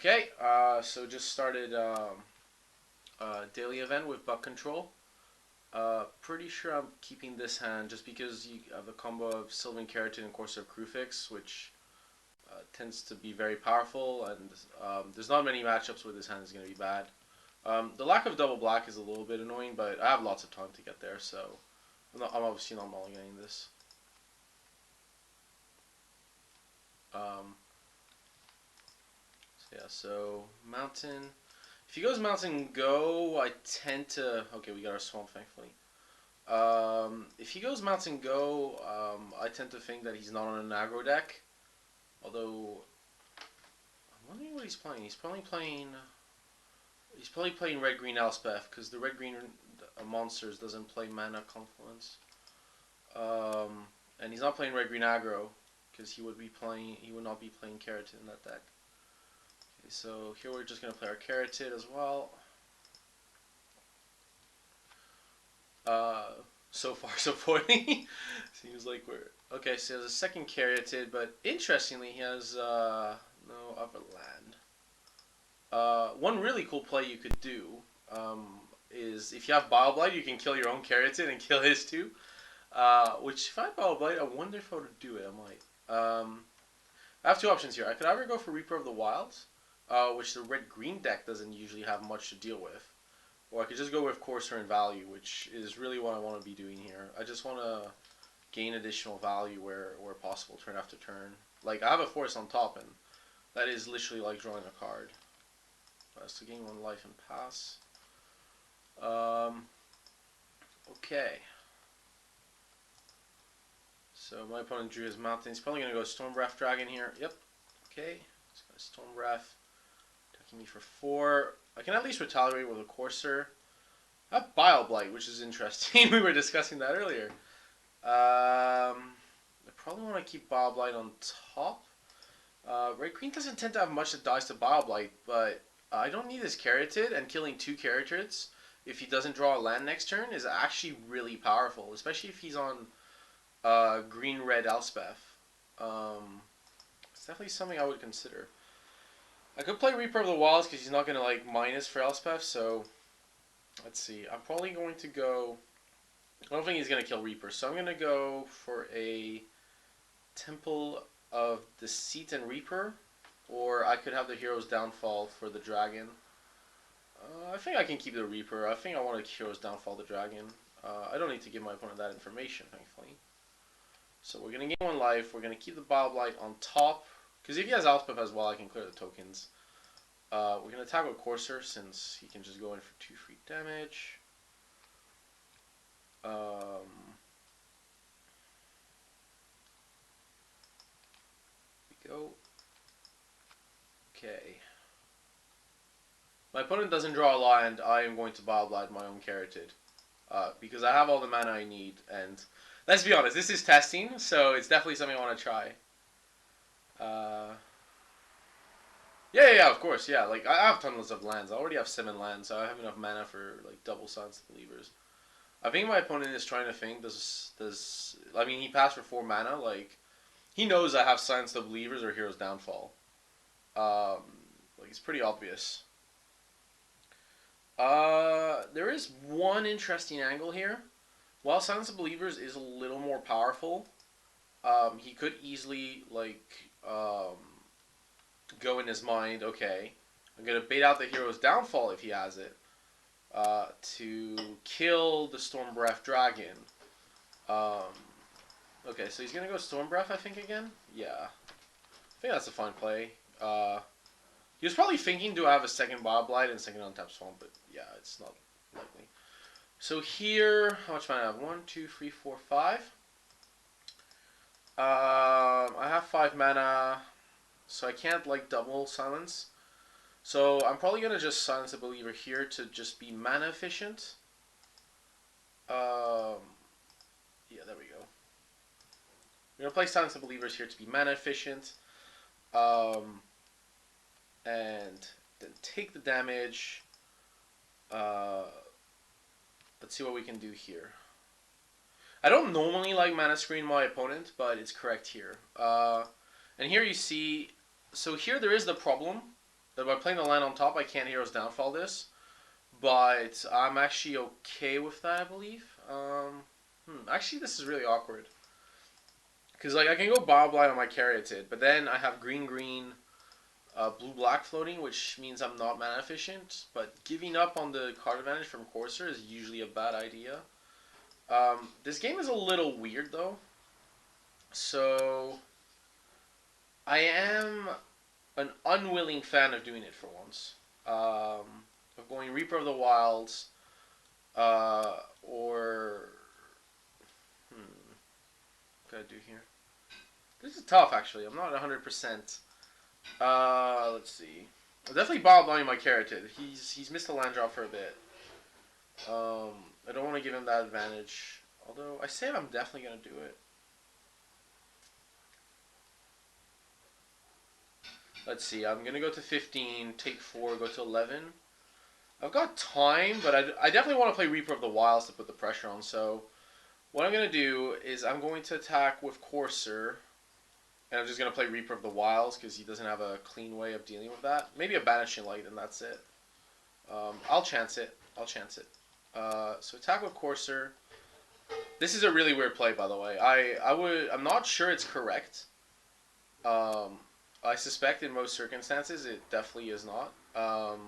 Okay, so just started daily event with buck control. Pretty sure I'm keeping this hand just because you have a combo of Sylvan Keratin and Corsair Crewfix, which tends to be very powerful, and there's not many matchups where this hand is going to be bad. The lack of double black is a little bit annoying, but I have lots of time to get there, so I'm obviously not mulliganing this. Um, so yeah, so mountain. If he goes mountain go, I tend to. Okay, we got our swamp, thankfully. If he goes mountain go, I tend to think that he's not on an aggro deck. Although I'm wondering what he's playing. He's probably playing red green Elspeth because the red green monsters doesn't play mana confluence. And he's not playing red green aggro because he would not be playing Keratin in that deck. Okay, so here we're just gonna play our Keratin as well. Uh, so far so poorly. Seems like we're okay. So he has a second Caryatid, but interestingly, he has no other land. One really cool play you could do is if you have Bile Blight, you can kill your own Caryatid and kill his too. Which if I have Bile Blight, I wonder if I would do it. I might. I have two options here. I could either go for Reaper of the Wilds, which the red-green deck doesn't usually have much to deal with. Or I could just go with Courser and Value, which is really what I want to be doing here. I just want to gain additional value where possible, turn after turn. Like, I have a Force on top, and that is literally like drawing a card. So gain one life and pass. Okay. So my opponent drew his mountain. He's probably going to go Storm Breath Dragon here. Yep. Okay. He's got Storm Breath. Attacking me for 4. I can at least retaliate with a Courser. I have Bile Blight, which is interesting. We were discussing that earlier. I probably want to keep Bile Blight on top. Red Green doesn't tend to have much that dies to Bile Blight, but I don't need his Caryatid, and killing 2 Caryatids if he doesn't draw a land next turn is actually really powerful, especially if he's on green-red Elspeth. It's definitely something I would consider. I could play Reaper of the Wilds because he's not going to like minus for Elspeth, so let's see. I'm probably going to go. I don't think he's going to kill Reaper, so I'm going to go for a Temple of Deceit and Reaper, or I could have the Hero's Downfall for the Dragon. I think I can keep the Reaper. I think I want to Hero's Downfall the Dragon. I don't need to give my opponent that information, thankfully. So we're going to gain 1 life. We're going to keep the Bile Blight on top. Because if he has Elspeth as well, I can clear the tokens. We're going to attack with Courser since he can just go in for 2 free damage. We go. Okay. My opponent doesn't draw a land. I am going to Bile Blight my own Caryatid. Because I have all the mana I need. And let's be honest, this is testing, so it's definitely something I want to try. Yeah, of course, yeah. Like, I have tons of lands. I already have 7 lands, so I have enough mana for, like, double Silence of Believers. I think my opponent is trying to think, I mean, he passed for 4 mana, like, he knows I have Silence of Believers or Hero's Downfall. Like, it's pretty obvious. There is one interesting angle here. While Silence of Believers is a little more powerful, he could easily, like, go in his mind, okay, I'm going to bait out the Hero's Downfall if he has it, to kill the Storm Breath Dragon. Okay, so he's going to go Storm Breath, I think, again? Yeah. I think that's a fine play. He was probably thinking, do I have a second Bile Blight and second Untapped Swamp, but yeah, it's not likely. So here, how much mana I have? 1, 2, 3, 4, 5. I have 5 mana, so I can't like double silence. So I'm probably gonna just silence a Believer here to just be mana efficient. Yeah, there we go. We're gonna play Silence of Believers here to be mana efficient. And then take the damage. Let's see what we can do here. I don't normally like mana screen my opponent, but it's correct here. And here you see, so here there is the problem that by playing the land on top, I can't Hero's Downfall this. But I'm actually okay with that, I believe. Actually, this is really awkward. Because, like, I can go Bob Blind on my Caryatid, but then I have green, green, blue, black floating, which means I'm not mana efficient. But giving up on the card advantage from Courser is usually a bad idea. This game is a little weird, though. So, I am an unwilling fan of doing it for once. Of going Reaper of the Wilds, or what can I do here? This is tough, actually. I'm not 100%. Let's see. I'll definitely Bob Blind my Caryatid. He's missed the land drop for a bit. I don't want to give him that advantage. Although I say I'm definitely gonna do it. Let's see. I'm gonna go to 15, take 4, go to 11. I've got time, but I definitely want to play Reaper of the Wilds to put the pressure on. So what I'm gonna do is I'm going to attack with Courser. And I'm just going to play Reaper of the Wilds because he doesn't have a clean way of dealing with that. Maybe a Banishing Light and that's it. I'll chance it. So attack with Courser. This is a really weird play, by the way. I'm not sure it's correct. I suspect in most circumstances it definitely is not. I'm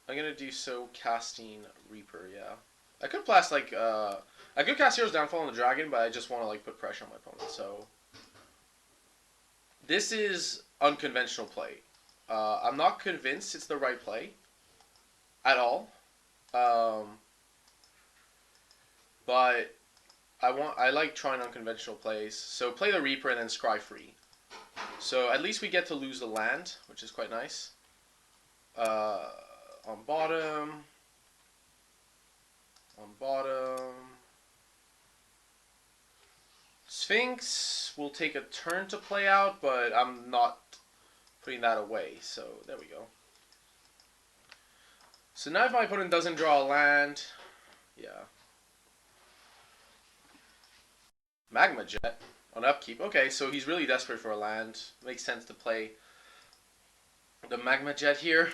going to do so casting Reaper, yeah. I could blast like, I could cast Hero's Downfall on the Dragon, but I just want to like put pressure on my opponent, so... This is unconventional play. I'm not convinced it's the right play at all. But I like trying unconventional plays. So play the Reaper and then scry free. So at least we get to lose the land, which is quite nice. On bottom. Sphinx will take a turn to play out, but I'm not putting that away. So there we go. So now if my opponent doesn't draw a land, yeah. Magma Jet on upkeep. Okay, so he's really desperate for a land. Makes sense to play the Magma Jet here.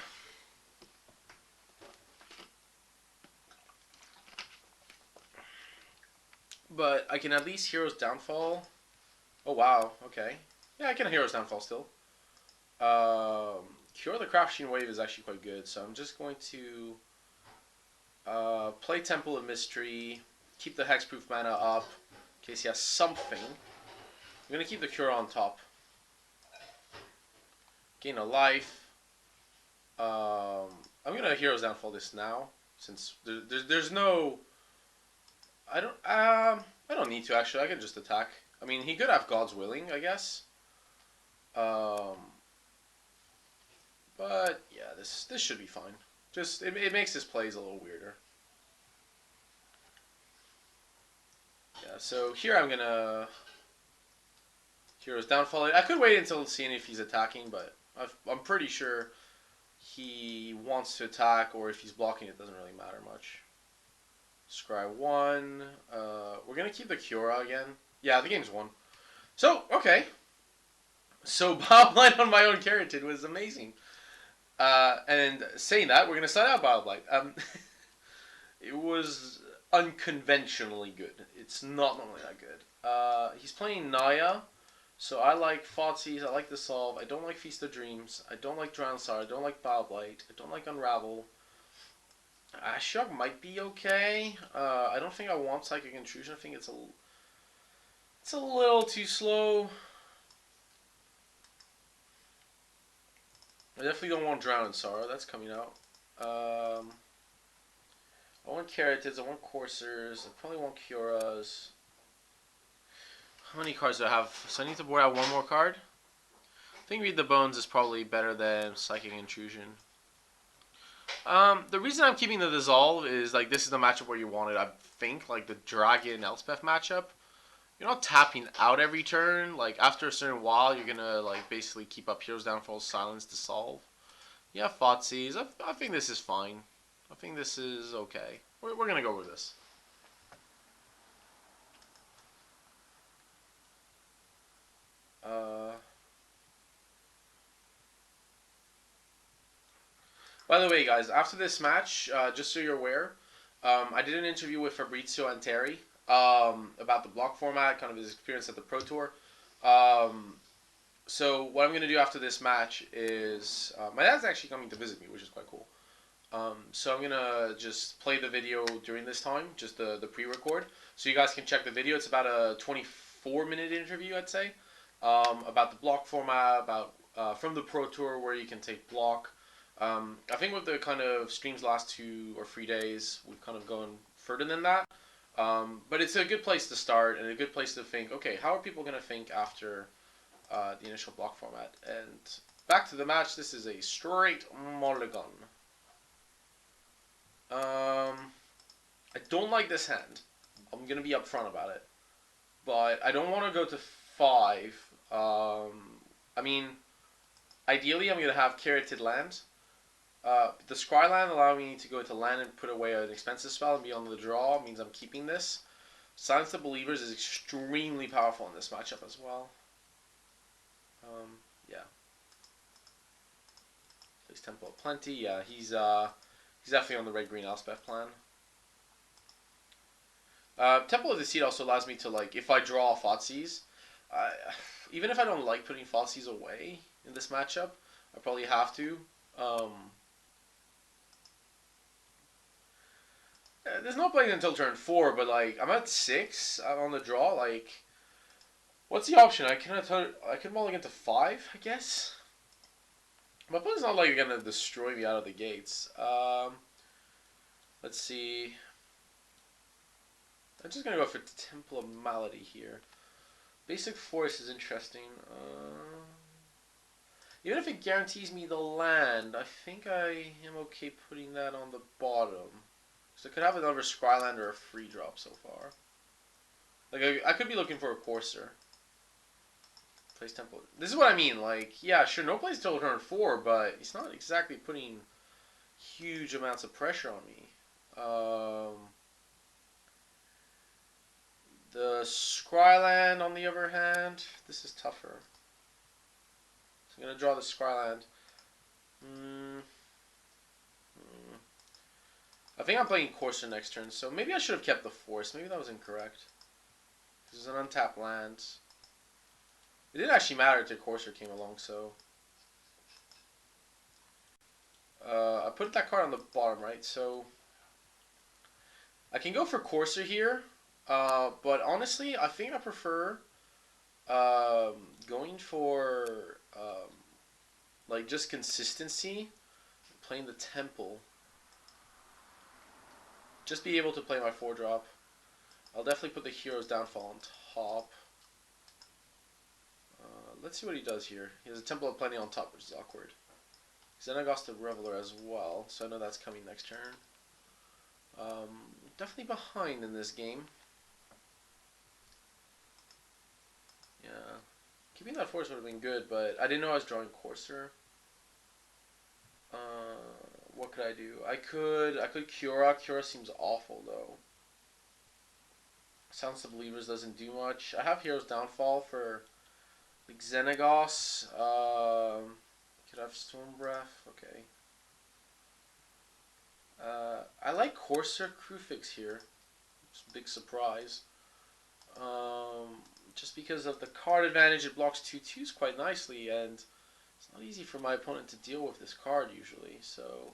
But I can at least Hero's Downfall. Oh, wow. Okay. Yeah, I can Hero's Downfall still. Cure the Crushing Wave is actually quite good. So I'm just going to play Temple of Mystery. Keep the Hexproof mana up in case he has something. I'm going to keep the Cure on top. Gain a life. I'm going to Hero's Downfall this now. Since there's no... I don't need to actually. I can just attack. I mean, he could have God's Willing, I guess. But yeah, this should be fine. Just it makes his plays a little weirder. Yeah. So here I'm gonna Hero's Downfall. I could wait until seeing if he's attacking, but I'm pretty sure he wants to attack, or if he's blocking, it doesn't really matter much. Scry 1. We're going to keep the Cura again. Yeah, the game's won. So, okay. So, Bioblight on my own Caryatid was amazing. And saying that, we're going to start out Bioblight. It was unconventionally good. It's not normally that good. He's playing Naya. So, I like Thoughtseize. I like Dissolve. I don't like Feast of Dreams. I don't like Drownstar. I don't like Bioblight. I don't like Unravel. Ashok might be okay. I don't think I want Psychic Intrusion. I think it's a little too slow. I definitely don't want Drown in Sorrow. That's coming out. I want Caryatids. I want Coursers. I probably want Curas. How many cards do I have? So I need to board out one more card. I think Read the Bones is probably better than Psychic Intrusion. The reason I'm keeping the Dissolve is, like, this is the matchup where you want it. I think, like, the Dragon Elspeth matchup. You're not tapping out every turn. Like, after a certain while, you're gonna, like, basically keep up Hero's Downfall, Silence, Dissolve. Yeah, Thoughtseize. I think this is fine. I think this is okay. We're gonna go with this. By the way, guys, after this match, just so you're aware, I did an interview with Fabrizio and Terry about the block format, kind of his experience at the Pro Tour. Um, so what I'm going to do after this match is my dad's actually coming to visit me, which is quite cool. So I'm gonna just play the video during this time, just the pre-record, so you guys can check the video. It's about a 24-minute interview, I'd say, about the block format, about from the Pro Tour where you can take block. I think with the kind of streams last 2 or 3 days, we've kind of gone further than that. But it's a good place to start and a good place to think. Okay, how are people gonna think after the initial block format? And back to the match. This is a straight mulligan. I don't like this hand. I'm gonna be upfront about it, but I don't want to go to 5. I mean, ideally, I'm gonna have carroted land. The scry land allowing me to go to land and put away an expensive spell and be on the draw means I'm keeping this. Silence the Believers is extremely powerful in this matchup as well. Yeah. Plays Temple of Plenty. Yeah, he's definitely on the red-green Elspeth plan. Temple of Deceit also allows me to, like, if I draw Thoughtseize, even if I don't like putting Thoughtseize away in this matchup, I probably have to. There's no playing until turn 4, but, like, I'm at 6 on the draw. Like, what's the option? I can mulligan to 5, I guess. My opponent's not, like, gonna destroy me out of the gates. Let's see. I'm just gonna go for Temple of Malady here. Basic Force is interesting. Even if it guarantees me the land, I think I am okay putting that on the bottom. So I could have another Scryland or a free drop so far. Like, I could be looking for a Courser. Place Temple. This is what I mean. Like, yeah, sure, no place till turn 4, but it's not exactly putting huge amounts of pressure on me. The Scryland, on the other hand, this is tougher. So I'm going to draw the Scryland. I think I'm playing Courser next turn, so maybe I should have kept the Force. Maybe that was incorrect. This is an untapped land. It didn't actually matter until Courser came along, so... I put that card on the bottom, right? So I can go for Courser here, but honestly, I think I prefer going for like just consistency, playing the Temple. Just be able to play my 4-drop. I'll definitely put the Hero's Downfall on top. Let's see what he does here. He has a Temple of Plenty on top, which is awkward. Xenagos the Reveler as well, so I know that's coming next turn. Definitely behind in this game. Yeah. Keeping that Force would have been good, but I didn't know I was drawing Courser. What could I do? I could Cura. Cura seems awful, though. Silence of Believers doesn't do much. I have Hero's Downfall for like Xenagos. Could have Storm Breath. Okay. I like Courser Crufix here. It's a big surprise. Just because of the card advantage, it blocks 2/2s quite nicely, and it's not easy for my opponent to deal with this card usually. So,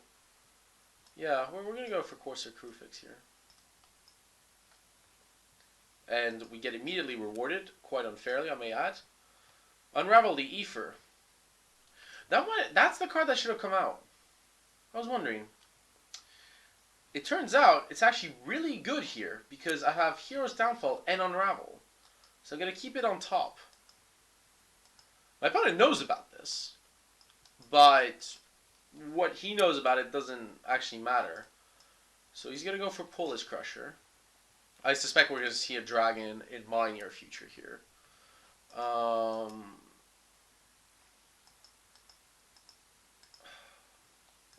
yeah, we're going to go for Courser Crufix here. And we get immediately rewarded, quite unfairly, I may add. Unravel the Ether. That's the card that should have come out. I was wondering. It turns out it's actually really good here because I have Hero's Downfall and Unravel. So I'm going to keep it on top. My opponent knows about this, but what he knows about it doesn't actually matter. So he's going to go for Polish Crusher. I suspect we're going to see a dragon in my near future here.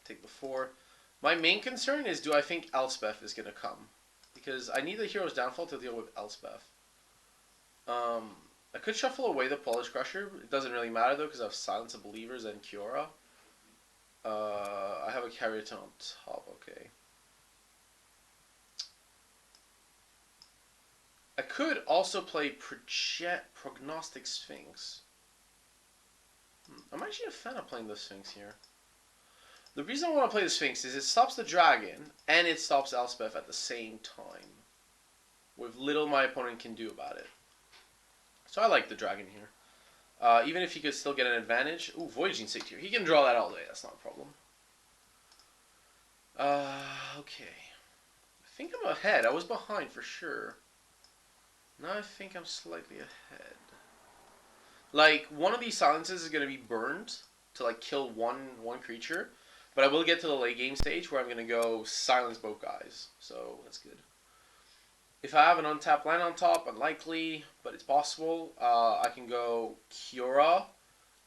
Take the 4. My main concern is, do I think Elspeth is going to come? Because I need the Hero's Downfall to deal with Elspeth. I could shuffle away the Polish Crusher. It doesn't really matter, though, because I have Silence of Believers and Kiora. I have a Carrier on top, okay. I could also play Prognostic Sphinx. I'm actually a fan of playing the Sphinx here. The reason I want to play the Sphinx is it stops the dragon and it stops Elspeth at the same time, with little my opponent can do about it. So I like the dragon here. Even if he could still get an advantage. Ooh, Voyaging Sight here. He can draw that all day. That's not a problem. Okay. I think I'm ahead. I was behind for sure. Now I think I'm slightly ahead. Like, one of these silences is going to be burned to, like, kill one creature. But I will get to the late game stage where I'm going to go silence both guys. So, that's good. If I have an untapped land on top, unlikely, but it's possible. I can go Kiora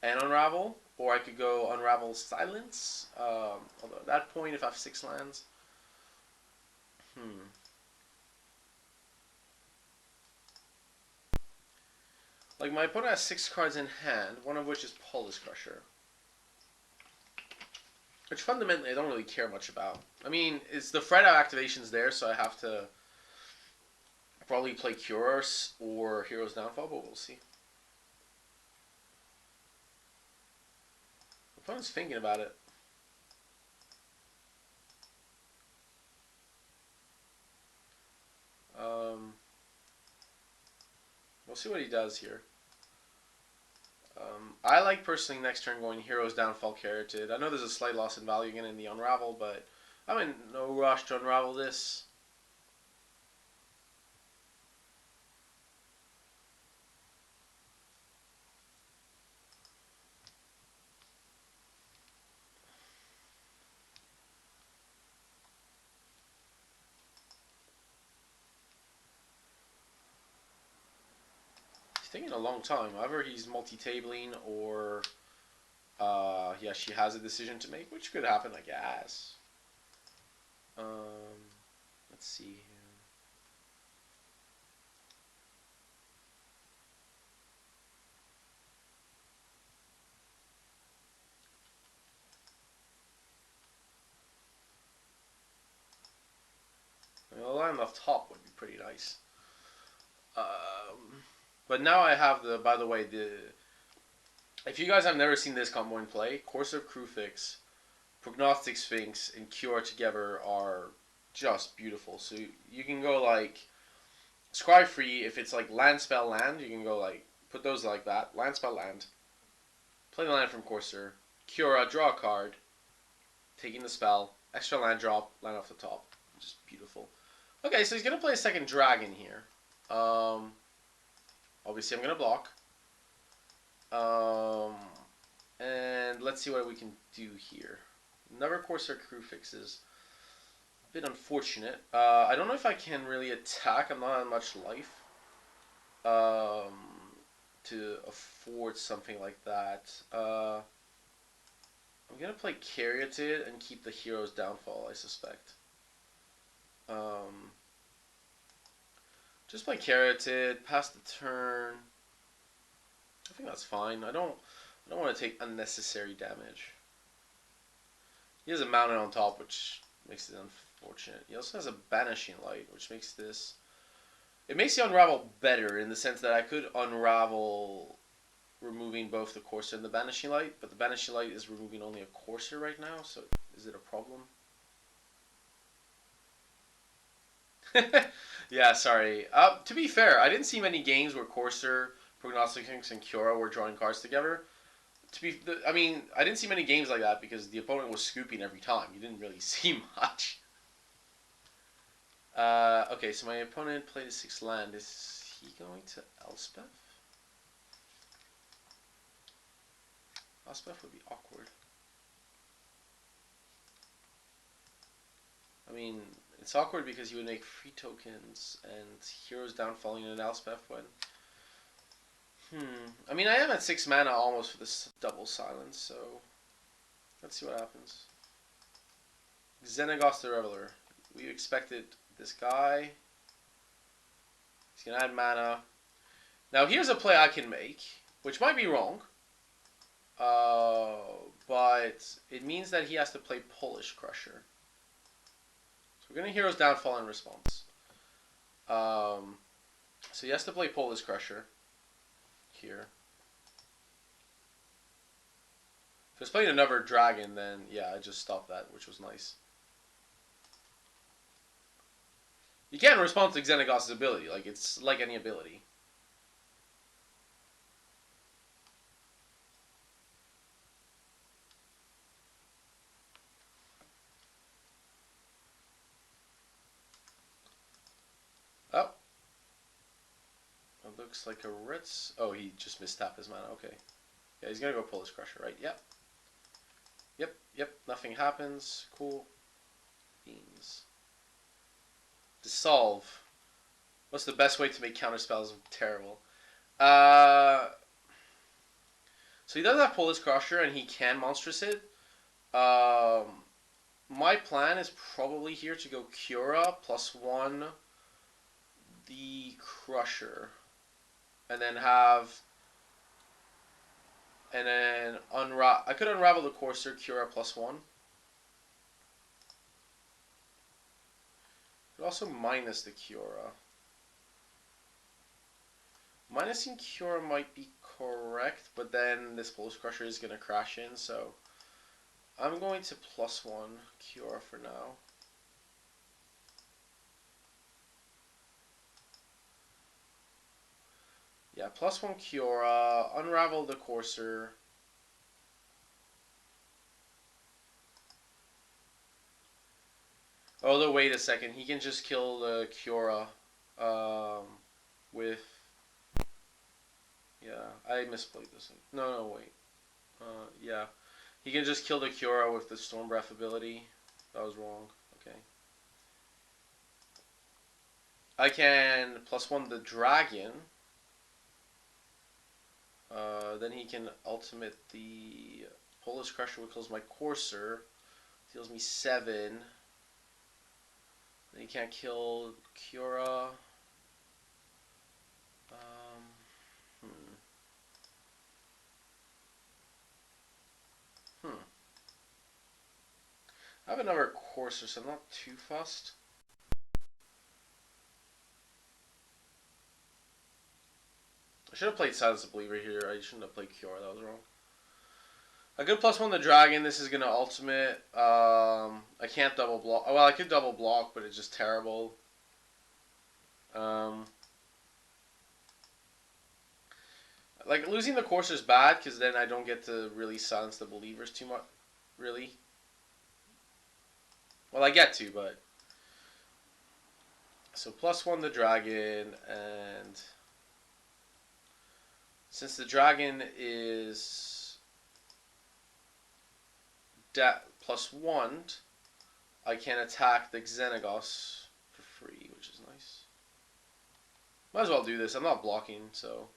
and Unravel, or I could go Unravel Silence. Although at that point, if I have 6 lands, like my opponent has 6 cards in hand, one of which is Polis Crusher, which fundamentally I don't really care much about. I mean, it's the Fred out activation's there, so I have to probably play Cures or Hero's Downfall, but we'll see. My opponent's thinking about it. We'll see what he does here. I like personally next turn going Hero's Downfall Carroted. I know there's a slight loss in value again in the Unravel, but I'm in no rush to unravel this. He's taking a long time. Either he's multi-tabling or yeah, she has a decision to make, which could happen, I guess. Let's see here. I mean, a line off top would be pretty nice. But now I have the. By the way, the. If you guys have never seen this combo in play, Courser of Crufix, Prognostic Sphinx, and Cure together are just beautiful. So you can go like Scry free if it's like land spell land. You can go like put those like that, land spell land. Play the land from Courser, Cura, draw a card, taking the spell, extra land drop, land off the top. Just beautiful. Okay, so he's gonna play a second dragon here. Obviously I'm gonna block. And let's see what we can do here. Another Corsair crew fixes. A bit unfortunate. I don't know if I can really attack. I'm not on much life. To afford something like that. I'm gonna play Caryatid and keep the hero's downfall, I suspect. Just play Caryatid, pass the turn. I think that's fine. I don't want to take unnecessary damage. He has a mountain on top, which makes it unfortunate. He also has a banishing light, which makes this. It makes the unravel better in the sense that I could unravel removing both the Courser and the banishing light, but the banishing light is removing only a Courser right now, so is it a problem? Yeah, sorry. To be fair, I didn't see many games where Courser, Prognosticings, and Cura were drawing cards together. I mean, I didn't see many games like that because the opponent was scooping every time. You didn't really see much. Okay, so my opponent played a 6 land. Is he going to Elspeth? Elspeth would be awkward. I mean, it's awkward because you would make free tokens and heroes downfalling in an Elspeth when. I mean, I am at 6 mana almost for this double silence, so let's see what happens. Xenagos the Reveler. We expected this guy. He's going to add mana. Now, here's a play I can make, which might be wrong. But it means that he has to play Polish Crusher. So we're going to Hero's Downfall in response. So he has to play Polish Crusher here. If he's playing another dragon, then yeah, I just stopped that, which was nice. You can't respond to Xenagos' ability, like it's like any ability. Oh. It looks like a Ritz. Oh, he just mistapped his mana. Okay. Yeah, he's gonna go Polish Crusher, right? Yep. Yep. Nothing happens. Cool. Beans. Dissolve. What's the best way to make counterspells terrible? Uh, so he does have Polish Crusher and he can Monstrous it. My plan is probably here to go Cura +1 the Crusher. And then I could unravel the Courser, Cura +1. But also minus the Cura. Minusing Cura might be correct, but then this Polish Crusher is going to crash in, so I'm going to +1 Cura for now. Yeah, +1 Cura, unravel the Courser. Although, wait a second, he can just kill the Cura with... Yeah, I misplayed this. No, wait. Yeah. He can just kill the Cura with the Storm Breath ability. That was wrong. Okay. I can +1 the Dragon. Then he can ultimate the Polish Crusher, which kills my Courser. Deals me 7. Then he can't kill Cura. I have another Courser, so I'm not too fussed. I should have played Silence the Believer here. I shouldn't have played Cura. That was wrong. A good +1 the Dragon. This is going to ultimate. I can't double block. Well, I could double block, but it's just terrible. Like, losing the Courser is bad, because then I don't get to really silence the Believers too much. Really. Well, I get to, but... So, +1 the Dragon, and... Since the Dragon is... +1, I can attack the Xenagos for free, which is nice. Might as well do this. I'm not blocking, so...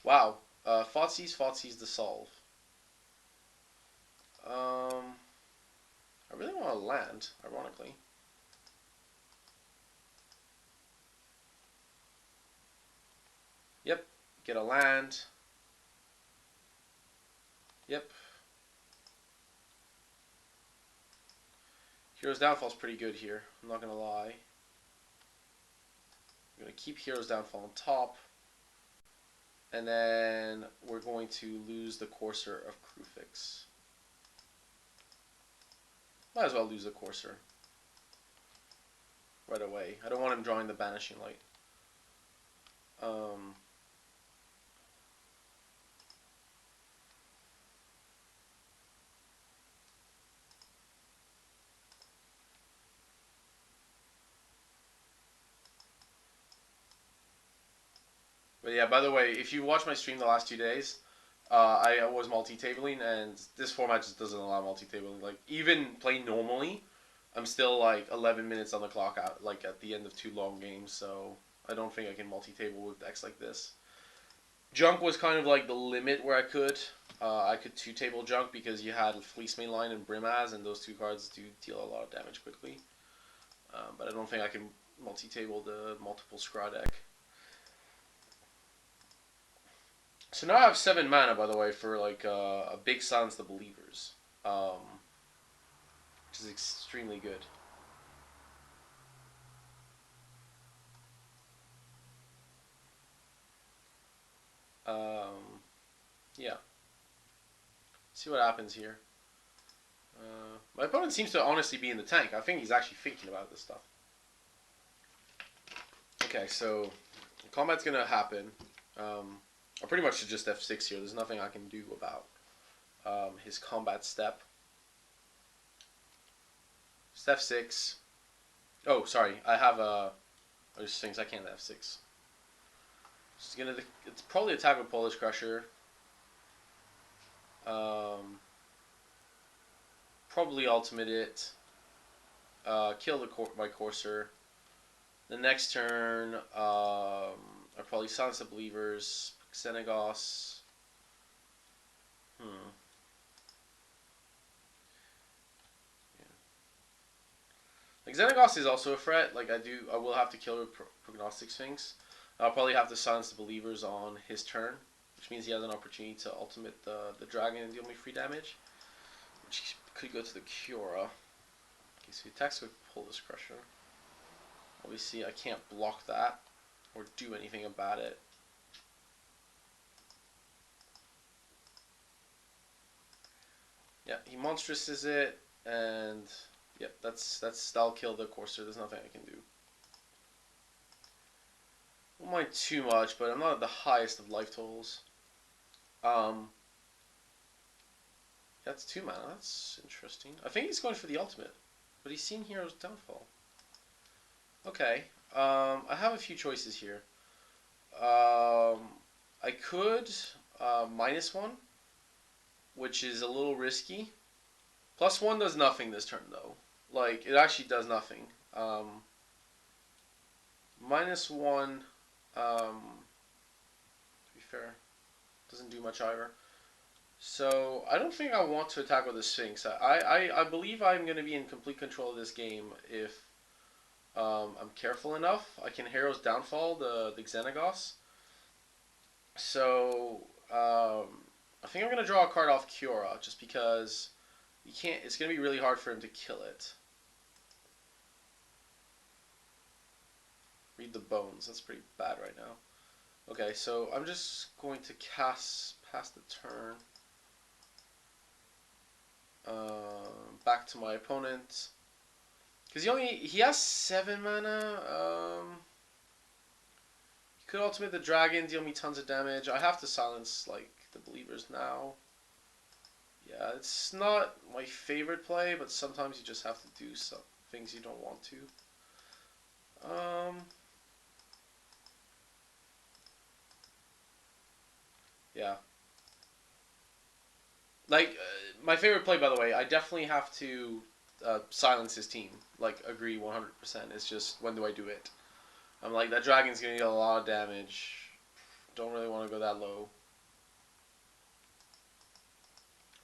Wow. Fozzie's Dissolve. I really want to land, ironically. Yep. Get a land. Yep. Hero's Downfall is pretty good here. I'm not going to lie. I'm going to keep Hero's Downfall on top. And then we're going to lose the Courser of Crufix. Might as well lose the Courser right away. I don't want him drawing the Banishing Light. But yeah, by the way, if you watched my stream the last 2 days, I was multi-tabling, and this format just doesn't allow multi-tabling. Like, even playing normally, I'm still like 11 minutes on the clock out, like at the end of 2 long games, so I don't think I can multi-table with decks like this. Junk was kind of like the limit where I could. I could 2-table Junk because you had Fleece Mainline and Brimaz, and those 2 cards do deal a lot of damage quickly. But I don't think I can multi-table the multiple Scry deck. So now I have 7 mana, by the way, for like a big Silence the Believers, which is extremely good. Yeah. See what happens here. My opponent seems to honestly be in the tank. I think he's actually thinking about this stuff. Okay, so combat's gonna happen. I pretty much should just F6 here. There's nothing I can do about his combat step. Just F6. Oh, sorry. I have there's things I can't F6. It's probably attack with Polish Crusher. Probably ultimate it. Kill my Courser. The next turn, I probably Silence the Believers, Xenagos. Yeah. Like Xenagos is also a threat. Like I will have to kill Prognostic Sphinx. I'll probably have to Silence the Believers on his turn, which means he has an opportunity to ultimate the dragon and deal me free damage, which could go to the Kiora. Okay, so he attacks with Polish Crusher. Obviously, I can't block that or do anything about it. Yeah, he monstrouses it, and yep, that'll kill the Courser. There's nothing I can do. I don't mind too much, but I'm not at the highest of life totals. That's 2 mana. That's interesting. I think he's going for the ultimate, but he's seen Hero's Downfall. Okay. I have a few choices here. I could -1, which is a little risky. +1 does nothing this turn, though. Like, it actually does nothing. -1, to be fair, doesn't do much either. So, I don't think I want to attack with the Sphinx. I believe I'm going to be in complete control of this game if I'm careful enough. I can Hero's Downfall the Xenagos. So, I think I'm going to draw a card off Kiora just because you can't. It's going to be really hard for him to kill it. Read the Bones. That's pretty bad right now. Okay, so I'm just going to cast past the turn. Back to my opponent. Because he has 7 mana. He could ultimate the dragon, deal me tons of damage. I have to silence like the Believers now. Yeah, it's not my favorite play, but sometimes you just have to do some things you don't want to. Yeah. Like, my favorite play, by the way, I definitely have to silence his team. Like, agree 100%. It's just, when do I do it? I'm like, that dragon's going to get a lot of damage. Don't really want to go that low.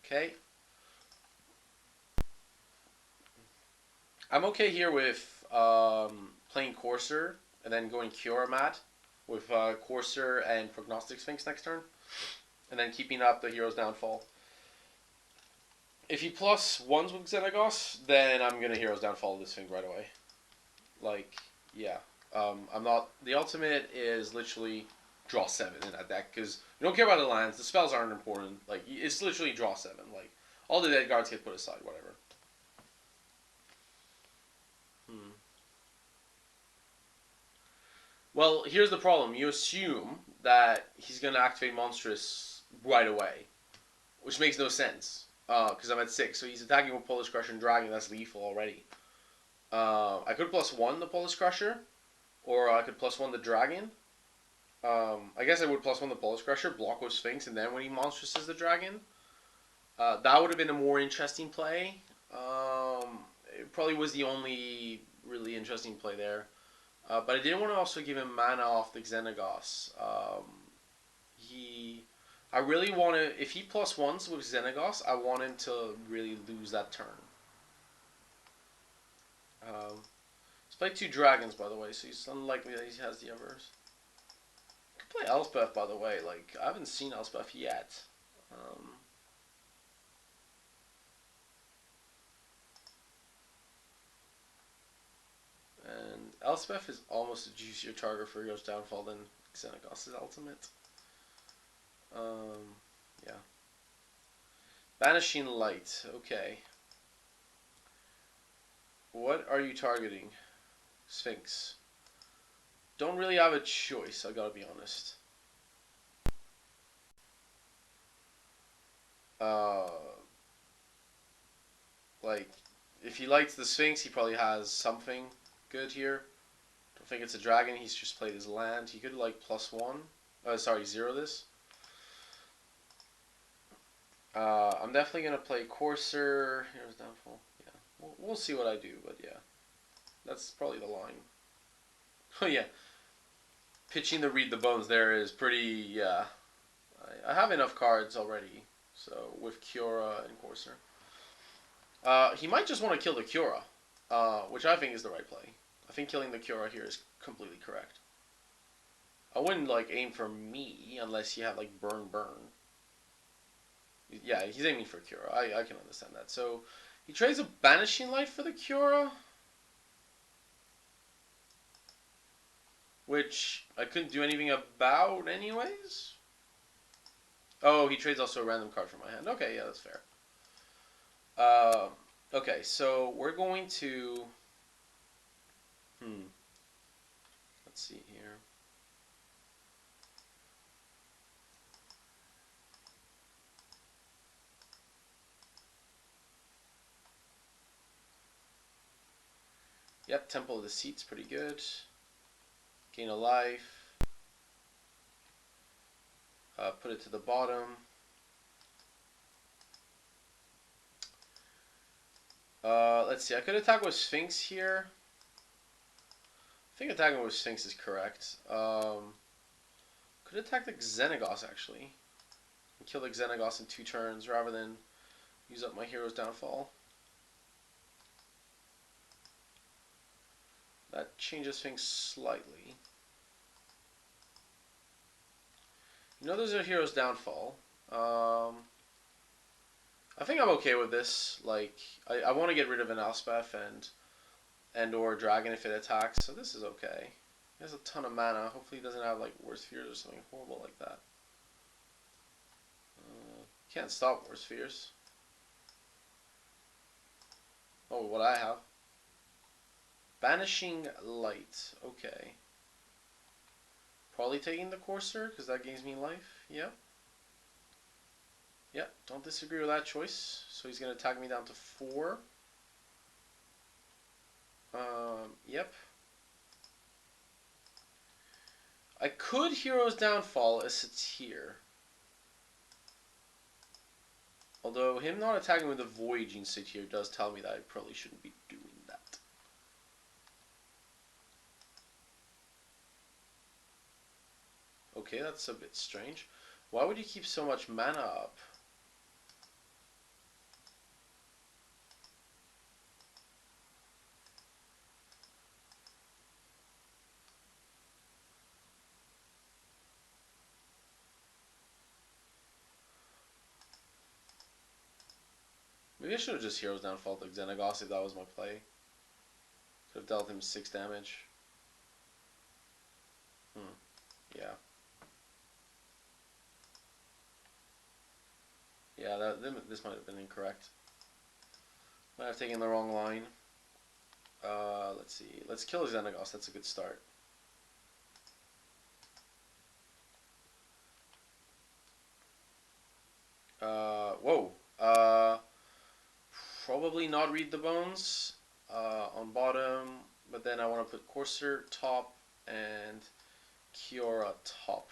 Okay. I'm okay here with playing Courser and then going Kiora Mat with Courser and Prognostic Sphinx next turn. And then keeping up the Hero's Downfall. If he +1s with Xenagos, then I'm going to Hero's Downfall this thing right away. Like, yeah. I'm not... The ultimate is literally draw 7 in that deck, because you don't care about the lands. The spells aren't important. Like, it's literally draw 7. Like, all the dead guards get put aside, whatever. Well, here's the problem. You assume that he's going to activate Monstrous right away, which makes no sense, because I'm at 6. So he's attacking with Polish Crusher and Dragon. That's lethal already. I could +1 the Polish Crusher, or I could +1 the Dragon. I guess I would +1 the Polish Crusher, block with Sphinx, and then when he monstrouses the Dragon, that would have been a more interesting play. It probably was the only really interesting play there. But I didn't want to also give him mana off the Xenagos. I really want to, if he +1s with Xenagos, I want him to really lose that turn. He's played 2 dragons, by the way, so he's unlikely that he has the others. play Elspeth, by the way. Like, I haven't seen Elspeth yet. Um, and Elspeth is almost a juicier target for Hero's Downfall than Xenagos' ultimate. Um, yeah. Banishing Light. Okay. What are you targeting? Sphinx. Don't really have a choice, I gotta be honest. Uh, like, if he likes the Sphinx, he probably has something good here. Don't think it's a dragon, he's just played his land. He could, like, +1. Sorry, 0 this. I'm definitely gonna play Courser. Here's Downfall. Yeah, we'll see what I do, but yeah. That's probably the line. Oh, yeah. Pitching the Read the Bones there is pretty, yeah. I have enough cards already, so with Kiora and Courser. He might just want to kill the Kiora, which I think is the right play. I think killing the Kiora here is completely correct. I wouldn't like aim for me unless you have like burn. Yeah, he's aiming for Kiora. I can understand that. So he trades a Banishing Light for the Kiora, which I couldn't do anything about anyways. Oh, he trades also a random card from my hand. Okay, yeah, that's fair. Uh, okay, so we're going to. Let's see here. Yep, Temple of the Seat's pretty good. Gain a life. Put it to the bottom. Let's see. I could attack with Sphinx here. I think attacking with Sphinx is correct. Could attack the Xenagos actually. And kill the Xenagos in 2 turns rather than use up my Hero's Downfall. That changes things slightly. You know there's a Hero's Downfall. I think I'm okay with this. Like, I want to get rid of an Elspeth and or Dragon if it attacks, so this is okay. He has a ton of mana. Hopefully he doesn't have like Worst Fears or something horrible like that. Can't stop Worst Fears. Oh, what I have. Banishing Light. Okay. Probably taking the Courser, because that gains me life. Yep. Yep, don't disagree with that choice. So he's going to attack me down to 4. Yep. I could Hero's Downfall a Satyr. Although him not attacking with the Voyaging Satyr does tell me that I probably shouldn't be doing that. Okay, that's a bit strange. Why would you keep so much mana up? Maybe I should have just Hero's Downfall to Xenagos if that was my play. Could have dealt him 6 damage. Yeah. Yeah, this might have been incorrect. Might have taken the wrong line. Let's see. Let's kill Xenagos. That's a good start. Whoa. Probably not Read the Bones on bottom, but then I want to put Courser top and Kiora top.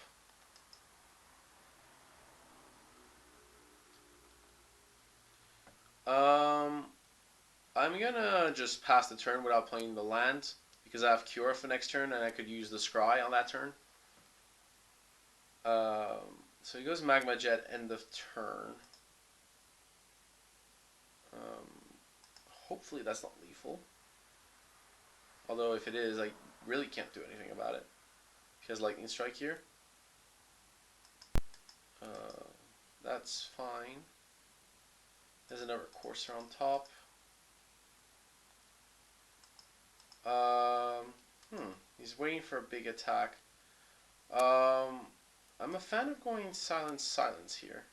I'm gonna just pass the turn without playing the land because I have Kiora for next turn and I could use the Scry on that turn. So he goes Magma Jet end of turn. Hopefully that's not lethal. Although if it is, I really can't do anything about it. He has Lightning Strike here. Uh, that's fine. There's another courser on top. Um, He's waiting for a big attack. I'm a fan of going silence here.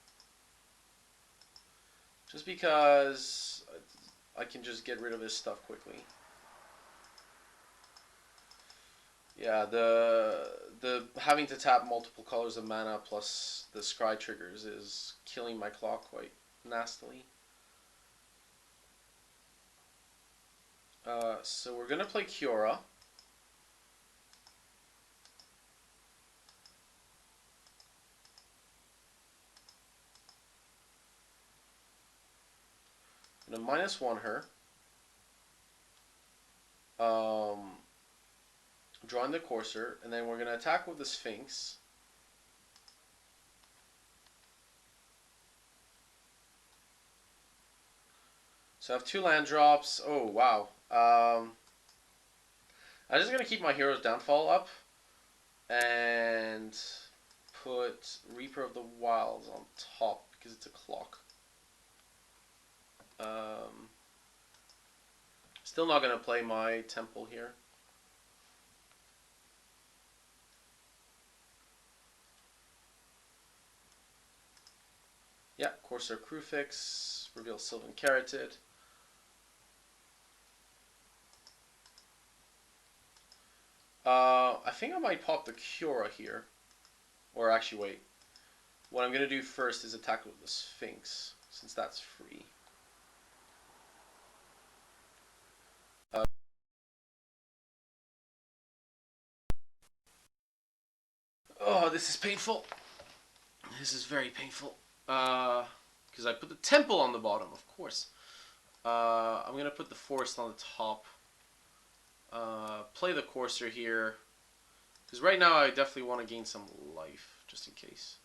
Just because I can just get rid of his stuff quickly. Yeah, the having to tap multiple colors of mana plus the scry triggers is killing my clock quite nastily. So we're gonna play Kiora. I'm gonna -1 her. Um, Drawing the courser, and then we're gonna attack with the Sphinx. So I have 2 land drops. Oh wow. I'm just gonna keep my hero's downfall up and put Reaper of the Wilds on top because it's a clock. Um, Still not gonna play my temple here. Yeah, Corsair Crewfix, reveal Sylvan Carotid. I think I might pop the Kiora here. Or actually, wait. What I'm going to do first is attack with the Sphinx, since that's free. Oh, this is painful. This is very painful. Because I put the temple on the bottom, of course. I'm going to put the forest on the top. Play the courser here. Because right now I definitely want to gain some life, just in case.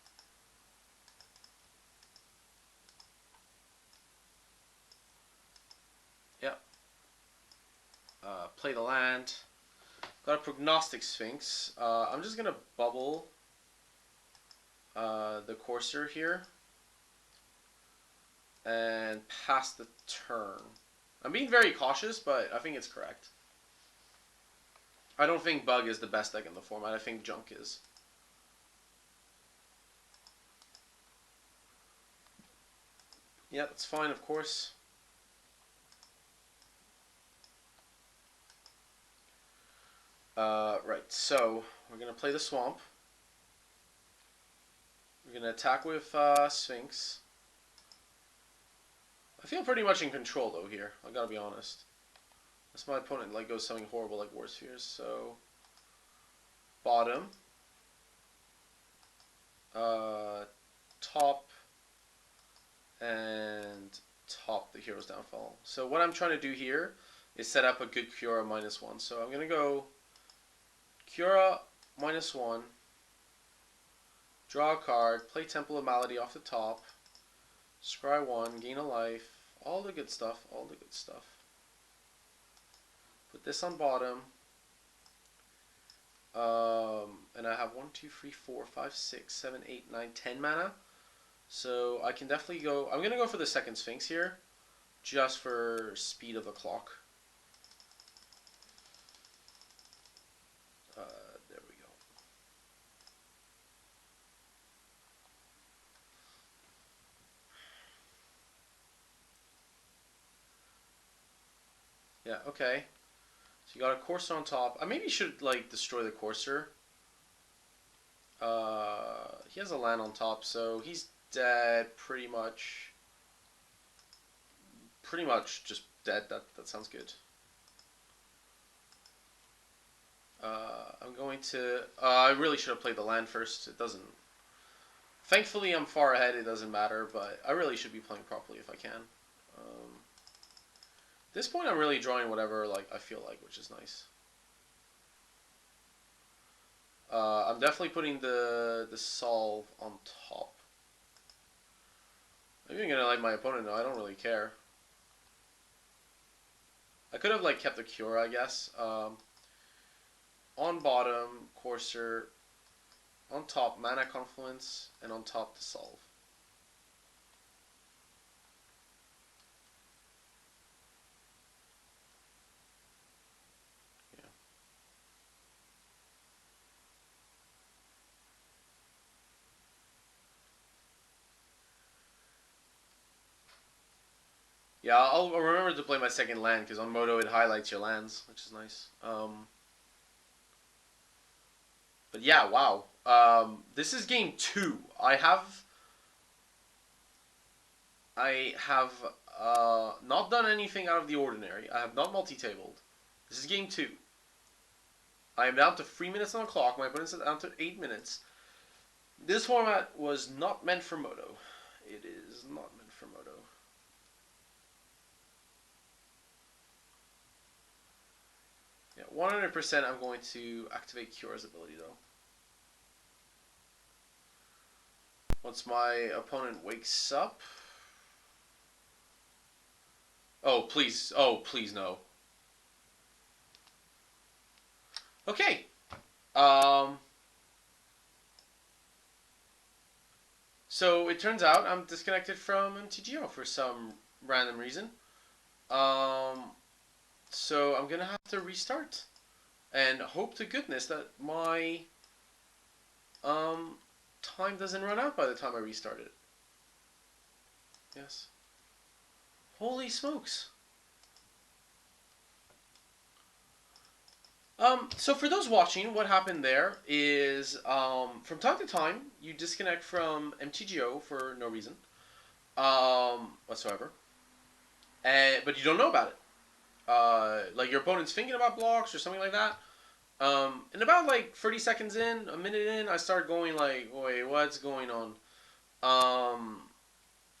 Yeah. Play the land. Got a Prognostic Sphinx. I'm just going to bubble the courser here and pass the turn. I'm being very cautious, but I think it's correct. I don't think Bug is the best deck in the format. I think Junk is. Yeah, that's fine, of course. Right, so we're going to play the Swamp. We're going to attack with Sphinx. I feel pretty much in control, though, here. I gotta be honest. Unless my opponent like goes something horrible like War Spheres, so... Bottom. Top. And top the Hero's Downfall. So what I'm trying to do here is set up a good Kiora -1. So I'm going to go Kiora -1. Draw a card, play Temple of Malady off the top, scry 1, gain a life, all the good stuff, all the good stuff. Put this on bottom, and I have 1, 2, 3, 4, 5, 6, 7, 8, 9, 10 mana. So I can definitely go, I'm going to go for the second Sphinx here, just for speed of the clock. There we go. Yeah, okay. So you got a Courser on top. I maybe should like destroy the Courser. He has a land on top, so he's dead pretty much. Pretty much just dead. That sounds good. I'm going to. I really should have played the land first. It doesn't. Thankfully, I'm far ahead. It doesn't matter, but I really should be playing properly if I can. At this point, I'm really drawing whatever like I feel like, which is nice. I'm definitely putting the solve on top. Maybe I'm gonna let my opponent know. I don't really care. I could have like kept the cure, I guess. On bottom, Courser. On top, Mana Confluence, and on top, Dissolve. Yeah. Yeah, I'll remember to play my second land because on Moto it highlights your lands, which is nice. But yeah, wow. This is game two. I have not done anything out of the ordinary. I have not multi-tabled. This is game two. I am down to 3 minutes on the clock. My opponent's down to 8 minutes. This format was not meant for Moto. It is not meant for Moto. Yeah, 100% I'm going to activate Cura's ability though. Once my opponent wakes up. Oh, please. Oh, please no. Okay. So it turns out I'm disconnected from MTGO for some random reason. So I'm gonna have to restart and hope to goodness that my time doesn't run out by the time I restart it. Yes. Holy smokes. So for those watching, what happened there is from time to time you disconnect from MTGO for no reason whatsoever, but you don't know about it. Like your opponent's thinking about blocks or something like that. And about like 30 seconds in, a minute in, I start going like, wait, what's going on?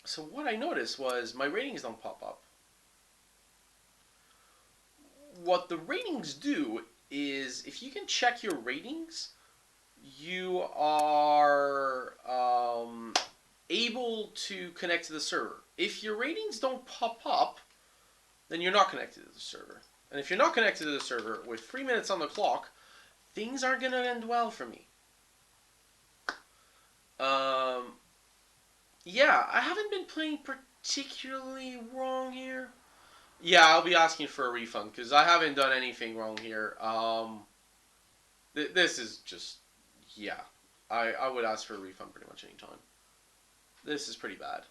So what I noticed was my ratings don't pop up. What the ratings do is if you can check your ratings, you are able to connect to the server. If your ratings don't pop up, then you're not connected to the server. And if you're not connected to the server with 3 minutes on the clock, things aren't going to end well for me. Um, yeah, I haven't been playing particularly wrong here. Yeah, I'll be asking for a refund because I haven't done anything wrong here. This is just, yeah. I would ask for a refund pretty much any time. This is pretty bad.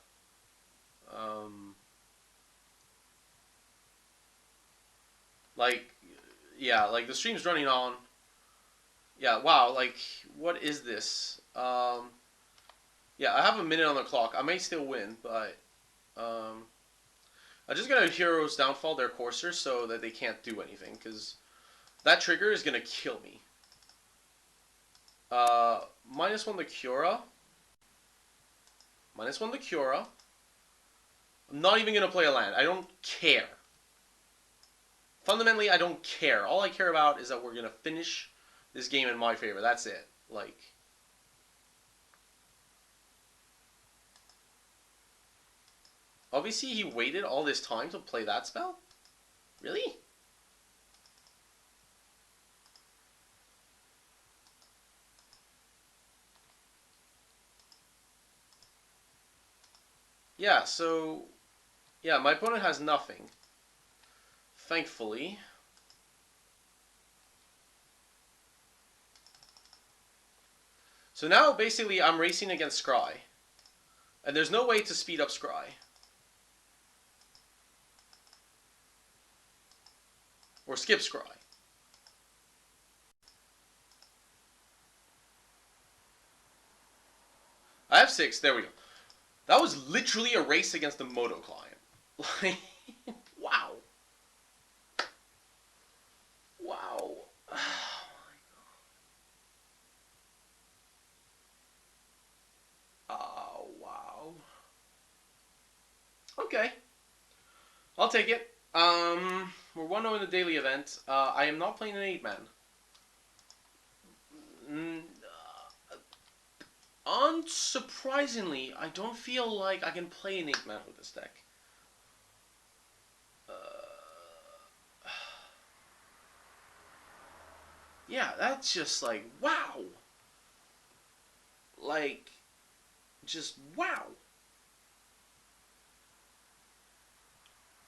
Um, like, yeah, like the stream's running on. Yeah, wow, like, what is this? Yeah, I have a minute on the clock. I may still win, but I just gotta Hero's Downfall their Courser so that they can't do anything, because that trigger is gonna kill me. -1 the Cura. -1 the Cura. I'm not even gonna play a land. I don't care. Fundamentally, I don't care. All I care about is that we're gonna finish this game in my favor. That's it. Like, obviously he waited all this time to play that spell? Really? Yeah, so... Yeah, my opponent has nothing. Thankfully. So now, basically, I'm racing against Scry. And there's no way to speed up Scry. Or skip Scry. I have 6. There we go. That was literally a race against the Moto client. Like, wow. Wow. Oh, wow. Okay. I'll take it. We're 1-0 in the daily event. I am not playing an 8-man. Mm, unsurprisingly, I don't feel like I can play an 8-man with this deck. Yeah, that's just like, wow. Like, just wow.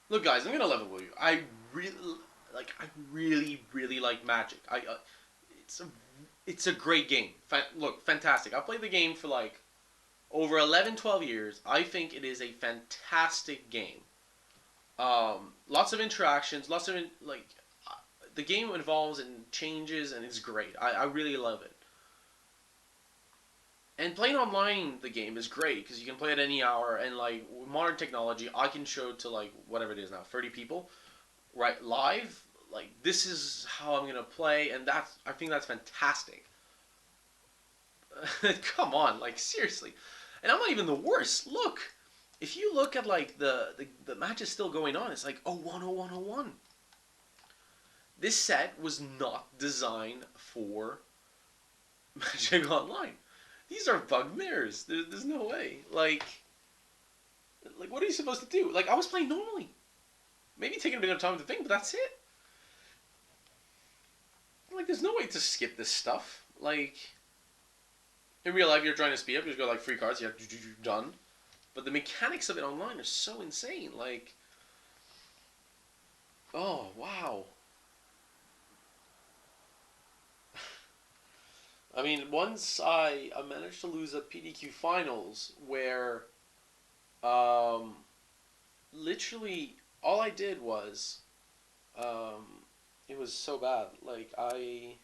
Look, guys, I'm gonna level with you. I really, really like Magic. It's a, it's a great game. Look, fantastic. I've played the game for like over 11, 12 years. I think it is a fantastic game. Lots of interactions, lots of the game evolves and changes, and it's great. I really love it. And playing online the game is great because you can play at any hour, and like with modern technology, I can show to like whatever it is now, 30 people, right, live. Like this is how I'm gonna play, and I think that's fantastic. Come on, like seriously, and I'm not even the worst. Look, if you look at like the match is still going on, it's like 01, 01, 01. This set was not designed for Magic Online. These are bug mirrors. There's no way. Like what are you supposed to do? Like I was playing normally. Maybe taking a bit of time to think, but that's it. Like there's no way to skip this stuff. Like in real life, you're trying to speed up. You just go like free cards. You have done. But the mechanics of it online are so insane. Like, oh wow. I mean, once I managed to lose a PDQ finals where um, literally all I did was um, it was so bad. Like it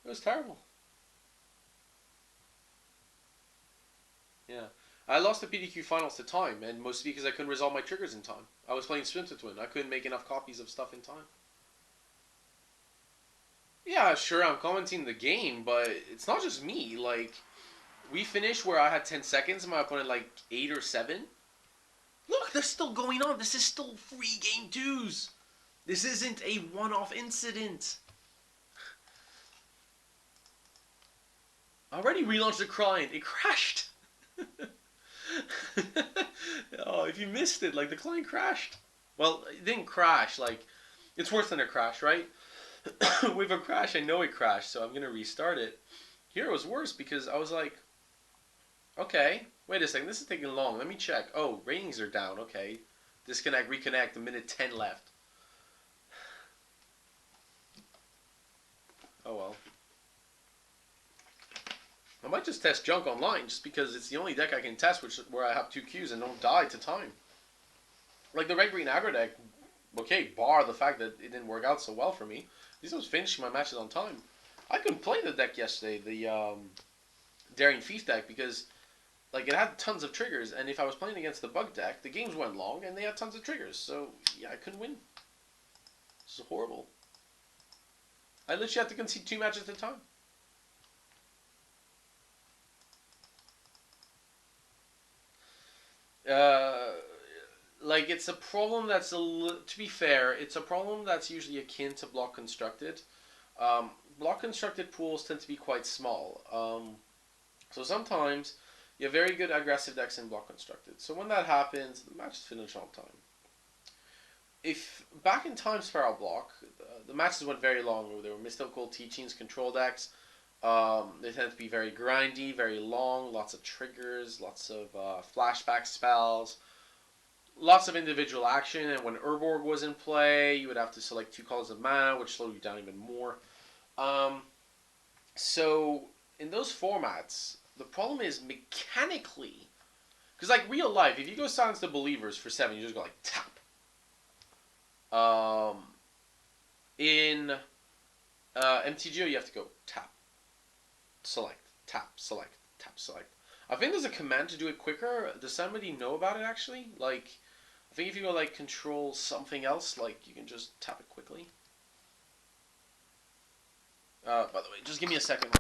was terrible. Yeah, I lost the PDQ finals to time, and mostly because I couldn't resolve my triggers in time. I was playing Swim to Twin. I couldn't make enough copies of stuff in time. Yeah, sure, I'm commenting the game, but it's not just me. Like we finished where I had 10 seconds, and my opponent like 8 or 7. Look, they're still going on. This is still free game twos. This isn't a one-off incident. I already relaunched the client. It crashed. Oh, if you missed it, like the client crashed. Well, it didn't crash. Like, it's worse than a crash, right? With a crash, I know it crashed, so I'm gonna restart it. Here it was worse because I was like, okay, wait a second, this is taking long. Let me check. Oh, ratings are down. Okay, disconnect, reconnect. A minute 10 left. Oh well. I might just test junk online just because it's the only deck I can test where I have 2 Qs and don't die to time. Like the red green aggro deck, okay, bar the fact that it didn't work out so well for me. At least I was finishing my matches on time. I couldn't play the deck yesterday, the Daring Thief deck, because like it had tons of triggers, and if I was playing against the bug deck, the games went long and they had tons of triggers. So yeah, I couldn't win. This is horrible. I literally had to concede 2 matches at a time. Uh, like it's a problem that's to be fair, it's a problem that's usually akin to block constructed. Block constructed pools tend to be quite small. So sometimes you have very good aggressive decks in block constructed. So when that happens, the matches finish on time. If back in time Spiral Block, the matches went very long. There were mystical teachings, control decks. They tend to be very grindy, very long, lots of triggers, lots of flashback spells, lots of individual action. And when Urborg was in play, you would have to select 2 colors of mana, which slowed you down even more. Um, so in those formats, the problem is mechanically, because like real life, if you go Silence the Believers for 7, you just go like tap. Um, in MTGO, you have to go tap, select, tap, select, tap, select. I think there's a command to do it quicker. Does somebody know about it actually? Like, I think if you go like control something else, like you can just tap it quickly. By the way, just give me a second.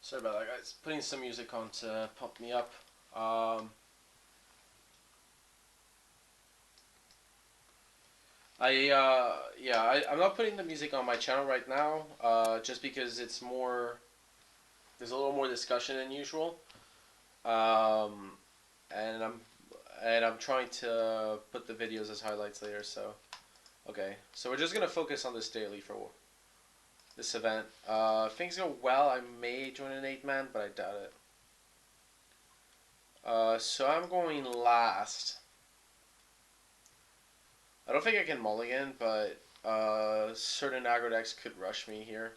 Sorry about that, guys. Putting some music on to pump me up. Um, I'm not putting the music on my channel right now. Just because it's more. There's a little more discussion than usual. Um, and I'm trying to put the videos as highlights later. So okay, so we're just gonna focus on this daily for this event. If things go well, I may join an 8-man, but I doubt it. So I'm going last. I don't think I can mulligan, but certain aggro decks could rush me here.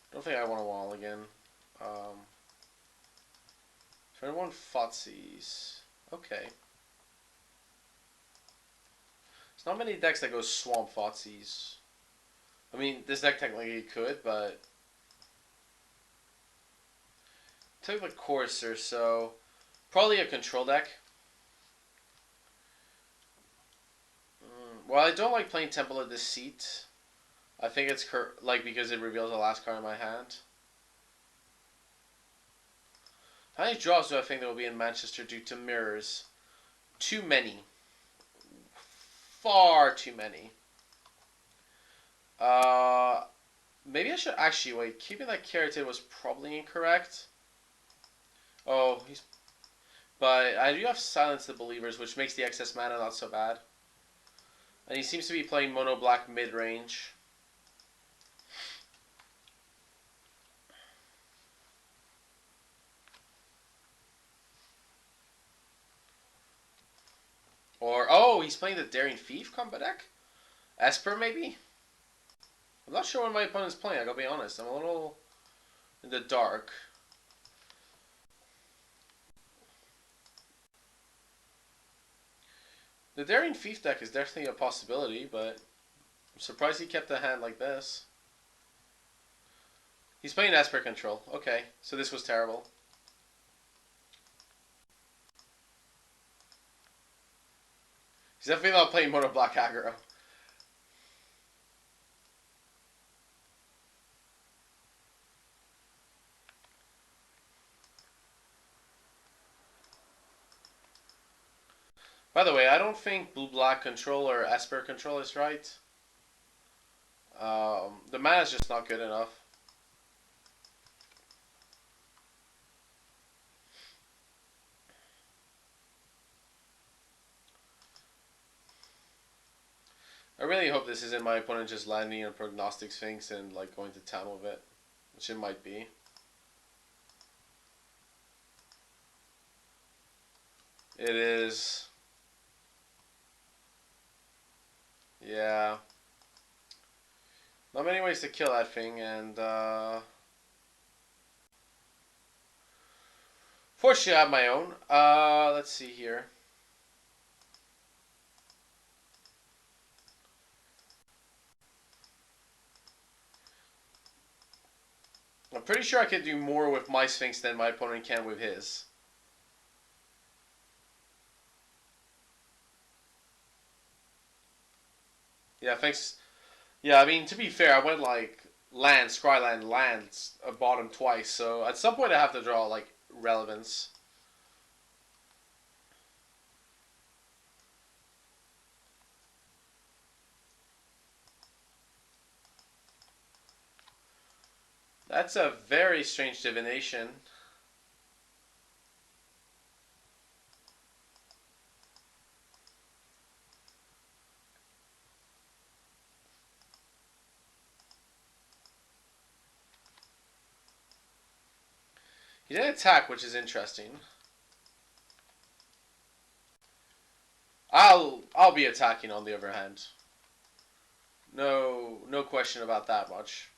I don't think I want to mulligan. Turn one Fotsies. Okay. There's not many decks that go Swamp Fotsies. I mean, this deck technically could, but took the Courser, so probably a control deck. Well, I don't like playing Temple of Deceit. I think it's because it reveals the last card in my hand. How many draws do I think there will be in Manchester due to mirrors? Too many. Far too many. Maybe I should actually wait. Keeping that Keratin was probably incorrect. Oh, but I do have Silence the Believers, which makes the excess mana not so bad. And he seems to be playing mono black mid range. Or oh, he's playing the Daring Thief combo deck. Esper maybe. I'm not sure what my opponent's playing. I gotta be honest. I'm a little in the dark. The Daring Thief deck is definitely a possibility, but I'm surprised he kept a hand like this. He's playing Esper Control. Okay, so this was terrible. He's definitely not playing mono black aggro. By the way, I don't think blue black control or Esper control is right. The mana is just not good enough. I really hope this isn't my opponent just landing a Prognostic Sphinx and like going to town with it, which it might be. It is. Yeah. Not many ways to kill that thing, and fortunately I have my own. Let's see here. I'm pretty sure I could do more with my Sphinx than my opponent can with his. Yeah, thanks. Yeah, I mean, to be fair, I went like land, Scryland, lands, bottom twice, so at some point I have to draw like relevance. That's a very strange divination. He didn't attack, which is interesting. I'll be attacking on the other hand. No question about that much.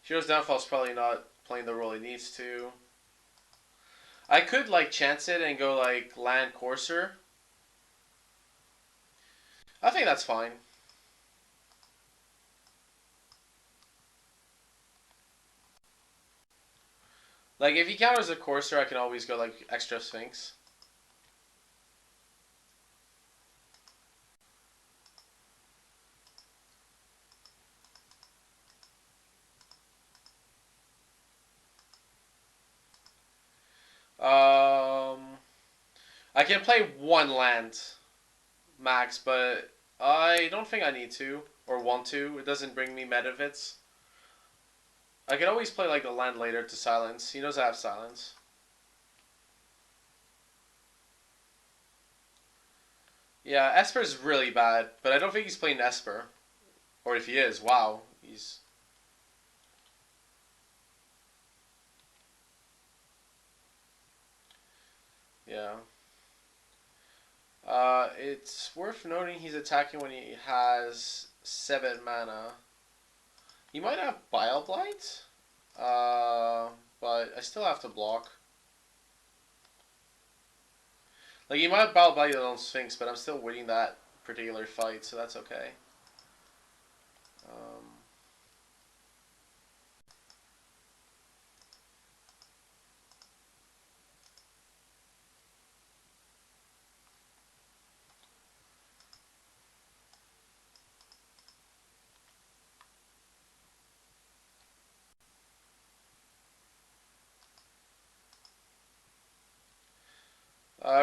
Hero's Downfall's probably not playing the role he needs to. I could like chance it and go like land Courser. I think that's fine. Like if he counters a Courser, I can always go like extra Sphinx. can play one land max, but I don't think I need to or want to. It doesn't bring me benefits. I can always play like a land later to silence. He knows I have silence. Yeah, Esper's really bad, but I don't think he's playing Esper. Or if he is, wow. He's... Yeah. It's worth noting he's attacking when he has 7 mana. He might have Bile Blight, but I still have to block. Like, he might have Bile Blight on Sphinx, but I'm still winning that particular fight, so that's okay. Um,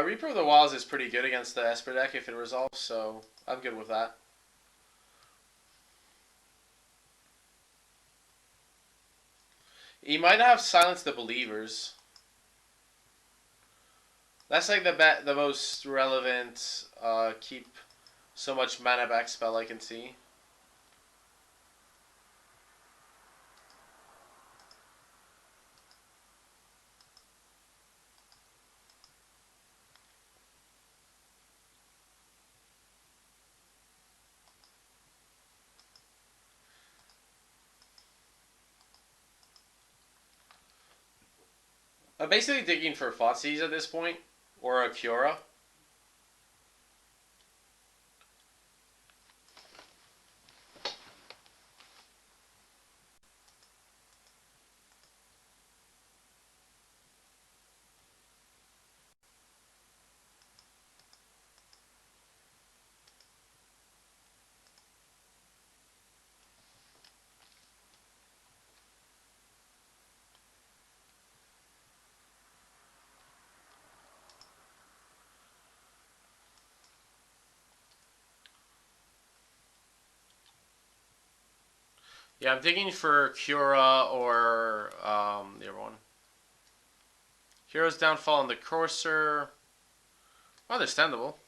Reaper of the Wilds is pretty good against the Esper deck if it resolves, so I'm good with that. He might have Silence the Believers. That's like the most relevant keep so much mana back spell I can see. I'm basically digging for Thoughtseize at this point, or a Cura. Yeah, I'm digging for Cura or the other one. Hero's Downfall on the Courser. Understandable.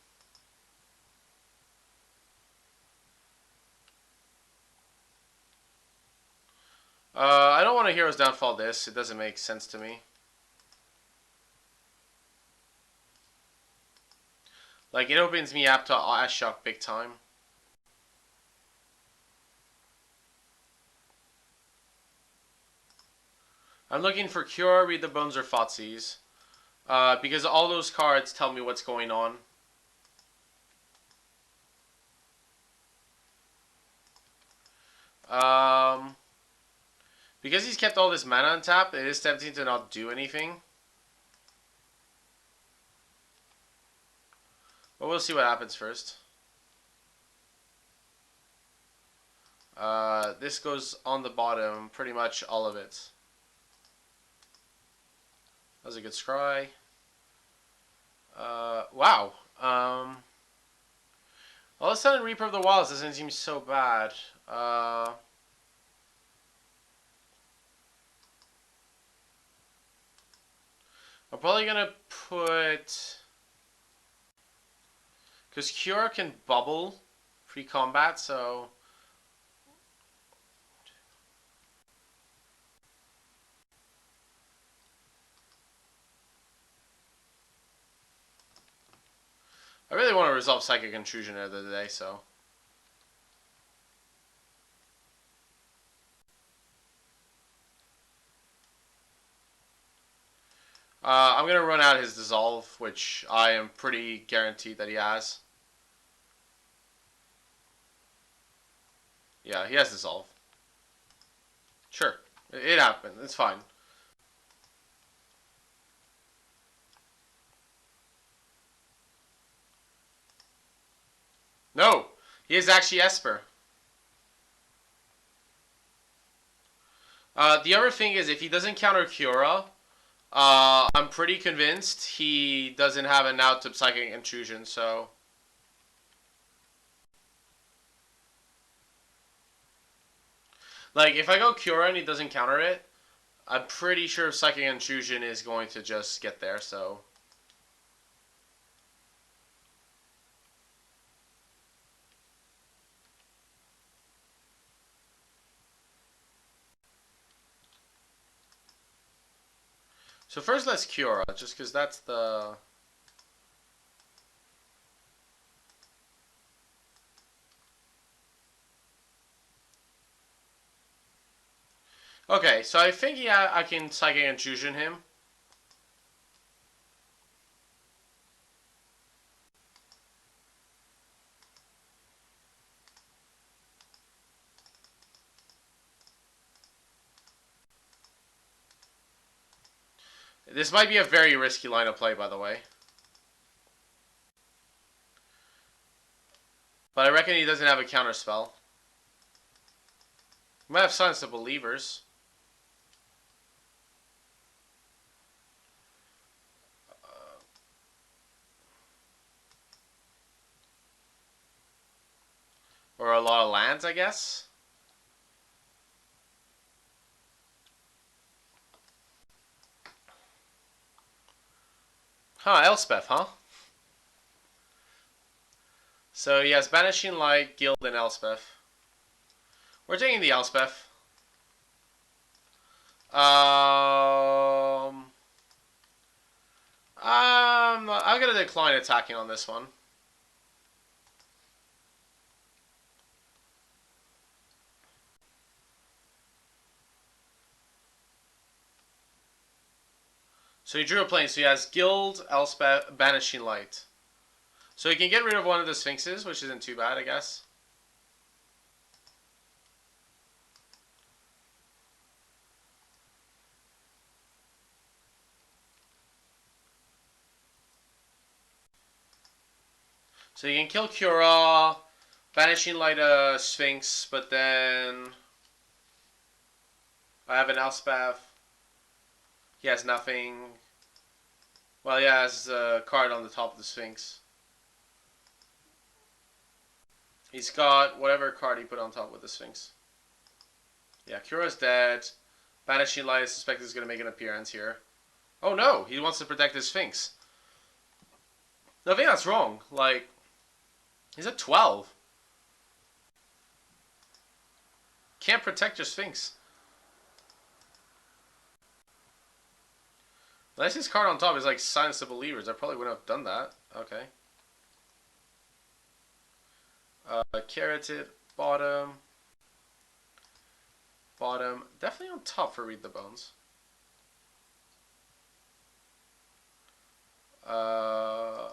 I don't want a Hero's Downfall this. It doesn't make sense to me. Like, it opens me up to Ashock big time. I'm looking for Cure, Read the Bones, or Thoughtseize. Because all those cards tell me what's going on. Because he's kept all this mana on tap, it is tempting to not do anything. But we'll see what happens first. This goes on the bottom, pretty much all of it. That was a good scry. Wow. All of a sudden, Reaper of the Wilds doesn't seem so bad. I'm probably gonna put... Because Cure can bubble pre-combat, so... I really want to resolve Psychic Intrusion at the end of the day, so... I'm going to run out his Dissolve, which I am pretty guaranteed that he has. Yeah, he has Dissolve. Sure. It happened. It's fine. No! He is actually Esper. The other thing is, if he doesn't counter Cura, I'm pretty convinced he doesn't have an out to Psychic Intrusion, so... Like, if I go Cura and he doesn't counter it, I'm pretty sure Psychic Intrusion is going to just get there, so... So first let's Cura, just because that's the... Okay, so I think, yeah, I can Psychic Intrusion him. This might be a very risky line of play, by the way. But I reckon he doesn't have a counter spell. He might have Silence of Believers. Or a lot of lands, I guess. Huh, Elspeth, huh? So he has Banishing Light, Guild, and Elspeth. We're taking the Elspeth. I'm gonna decline attacking on this one. So he drew a plane, so he has Guild, Elspeth, Banishing Light. So he can get rid of one of the Sphinxes, which isn't too bad, I guess. So you can kill Cura, Banishing Light a Sphinx, but then I have an Elspeth. He has nothing. Well, he has a card on the top of the Sphinx. He's got whatever card he put on top with the Sphinx. Yeah, Cura's dead. Banishing Light, I suspect, is going to make an appearance here. Oh no, he wants to protect his Sphinx. No, I think that's wrong. Like, he's at 12. Can't protect your Sphinx. Unless his card on top is like Silence of Believers, I probably wouldn't have done that. Okay. Carroted, bottom. Bottom. Definitely on top for Read the Bones. Uh...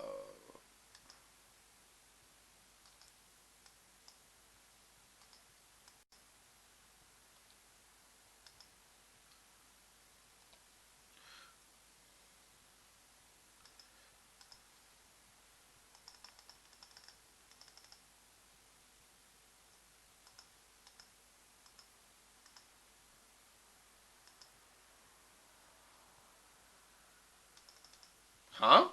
Huh?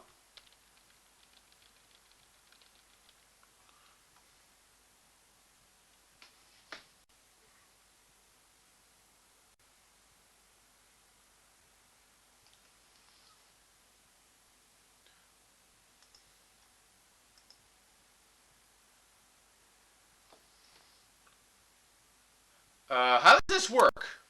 How does this work?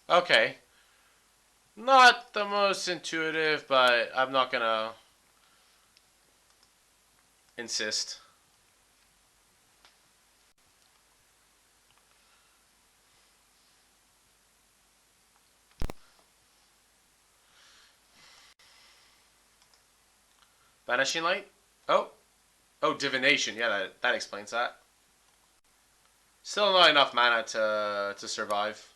Okay. Not the most intuitive, but I'm not gonna insist. Banishing Light? Oh. Oh, Divination. Yeah, that explains that. Still not enough mana to survive.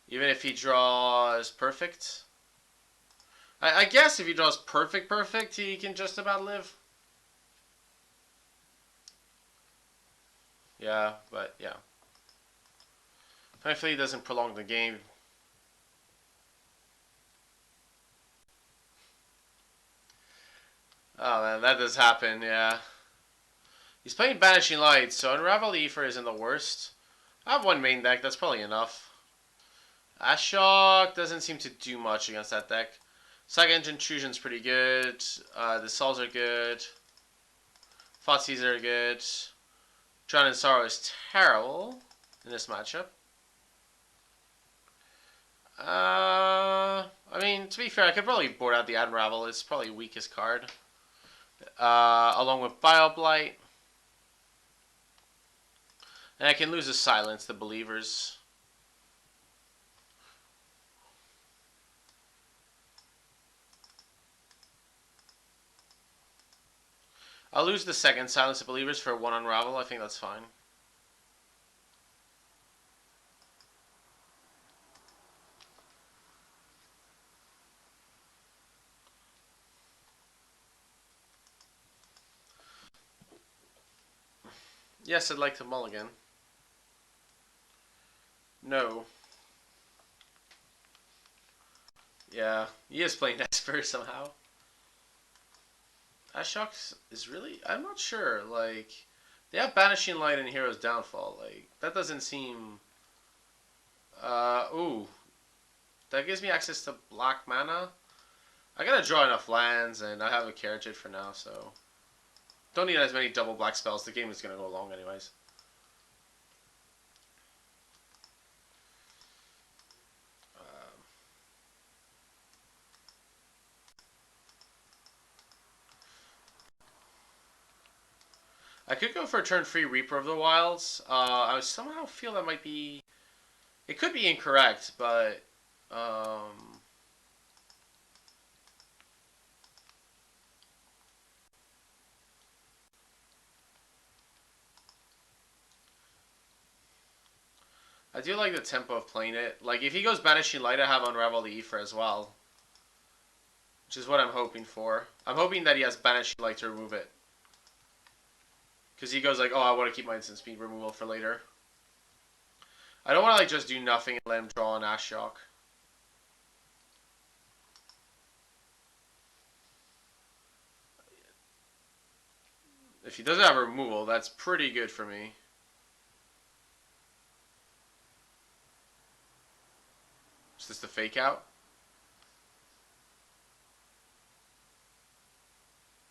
Even if he draws perfect. I guess if he draws perfect, he can just about live. Yeah, but yeah. Hopefully he doesn't prolong the game. Oh man, that does happen, yeah. He's playing Banishing Light, so Unravel the Aether isn't the worst. I have one main deck, that's probably enough. Ashok doesn't seem to do much against that deck. Second Intrusion's pretty good. The Souls are good. Thoughtseize are good. Drown in Sorrow is terrible in this matchup. I mean, to be fair, I could probably board out the Unravel. It's probably weakest card. Along with Bioblight. And I can lose a Silence, the Believers. I'll lose the second Silence the Believers for one Unravel. I think that's fine. Yes, I'd like to mulligan. No. Yeah, he is playing Esper somehow. Ashok is really... I'm not sure. Like, they have Banishing Light and Hero's Downfall. Like, that doesn't seem... ooh. That gives me access to black mana. I gotta draw enough lands, and I have a Carriage for now, so... Don't need as many double black spells. The game is gonna go long anyways. I could go for a turn-free Reaper of the Wilds. I somehow feel that might be... It could be incorrect, but... I do like the tempo of playing it. Like, if he goes Banishing Light, I have Unravel the Aether as well. Which is what I'm hoping for. I'm hoping that he has Banishing Light to remove it. Because he goes like, oh, I want to keep my instant speed removal for later. I don't want to like just do nothing and let him draw an Ashok. If he doesn't have removal, that's pretty good for me. Is this the fake out?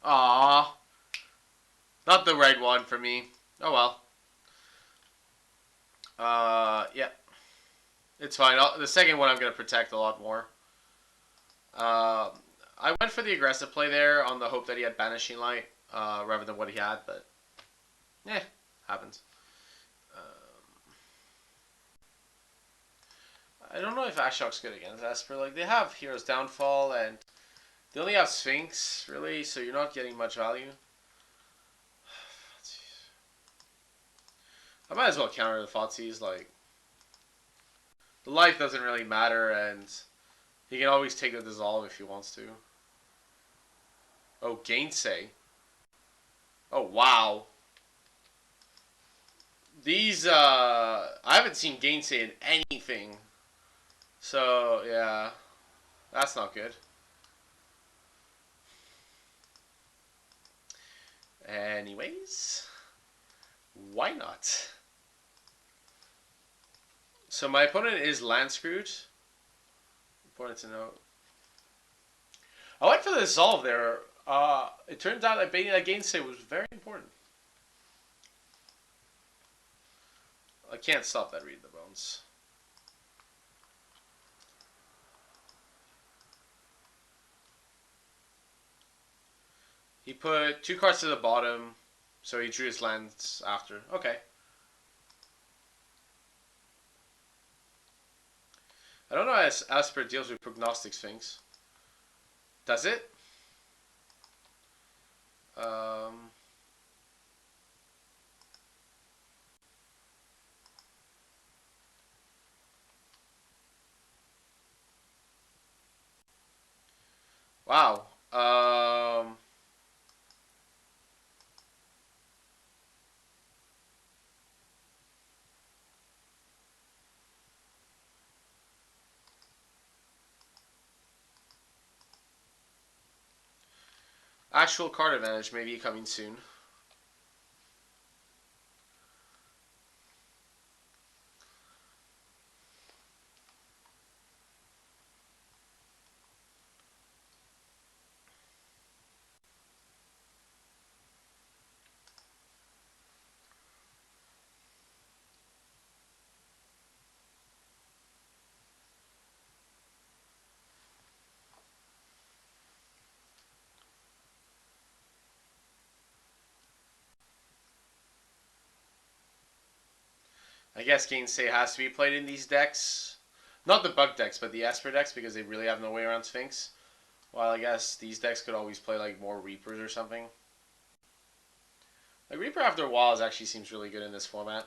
Aww. Not the right one for me. Oh well. Yeah. It's fine. The second one I'm going to protect a lot more. I went for the aggressive play there on the hope that he had Banishing Light rather than what he had, but happens. I don't know if Ashok's good against Esper. Like, they have Hero's Downfall, and they only have Sphinx, really, so you're not getting much value. I might as well counter the Thoughtseize. Like, the life doesn't really matter, and he can always take the Dissolve if he wants to. Oh, Gainsay. Oh, wow. These, I haven't seen Gainsay in anything. So, yeah. That's not good. Anyways. Why not? So my opponent is land screwed. Important to note. I went for the Dissolve there. It turns out that baiting that Gainsay was very important. I can't stop that Read the Bones. He put 2 cards to the bottom, so he drew his lands after. Okay. I don't know how Asper deals with Prognostic Sphinx. Does it? Um, wow. Actual card advantage may be coming soon. I guess Gainsay has to be played in these decks. Not the bug decks, but the Esper decks, because they really have no way around Sphinx. While I guess these decks could always play like more Reapers or something. Like Reaper after a while actually seems really good in this format.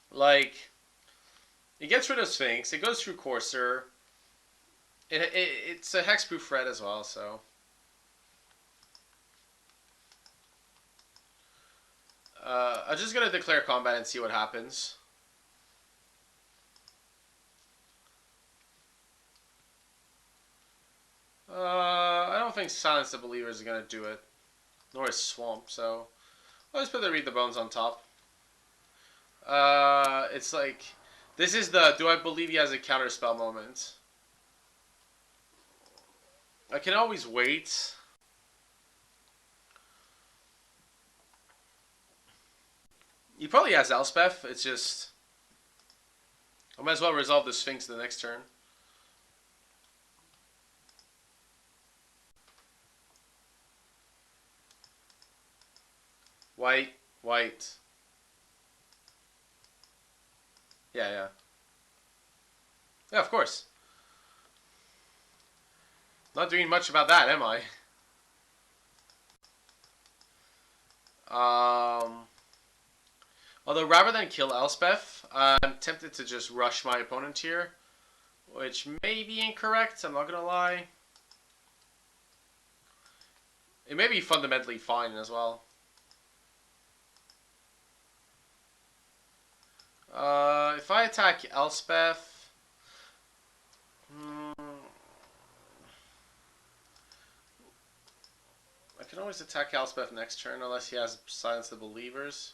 Like, it gets rid of Sphinx, it goes through Courser. It's a hexproof threat as well, so. I'm just gonna declare combat and see what happens. I don't think Silence the Believer is gonna do it. Nor is Swamp, so I'll just put the Read the Bones on top. It's like, this is the do I believe he has a counterspell moment. I can always wait. He probably has Elspeth. It's just I might as well resolve the Sphinx the next turn. White, white. Yeah, yeah. Yeah, of course. Not doing much about that, am I? Although rather than kill Elspeth, I'm tempted to just rush my opponent here, which may be incorrect. I'm not gonna lie. It may be fundamentally fine as well. If I attack Elspeth, I can always attack Elspeth next turn unless he has Silence the Believers.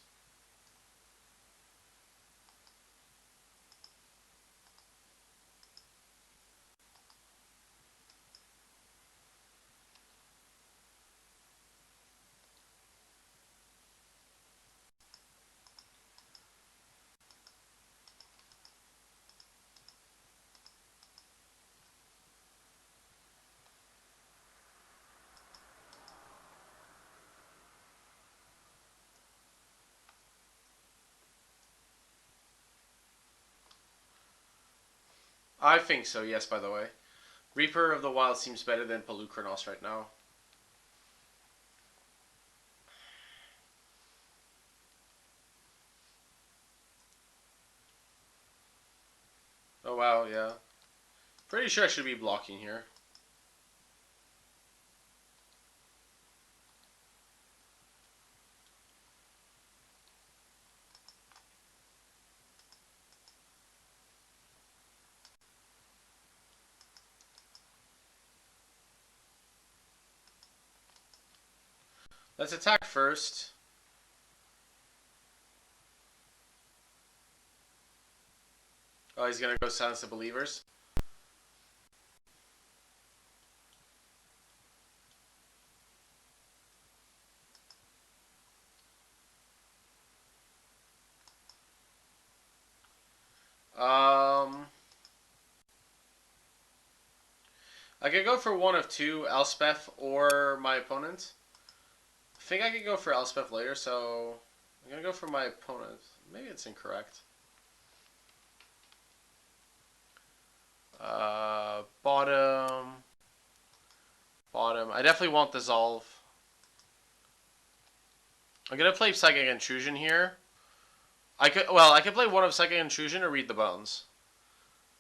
I think so, yes, by the way. Reaper of the Wild seems better than Pelucranos right now. Oh wow, yeah. Pretty sure I should be blocking here. Let's attack first. Oh, he's gonna go Silence the Believers. Um, I could go for one of two, Elspeth or my opponent. I think I could go for Elspeth later, so I'm gonna go for my opponent. Maybe it's incorrect. Bottom. Bottom. I definitely want Dissolve. I'm gonna play Psychic Intrusion here. I could play one of Psychic Intrusion or Read the Bones.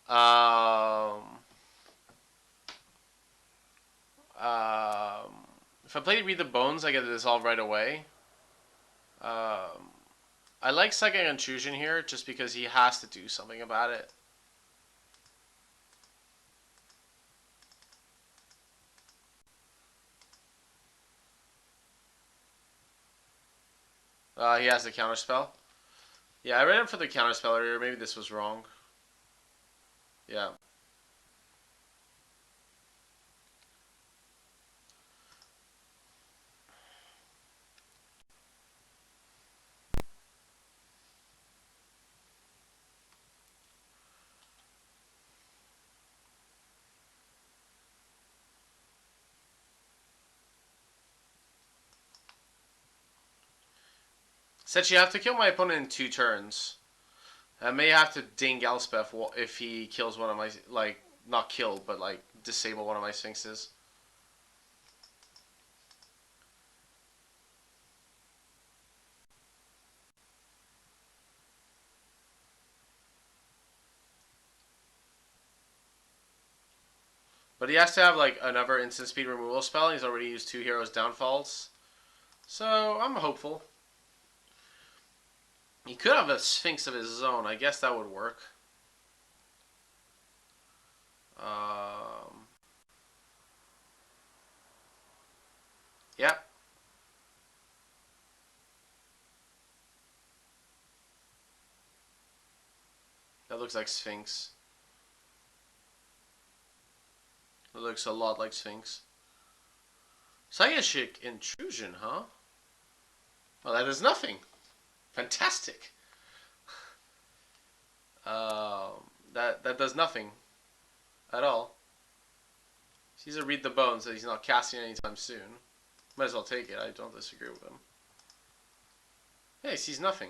Um, if I play Read the Bones, I get to dissolve right away. Um, I like Psychic Intrusion here just because he has to do something about it. He has the counterspell. Yeah, I read him for the counterspell earlier. Maybe this was wrong. Yeah. Said you have to kill my opponent in 2 turns. I may have to ding Elspeth if he kills one of my, like, not kill, but, like, disable one of my Sphinxes. But he has to have, like, another instant speed removal spell, and he's already used 2 heroes downfalls. So, I'm hopeful. He could have a Sphinx of his own. I guess that would work. Um, yeah. That looks like Sphinx. It looks a lot like Sphinx. Psychic Intrusion, huh? Well, that is nothing. Fantastic. That does nothing at all. He's a Read the Bones, so he's not casting anytime soon. Might as well take it. I don't disagree with him. Hey, he sees nothing.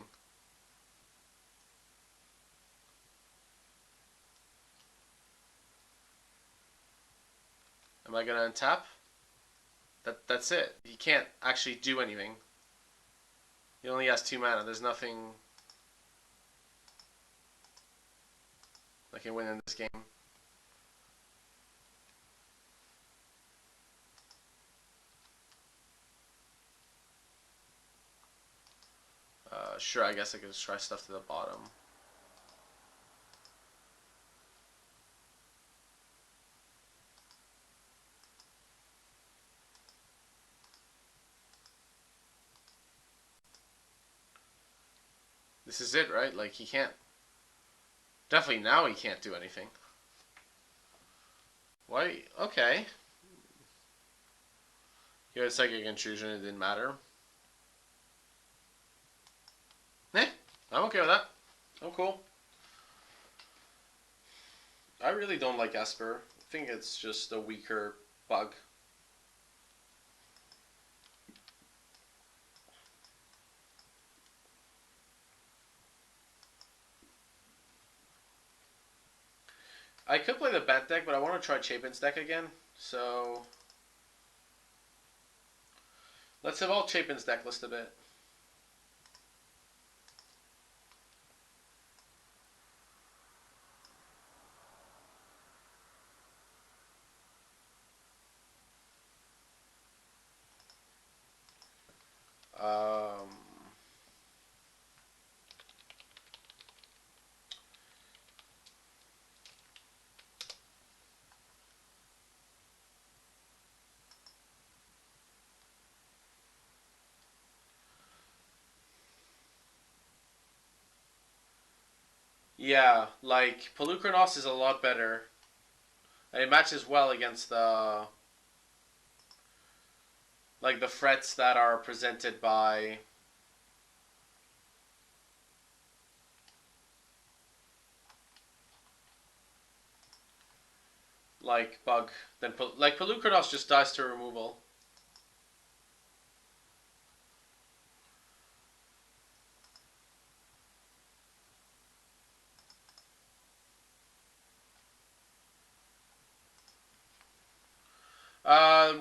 Am I gonna untap? That's it. He can't actually do anything. He only has 2 mana. There's nothing that can win in this game. Sure, I guess I could just try stuff to the bottom. This is it, right? Like, he can't. Definitely now he can't do anything. Why? Okay. He had Psychic Intrusion, it didn't matter. Eh, I'm okay with that. I'm cool. I really don't like Esper. I think it's just a weaker bug. I could play the Bent deck, but I want to try Chapin's deck again. So let's evolve Chapin's deck list a bit. Um, yeah, like Polukranos is a lot better. And it matches well against the like the threats that are presented by like bug. Then like Polukranos just dies to removal.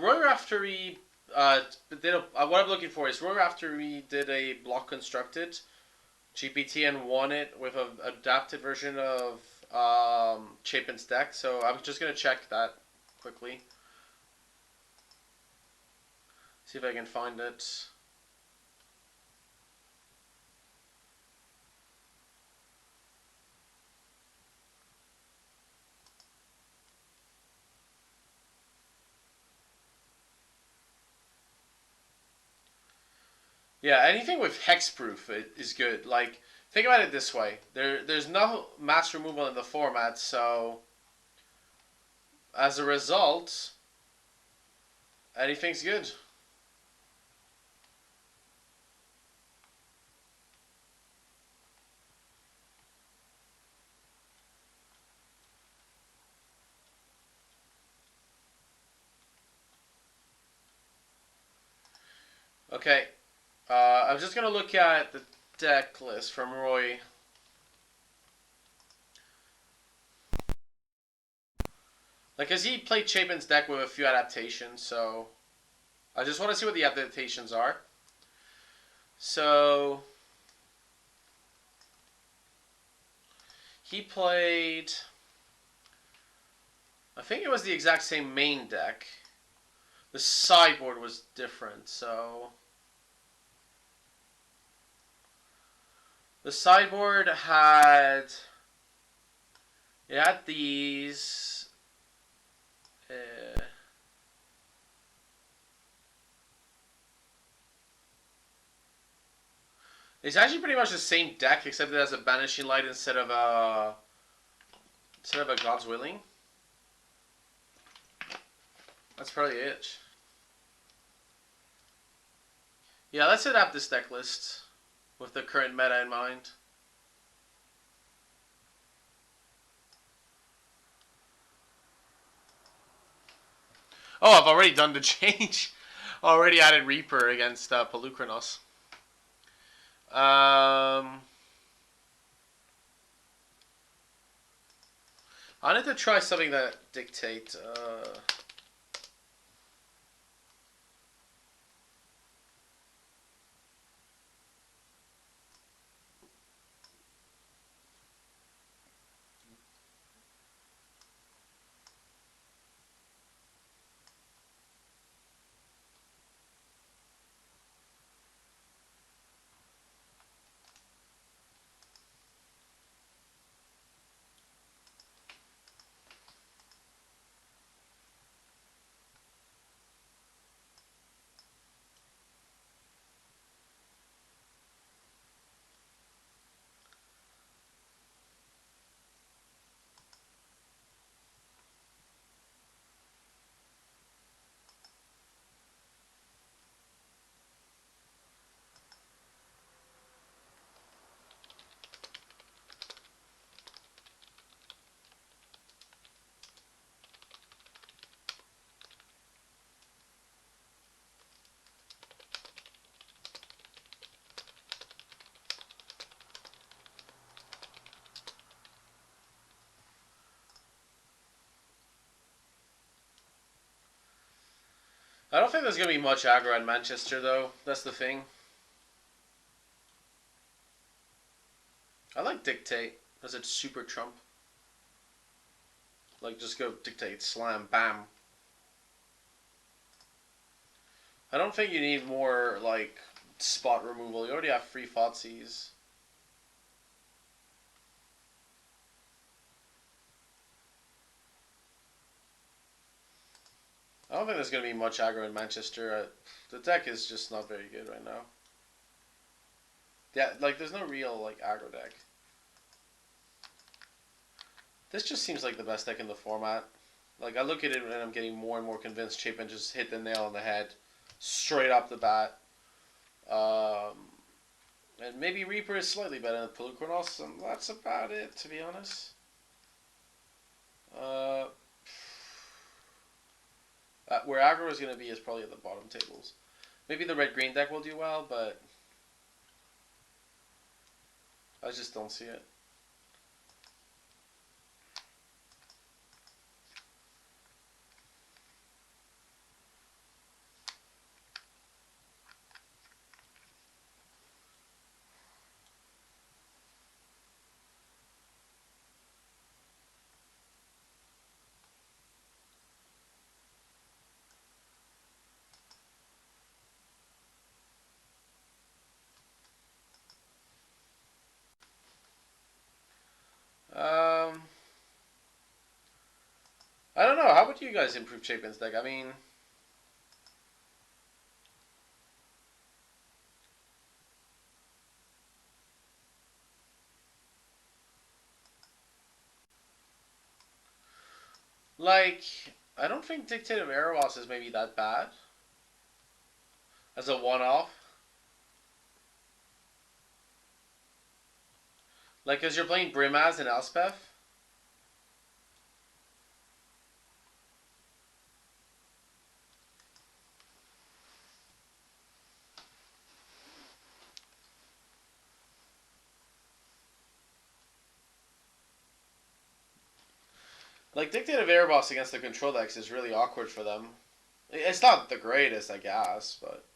Roy Raftery but they don't, what I'm looking for is remember after we did a block constructed GPT and won it with an adapted version of Chapin's deck. So I'm just gonna check that quickly. See if I can find it. Yeah, anything with hexproof is good. Like, think about it this way: there's no mass removal in the format, so as a result, anything's good. Okay, I'm just gonna look at the deck list from Roy. Like, cause he played Chapin's deck with a few adaptations, so I just want to see what the adaptations are. So he played. I think it was the exact same main deck. The sideboard was different, so the sideboard had it had these. Uh, it's actually pretty much the same deck, except it has a banishing light instead of a God's Willing. That's probably it. Yeah, let's adapt this deck list with the current meta in mind. Oh, I've already done the change. Already added Reaper against Pelukrinos. I need to try something that dictate. I don't think there's gonna be much aggro in Manchester though. That's the thing. I like dictate because it's super trump. Like just go dictate, slam, bam. I don't think you need more like spot removal. You already have free Thoughtseize. I don't think there's gonna be much aggro in Manchester. The deck is just not very good right now. Yeah, like there's no real like aggro deck. This just seems like the best deck in the format. Like I look at it and I'm getting more and more convinced Chapin just hit the nail on the head, straight up the bat. And maybe Reaper is slightly better than Pelukrinos, and that's about it, to be honest. Uh, where aggro is going to be is probably at the bottom tables. Maybe the red-green deck will do well, but I just don't see it. you guys improve Chapin's deck. I mean, like, I don't think Dictative Erebos is maybe that bad as a one-off. Like, because you're playing Brimaz and Elspeth. Like, Dictative Erebos against the control decks is really awkward for them. It's not the greatest, I guess, but...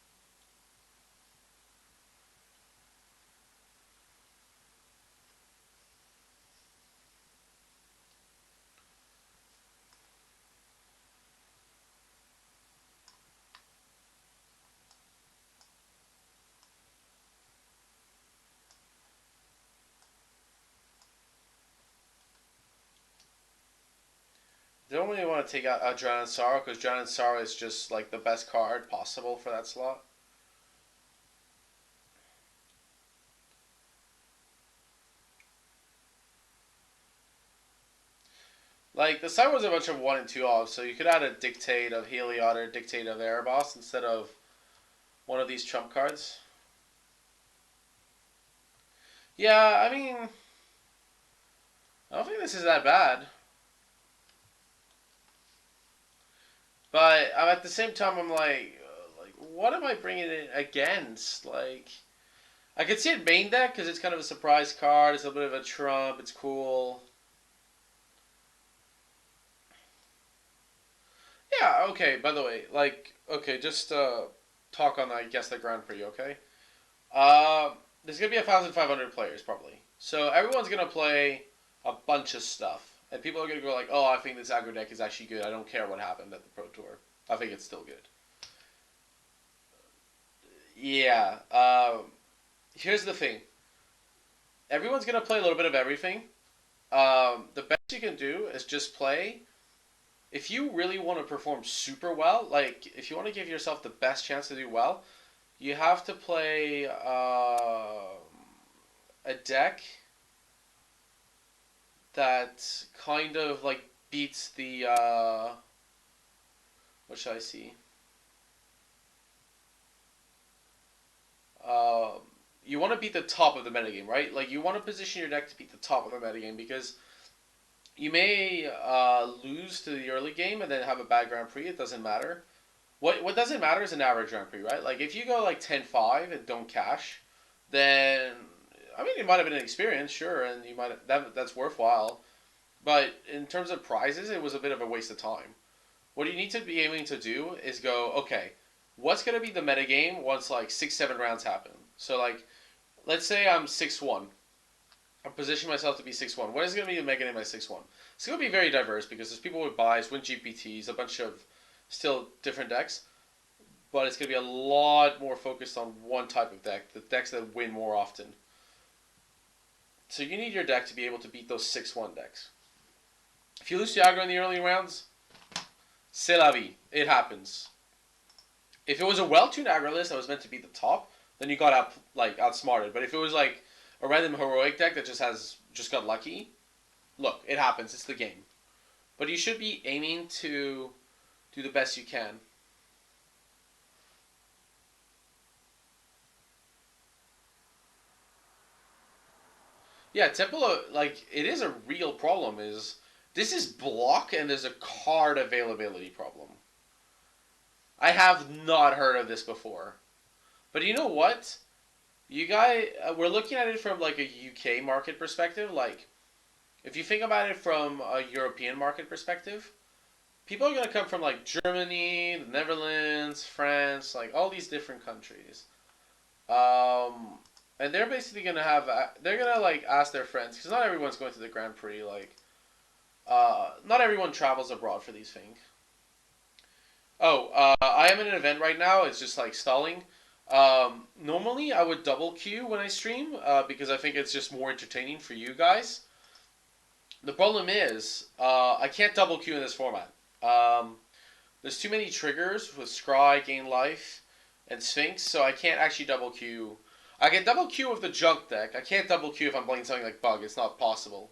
They don't really want to take out Drown and Sorrow, because Drown and Sorrow is just, like, the best card possible for that slot. Like, the side was a bunch of 1 and 2 offs, so you could add a Dictate of Heliod or Dictate of Erebos instead of one of these trump cards. Yeah, I mean, I don't think this is that bad. But at the same time, I'm like, what am I bringing it against? Like, I could see it main deck because it's kind of a surprise card. It's a bit of a trump. It's cool. Yeah, okay, by the way, like, okay, just talk on, I guess, the Grand Prix, okay? Uh, there's going to be 1,500 players, probably. So everyone's going to play a bunch of stuff. And people are going to go like, oh, I think this aggro deck is actually good. I don't care what happened at the Pro Tour. I think it's still good. Yeah. Here's the thing. Everyone's going to play a little bit of everything. The best you can do is just play. If you really want to perform super well, like if you want to give yourself the best chance to do well, you have to play a deck that kind of like beats the what should I see? Uh, you want to beat the top of the metagame, right? Like you want to position your deck to beat the top of the metagame because you may lose to the early game and then have a bad Grand Prix. It doesn't matter. What doesn't matter is an average Grand Prix, right? Like if you go like 10-5 and don't cash, then I mean it might have been an experience, sure, and you might that's worthwhile. But in terms of prizes, it was a bit of a waste of time. What you need to be aiming to do is go, okay, what's gonna be the metagame once like 6-7 rounds happen? So like, let's say I'm 6-1. I'm positioning myself to be 6-1. What is going to be the metagame at 6-1? It's going to be very diverse because there's people with buys, win GPTs, a bunch of still different decks, but it's going to be a lot more focused on one type of deck, the decks that win more often. So you need your deck to be able to beat those 6-1 decks. If you lose to aggro in the early rounds, c'est la vie. It happens. If it was a well-tuned aggro list that was meant to be the top, then you got outsmarted. But if it was like a random heroic deck that just got lucky, look, it happens. It's the game. But you should be aiming to do the best you can. Yeah, Temple, like, it is a real problem. This is block and there's a card availability problem. I have not heard of this before. But you know what? You guys, we're looking at it from like a UK market perspective. Like, if you think about it from a European market perspective, people are going to come from like Germany, the Netherlands, France, like all these different countries. Um, and they're basically going to have, they're going to like ask their friends, because not everyone's going to the Grand Prix. Like, not everyone travels abroad for these things. Oh, I am in an event right now. It's just like stalling. Normally, I would double queue when I stream because I think it's just more entertaining for you guys. The problem is, I can't double queue in this format. Um, there's too many triggers with Scry, Gain Life, and Sphinx, so I can't actually double Q. I can double Q with the junk deck. I can't double Q if I'm playing something like Bug. It's not possible.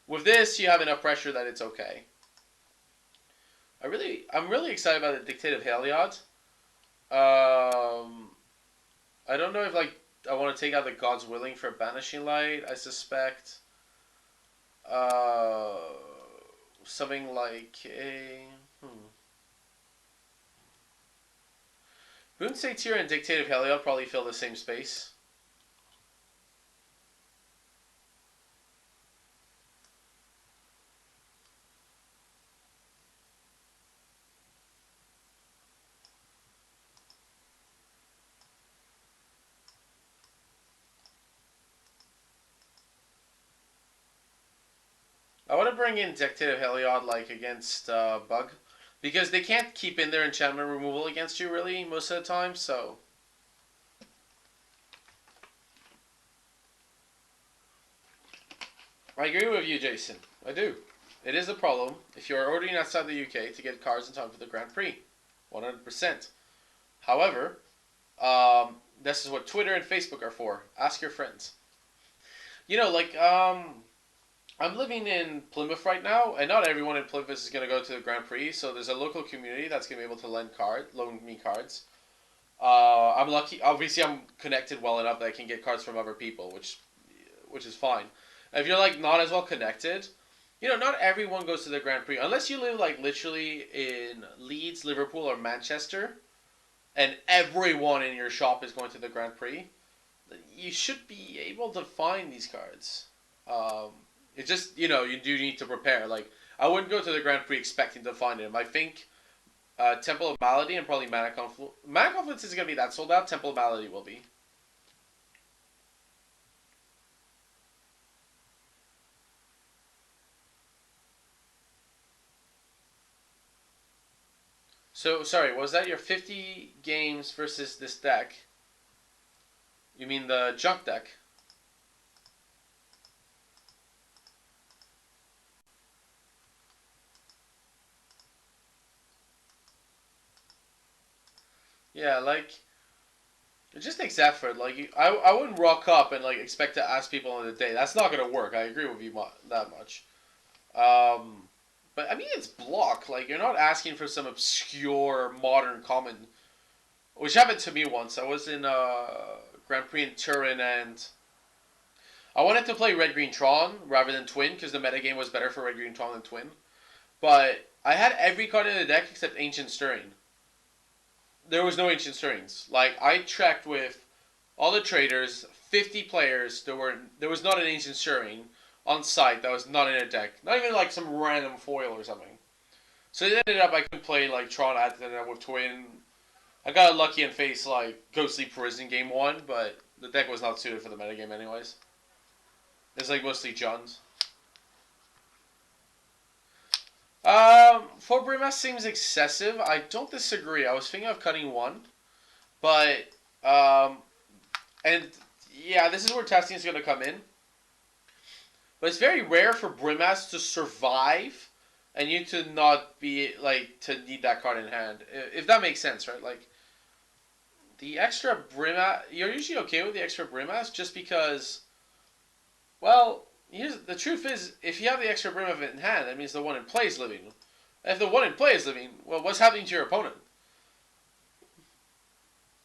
With this, you have enough pressure that it's okay. I'm really excited about the Dictative Heliod. Um, I don't know if like I want to take out the God's Willing for Banishing Light. I suspect uh, something like a Boon Satyr and Dictative Heliod probably fill the same space. I want to bring in Dictative Heliod like against Bug because they can't keep in their enchantment removal against you really most of the time. So I agree with you, Jason. I do. It is a problem if you are ordering outside the UK to get cars in time for the Grand Prix. 100%. However, this is what Twitter and Facebook are for. Ask your friends. You know, like, I'm living in Plymouth right now, and not everyone in Plymouth is going to go to the Grand Prix, so there's a local community that's going to be able to loan me cards. I'm lucky. Obviously, I'm connected well enough that I can get cards from other people, which is fine. If you're like not as well connected, you know, not everyone goes to the Grand Prix unless you live like literally in Leeds, Liverpool, or Manchester, and everyone in your shop is going to the Grand Prix. You should be able to find these cards. Um, it's just you do need to prepare. Like I wouldn't go to the Grand Prix expecting to find him. I think Temple of Malady and probably Mana Confluence. Mana Confluence is going to be that sold out. Temple of Malady will be. So sorry, was that your 50 games versus this deck? You mean the junk deck? Yeah, like it just takes effort. Like I wouldn't rock up and like expect to ask people on the day. That's not gonna work. I agree with you that much. Um, but I mean, it's block. Like you're not asking for some obscure modern common, which happened to me once. I was in Grand Prix in Turin, and I wanted to play Red Green Tron rather than Twin because the metagame was better for Red Green Tron than Twin. But I had every card in the deck except Ancient Stirring. There was no Ancient Stirrings. Like I checked with all the traders, 50 players. There was not an Ancient Stirring on site that was not in a deck. Not even like some random foil or something. So it ended up I couldn't play like Tron. I had to end up with Twin. I got lucky and faced like Ghostly Prison game one, but the deck was not suited for the metagame anyways. It's like mostly Juns. Four Brimas seems excessive. I don't disagree. I was thinking of cutting one, but um, and yeah, this is where testing is going to come in. But it's very rare for Brimas to survive, and you to not be like to need that card in hand. If that makes sense, right? Like the extra Brimas, you're usually okay with the extra Brimas just because. Well, the truth is, if you have the extra Brimas in hand, that means the one in play is living. If the one in play is living, well, what's happening to your opponent?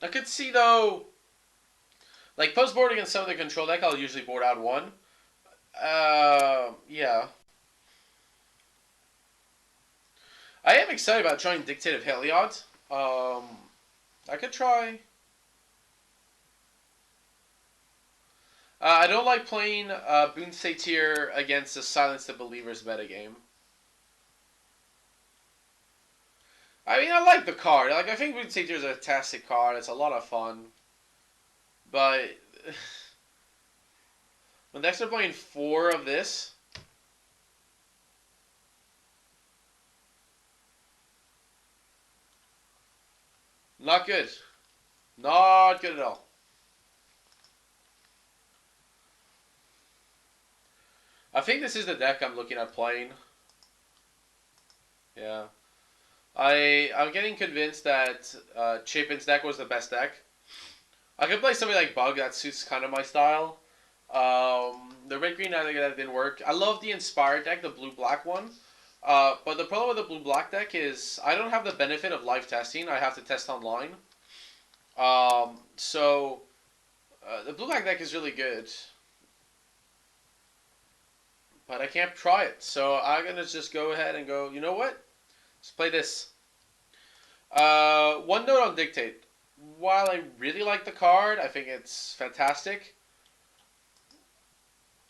I could see though, like post board against some of the control deck, I'll usually board out one. Yeah. I am excited about trying Dictative Heliod. I could try. I don't like playing Boon Satyr against the Silence the Believers metagame. I mean, I like the card. Like, I think Boon Satyr is a fantastic card. It's a lot of fun. But when next they're playing four of this, not good. Not good at all. I think this is the deck I'm looking at playing. Yeah. I'm getting convinced that Chapin's deck was the best deck. I could play something like Bug that suits kind of my style. The red green I think that didn't work. I love the Inspired deck, the blue black one. But the problem with the blue black deck is I don't have the benefit of live testing. I have to test online. So the blue black deck is really good, but I can't try it. So I'm gonna just go ahead and go. You know what? Let's play this. One note on Dictate. While I really like the card, I think it's fantastic.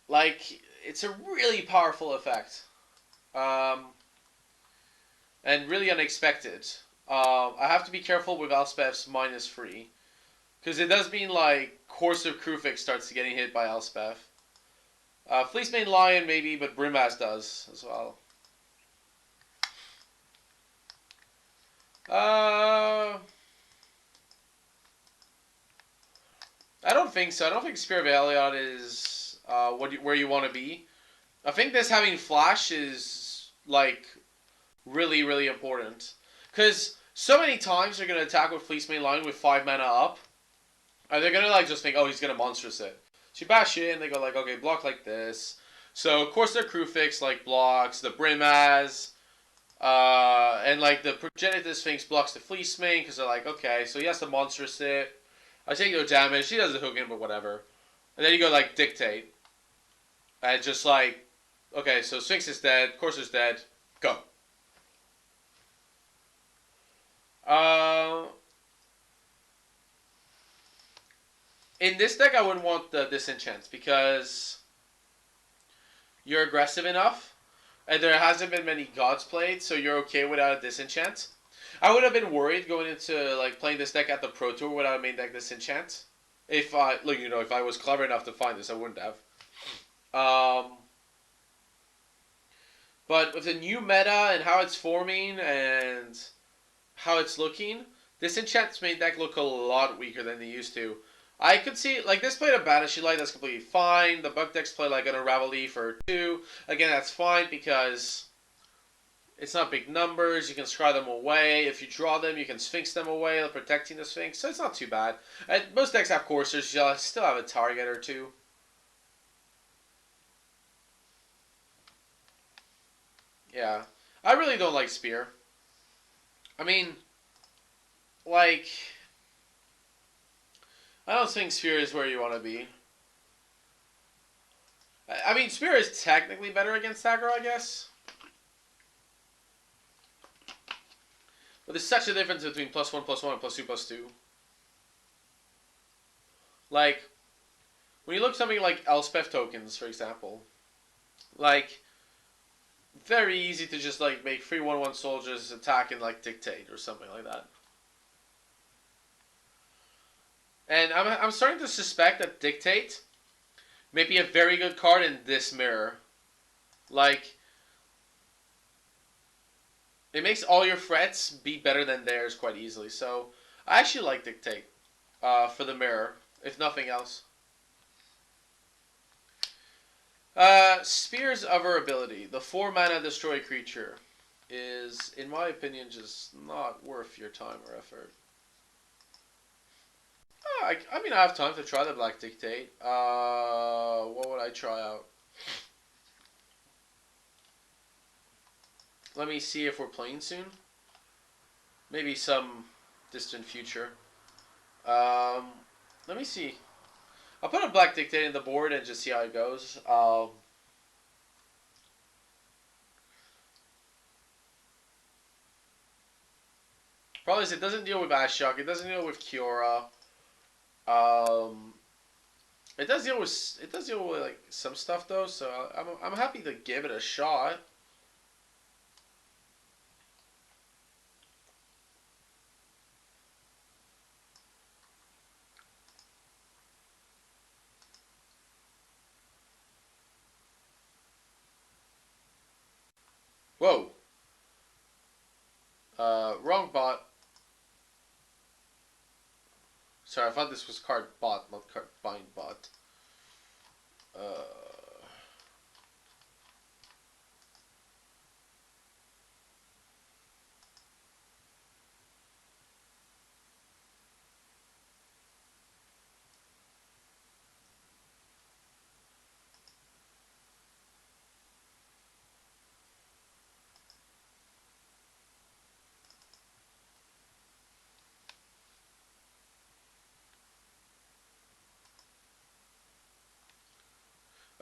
Like, it's a really powerful effect, um, and really unexpected. I have to be careful with Elspeth's -3 because it does mean like Course of Krufix starts getting hit by Elspeth. Fleecemane Lion maybe, but Brimaz does as well. Uh, I don't think so. I don't think Spear of Heliod is where you want to be. I think this having Flash is like really, really important. Because so many times they're going to attack with Fleecemane Lion with 5 mana up. And they're going to like just think, oh, he's going to monstrous it. So you bash in, they go like, okay, block like this. So of course their Krufix like blocks, the Brimaz, and like the Progenitus Sphinx blocks the Fleecemane because they're like, okay, so he has to monstrous it. I take no damage, he does the hook in, but whatever. And then you go like Dictate. And just like, okay, so Sphinx is dead, Courser's dead, go. Uh, in this deck, I wouldn't want the Disenchants because you're aggressive enough, and there hasn't been many gods played, so you're okay without a Disenchant. I would have been worried going into like playing this deck at the Pro Tour without a main deck Disenchant. If I look, if I was clever enough to find this, I wouldn't have. Um, but with the new meta and how it's forming and how it's looking, Disenchant's main deck look a lot weaker than they used to. I could see, like, this played a Banishing Light, that's completely fine. The Bug decks play, like, an Unravel Leaf or 2. Again, that's fine because it's not big numbers. You can scry them away. If you draw them, you can Sphinx them away, protecting the Sphinx. So it's not too bad. And most decks have Coursers. You'll still have a target or two. Yeah. I really don't like Spear. I mean, like, I don't think Spear is where you want to be. I mean, Spear is technically better against aggro, I guess. But there's such a difference between +1/+1 and +2/+2. Like, when you look at something like Elspeth tokens, for example, like, very easy to just, like, make 3/1/1 soldiers attack and, like, Dictate or something like that. And I'm starting to suspect that Dictate may be a very good card in this mirror. Like, it makes all your threats be better than theirs quite easily. So, I actually like Dictate for the mirror, if nothing else. Spear's other ability, the 4 mana destroy creature, is, in my opinion, just not worth your time or effort. I mean, I have time to try the Black Dictate. What would I try out? Let me see if we're playing soon. Maybe some distant future. Let me see. I'll put a Black Dictate in the board and just see how it goes. Problem is, it doesn't deal with Ashok. It doesn't deal with Kiora. Um, it does deal with like some stuff though. So I'm happy to give it a shot. Whoa. Wrong bot. Sorry, I thought this was card bot, not card bind bot. Uh,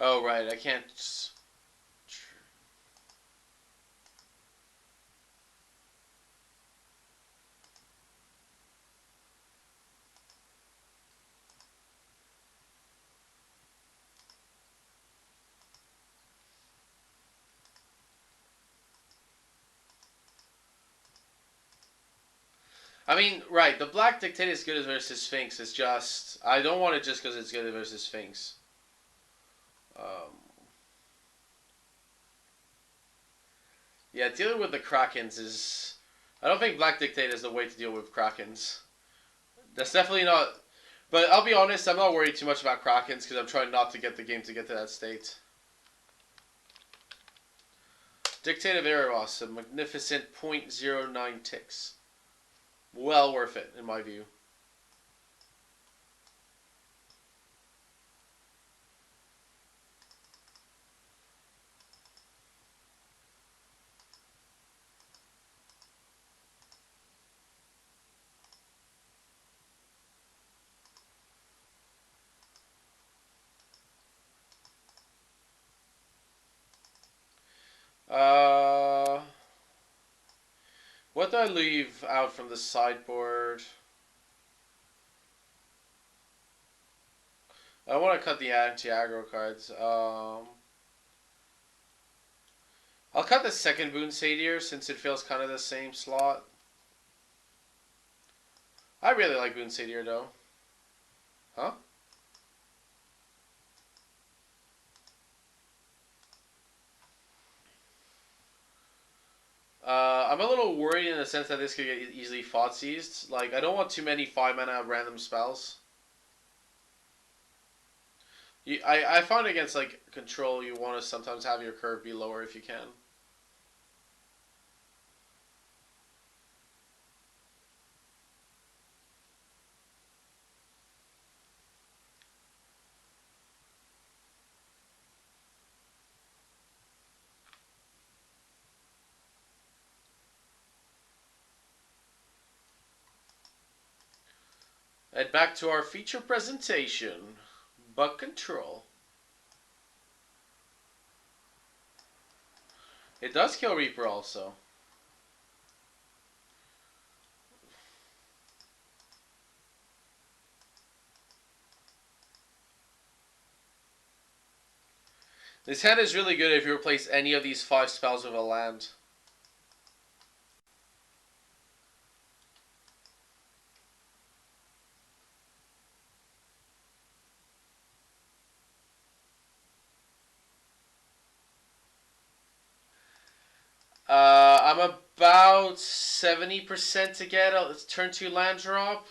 Oh, right. I can't. I mean, right. The Black Dictator is good versus Sphinx. It's just. I don't want it just because it's good versus Sphinx. Um, yeah, dealing with the Krakens is. I don't think Black Dictator is the way to deal with Krakens. That's definitely not. But I'll be honest, I'm not worried too much about Krakens because I'm trying not to get the game to get to that state. Dictative Eros, a magnificent .09 ticks. Well worth it, in my view. Uh, what do I leave out from the sideboard? I want to cut the anti-aggro cards. I'll cut the second Boon Satyr since it feels kind of the same slot. I really like Boon Satyr though. Huh? I'm a little worried in the sense that this could get easily fought seized. Like, I don't want too many 5 mana random spells. I find against, like, control, you want to sometimes have your curve be lower if you can. And back to our feature presentation. Bug control. It does kill Reaper also. This hand is really good if you replace any of these 5 spells with a land. I'm about 70% to get a turn 2 land drop.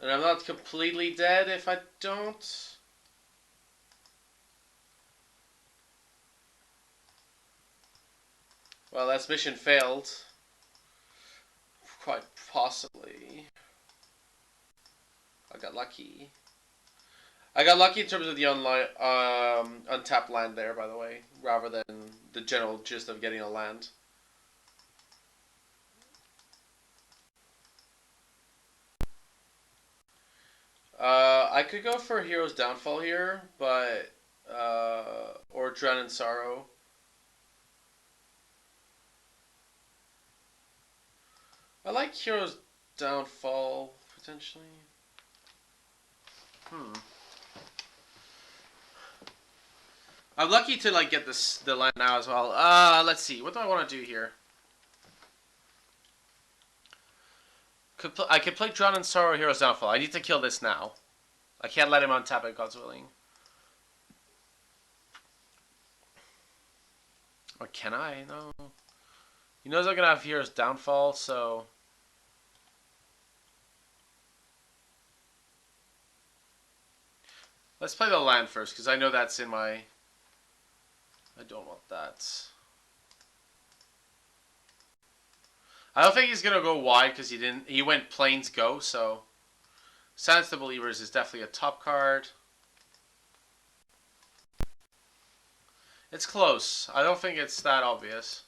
And I'm not completely dead if I don't. Well, that's mission failed. Quite possibly. I got lucky. I got lucky in terms of the untapped land there, by the way, rather than the general gist of getting a land. I could go for Hero's Downfall here, but or Dread and Sorrow. I like Hero's Downfall potentially. I'm lucky to like get the land now as well. Let's see. What do I want to do here? I could play Drown in Sorrow, Hero's Downfall. I need to kill this now. I can't let him untap it, God's willing. Or can I? No. He knows I'm gonna have Hero's Downfall, so let's play the land first, because I know that's in my. I don't want that. I don't think he's gonna go wide because he didn't. He went plains go, so Silence the Believers is definitely a top card. It's close. I don't think it's that obvious.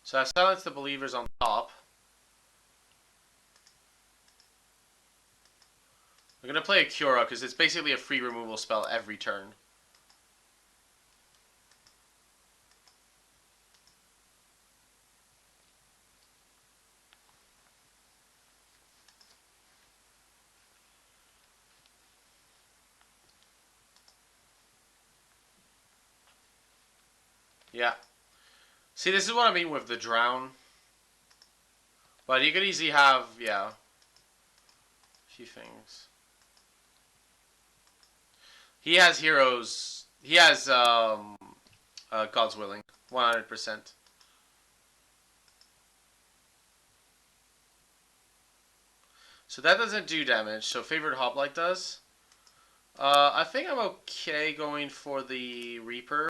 So I have Silence the Believers on top. going to play a Cura because it's basically a free removal spell every turn. Yeah. See, this is what I mean with the Drown. But he could easily have, yeah, a few things. He has heroes. He has God's Willing, 100%. So that doesn't do damage. So Favored Hoplite does. I think I'm okay going for the Reaper.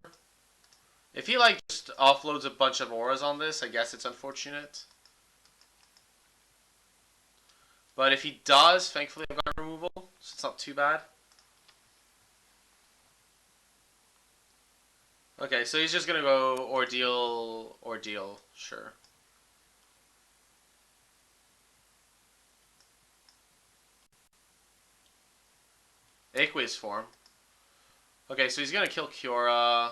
If he like just offloads a bunch of auras on this, I guess it's unfortunate. But if he does, thankfully I've got removal, so it's not too bad. Okay, so he's just gonna go Ordeal, sure. Aqueous form. Okay, so he's gonna kill Kiora.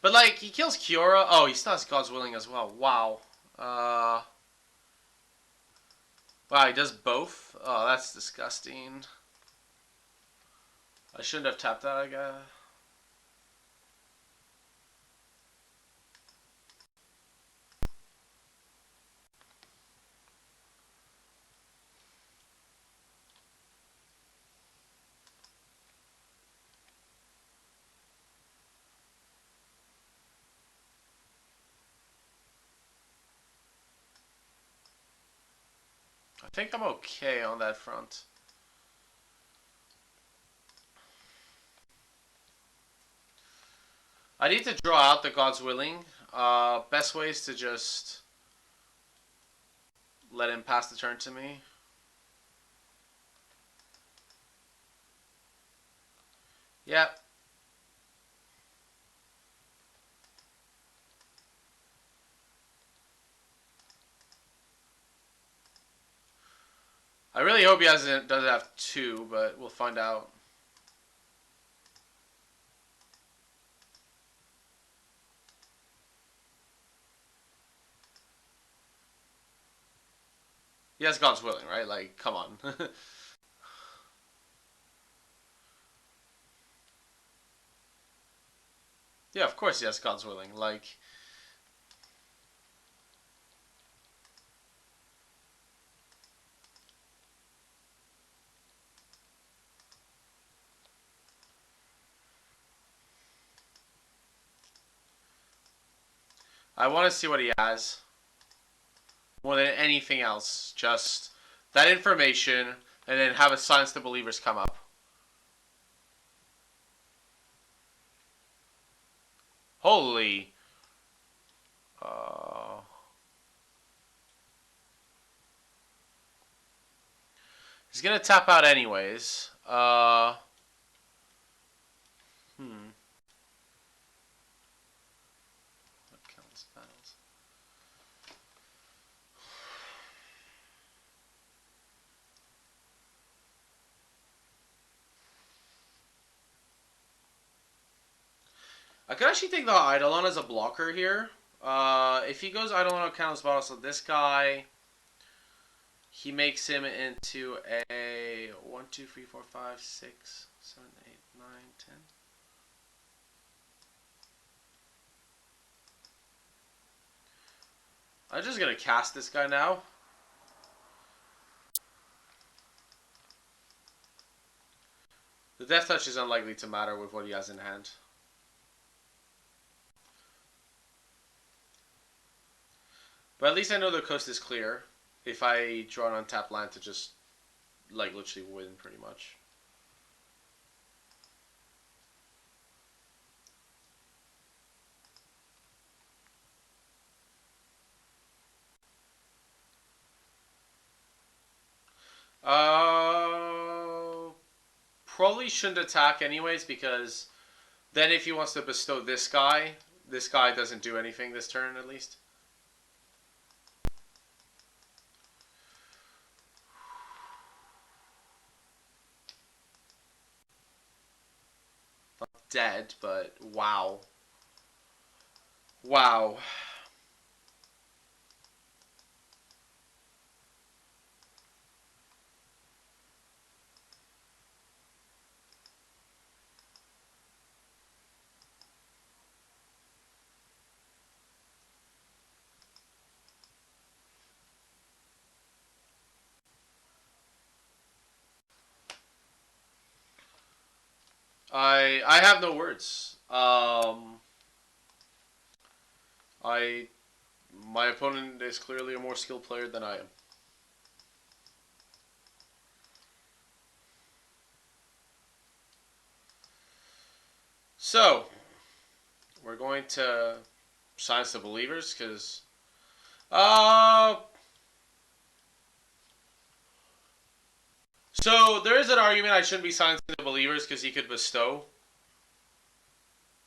But like, he kills Kiora. Oh, he still has God's Willing as well. Wow. Wow, he does both? Oh, that's disgusting. I shouldn't have tapped that, I guess. I think I'm okay on that front. I need to draw out the God's Willing. Best way is to just let him pass the turn to me. Yep. I really hope he doesn't have two, but we'll find out. He has God's Willing, right? Like, come on. Yeah, of course he has God's Willing. Like, I want to see what he has more than anything else. Just that information, and then have a Silence the Believers come up. Holy. He's gonna tap out anyways. Countless battles. I could actually take the Eidolon as a blocker here. If he goes Eidolon countless battles, so this guy, he makes him into a 1, 2, 3, 4, 5, 6, 7, 8, 9, 10. I'm just gonna cast this guy now. The Death Touch is unlikely to matter with what he has in hand. But at least I know the coast is clear. If I draw an untapped land to just, like, literally win, pretty much. Probably shouldn't attack anyways, because then if he wants to bestow this guy doesn't do anything this turn, at least. Not dead, but wow. Wow. I have no words. I My opponent is clearly a more skilled player than I am. So we're going to Science of Believers because uh so there is an argument I shouldn't be Science of Believers because he could bestow.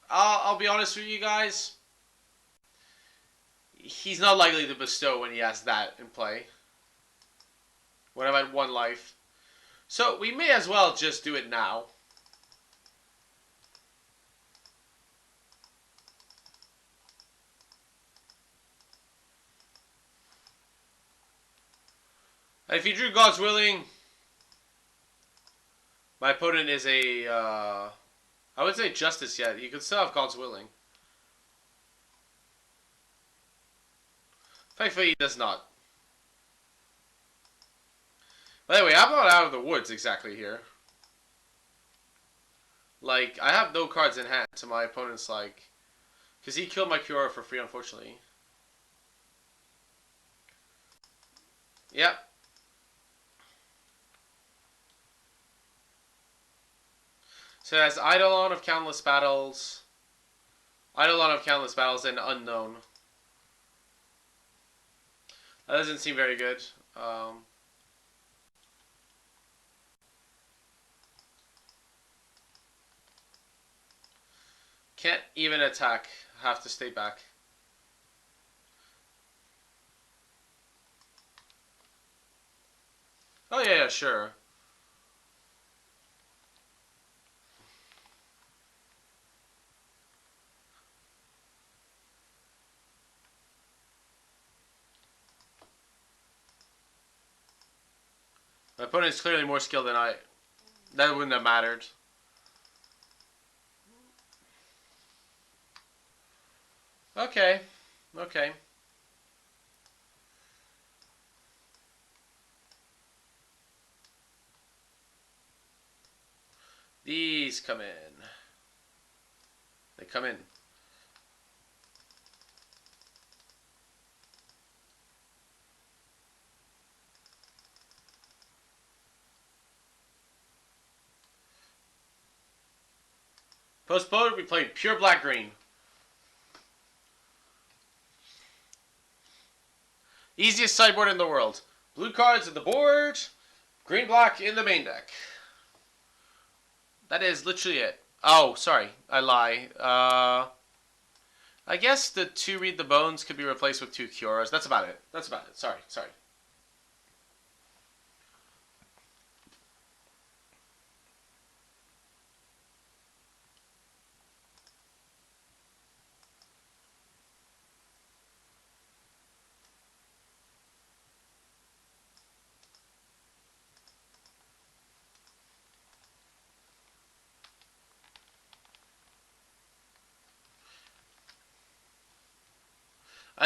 I'll be honest with you guys. He's not likely to bestow when he has that in play. When I'm at one life. So we may as well just do it now. If he drew God's Willing, my opponent is a, I would say Justice yet. You could still have God's Willing. Thankfully, he does not. By the way, I'm not out of the woods exactly here. Like, I have no cards in hand to my opponent's, like... Because he killed my Cura for free, unfortunately. Yep. So it has Eidolon of Countless Battles. Eidolon of Countless Battles and Unknown. That doesn't seem very good. Can't even attack. Have to stay back. Oh, yeah, sure. My opponent is clearly more skilled than I. That wouldn't have mattered. Okay. Okay. These come in. They come in. Postponed, we played pure black-green. Easiest sideboard in the world. Blue cards at the board, green-black in the main deck. That is literally it. Oh, sorry. I lie. I guess the 2 Read the Bones could be replaced with 2 Curas. That's about it. That's about it. Sorry.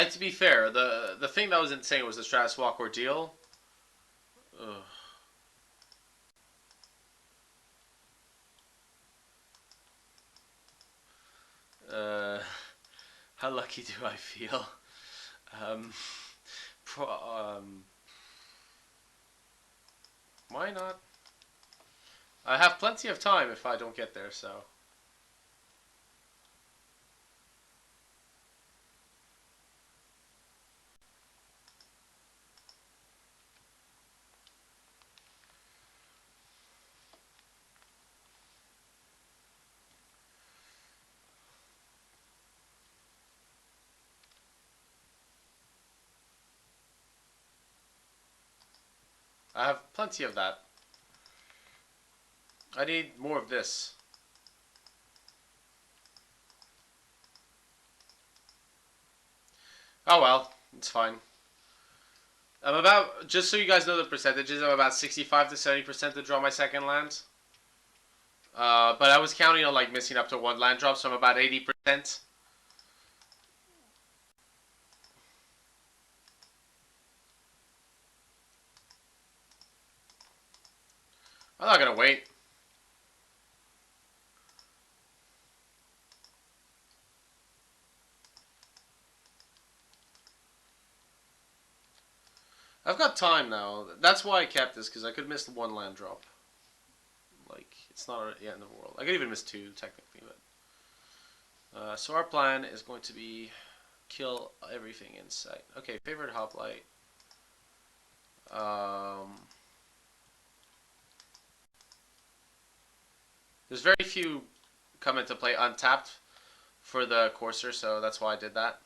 To be fair, the thing that was insane was the Stratus Walk ordeal. Ugh. Uh, how lucky do I feel? Um, pro, why not? I have plenty of time if I don't get there, so. I have plenty of that. I need more of this. Oh well, it's fine. I'm about, just so you guys know the percentages, I'm about 65 to 70% to draw my second land. But I was counting on like missing up to one land drop, so I'm about 80%. I'm not gonna wait. I've got time now. That's why I kept this, because I could miss the one land drop. Like, it's not the end of the world. I could even miss two, technically, but... so our plan is going to be kill everything in sight. Okay, favorite hoplite. There's very few come into play untapped for the courser, so that's why I did that.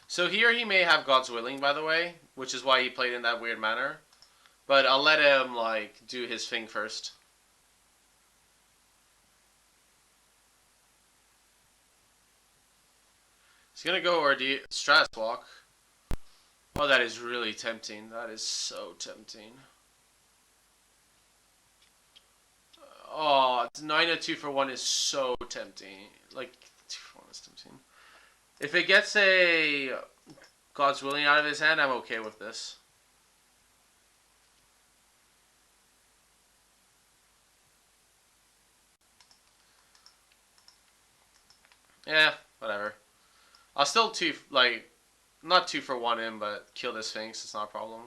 So here he may have God's Willing, by the way, which is why he played in that weird manner. But I'll let him, like, do his thing first. He's gonna go or Stratus Walk. Oh, that is really tempting. That is so tempting. Oh, 9 2 for 1 is so tempting. Like, 2 for 1 is tempting. If it gets a God's Willing out of his hand, I'm okay with this. Yeah, whatever. I'll still not 2 for 1 in, but kill this Sphinx. It's not a problem.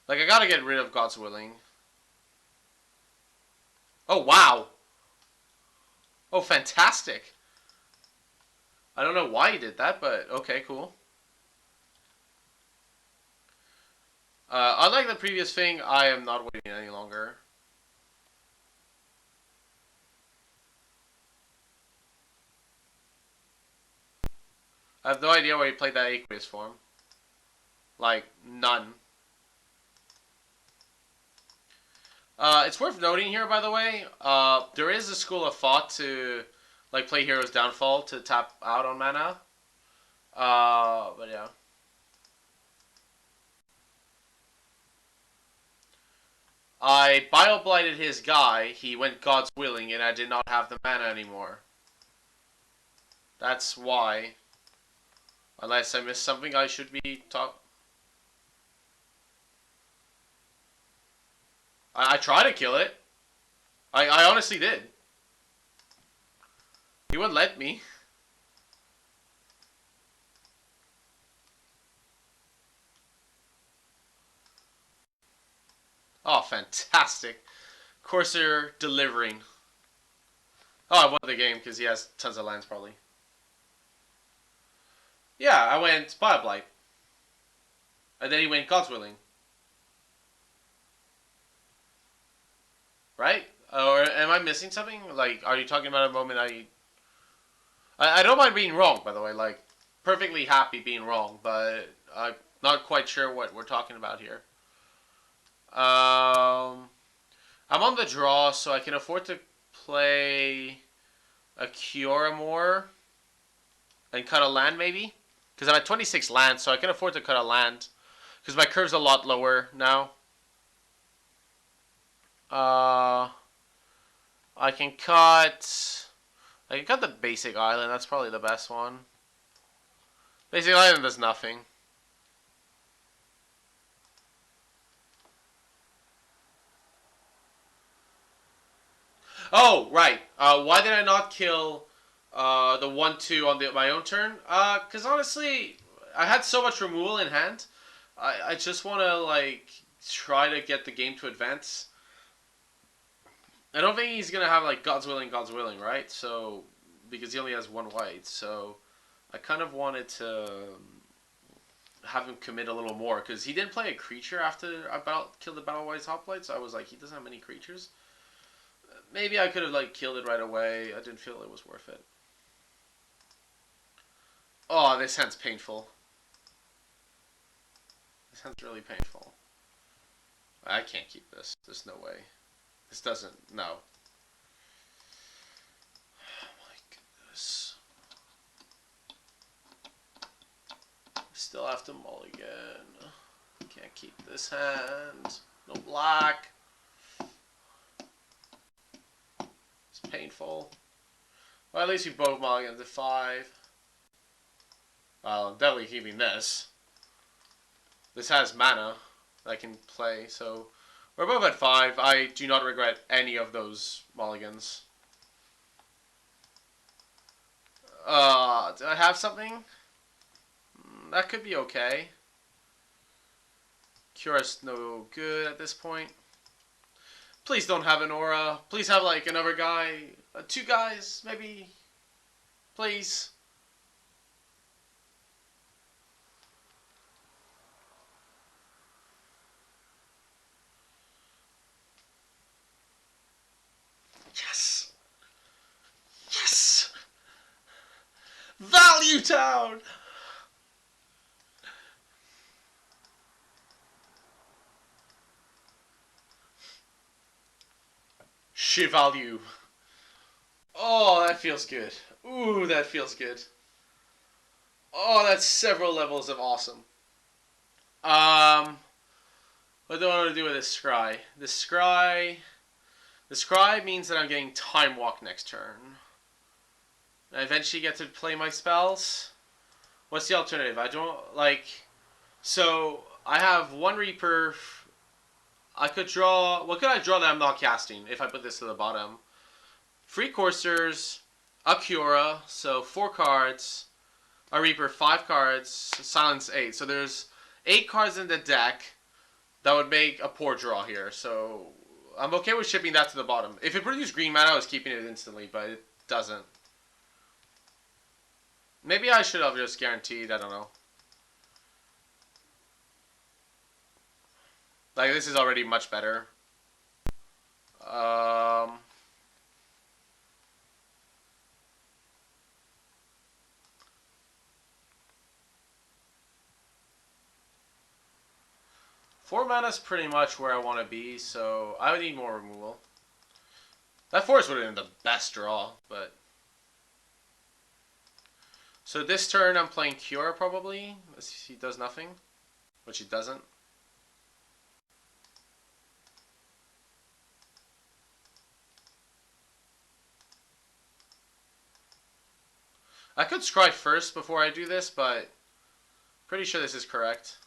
Like, I gotta get rid of God's Willing. Oh, wow. Oh, fantastic. I don't know why he did that, but okay, cool. Unlike the previous thing, I am not waiting any longer. I have no idea why he played that aqueous form. Like, none. It's worth noting here, by the way, there is a school of thought to like play Hero's Downfall to tap out on mana. But yeah. I bio-blighted his guy, he went God's Willing, and I did not have the mana anymore. That's why. Unless I missed something I should be talk. I tried to kill it. I honestly did. He wouldn't let me. Oh, fantastic. Corsair delivering. Oh, I won the game because he has tons of lands, probably. Yeah, I went Bioblight. And then he went God's Willing. Right? Or am I missing something? Like, are you talking about a moment I don't mind being wrong, by the way. Like, perfectly happy being wrong, but I'm not quite sure what we're talking about here. I'm on the draw, so I can afford to play a Kiora more and cut a land, maybe? Because I'm at 26 lands, so I can afford to cut a land. Because my curve's a lot lower now. I can cut... I can cut the basic island. That's probably the best one. Basic island does nothing. Oh, right. Why did I not kill the 1-2 on my own turn? Because honestly, I had so much removal in hand. I just want to, like, try to get the game to advance. I don't think he's going to have, like, God's Willing, right? So, because he only has one white. So, I kind of wanted to have him commit a little more. Because he didn't play a creature after I killed the Battle-Wise Hoplite. So, I was like, he doesn't have many creatures. Maybe I could have, like, killed it right away. I didn't feel it was worth it. Oh, this hand's painful. This hand's really painful. I can't keep this. There's no way. This doesn't. No. Oh my goodness. Still have to mulligan. Can't keep this hand. No black. It's painful. Well, at least we both mulligans at 5. Well, I'm definitely keeping this. This has mana that I can play, so we're both at 5. I do not regret any of those mulligans. Do I have something? That could be okay. Cura's no good at this point. Please don't have an aura. Please have like another guy. 2 guys, maybe. Please. Yes. Yes. Value Town. Value. Oh, that feels good. Ooh, that feels good. Oh, that's several levels of awesome. What do I want to do with this scry? The scry means that I'm getting time walk next turn. I eventually get to play my spells. What's the alternative? I don't like. So I have 1 Reaper. I could draw. What could I draw that I'm not casting if I put this to the bottom? 3 Coursers, a Cura, so 4 cards. A Reaper, 5 cards. Silence 8. So there's 8 cards in the deck that would make a poor draw here. So I'm okay with shipping that to the bottom. If it produced green mana, I was keeping it instantly, but it doesn't. Maybe I should have just guaranteed. I don't know. Like, this is already much better. 4 mana is pretty much where I want to be, so I would need more removal. That force would have been the best draw, but... So this turn I'm playing Cure, probably. He does nothing, which he doesn't. I could scry first before I do this, but pretty sure this is correct.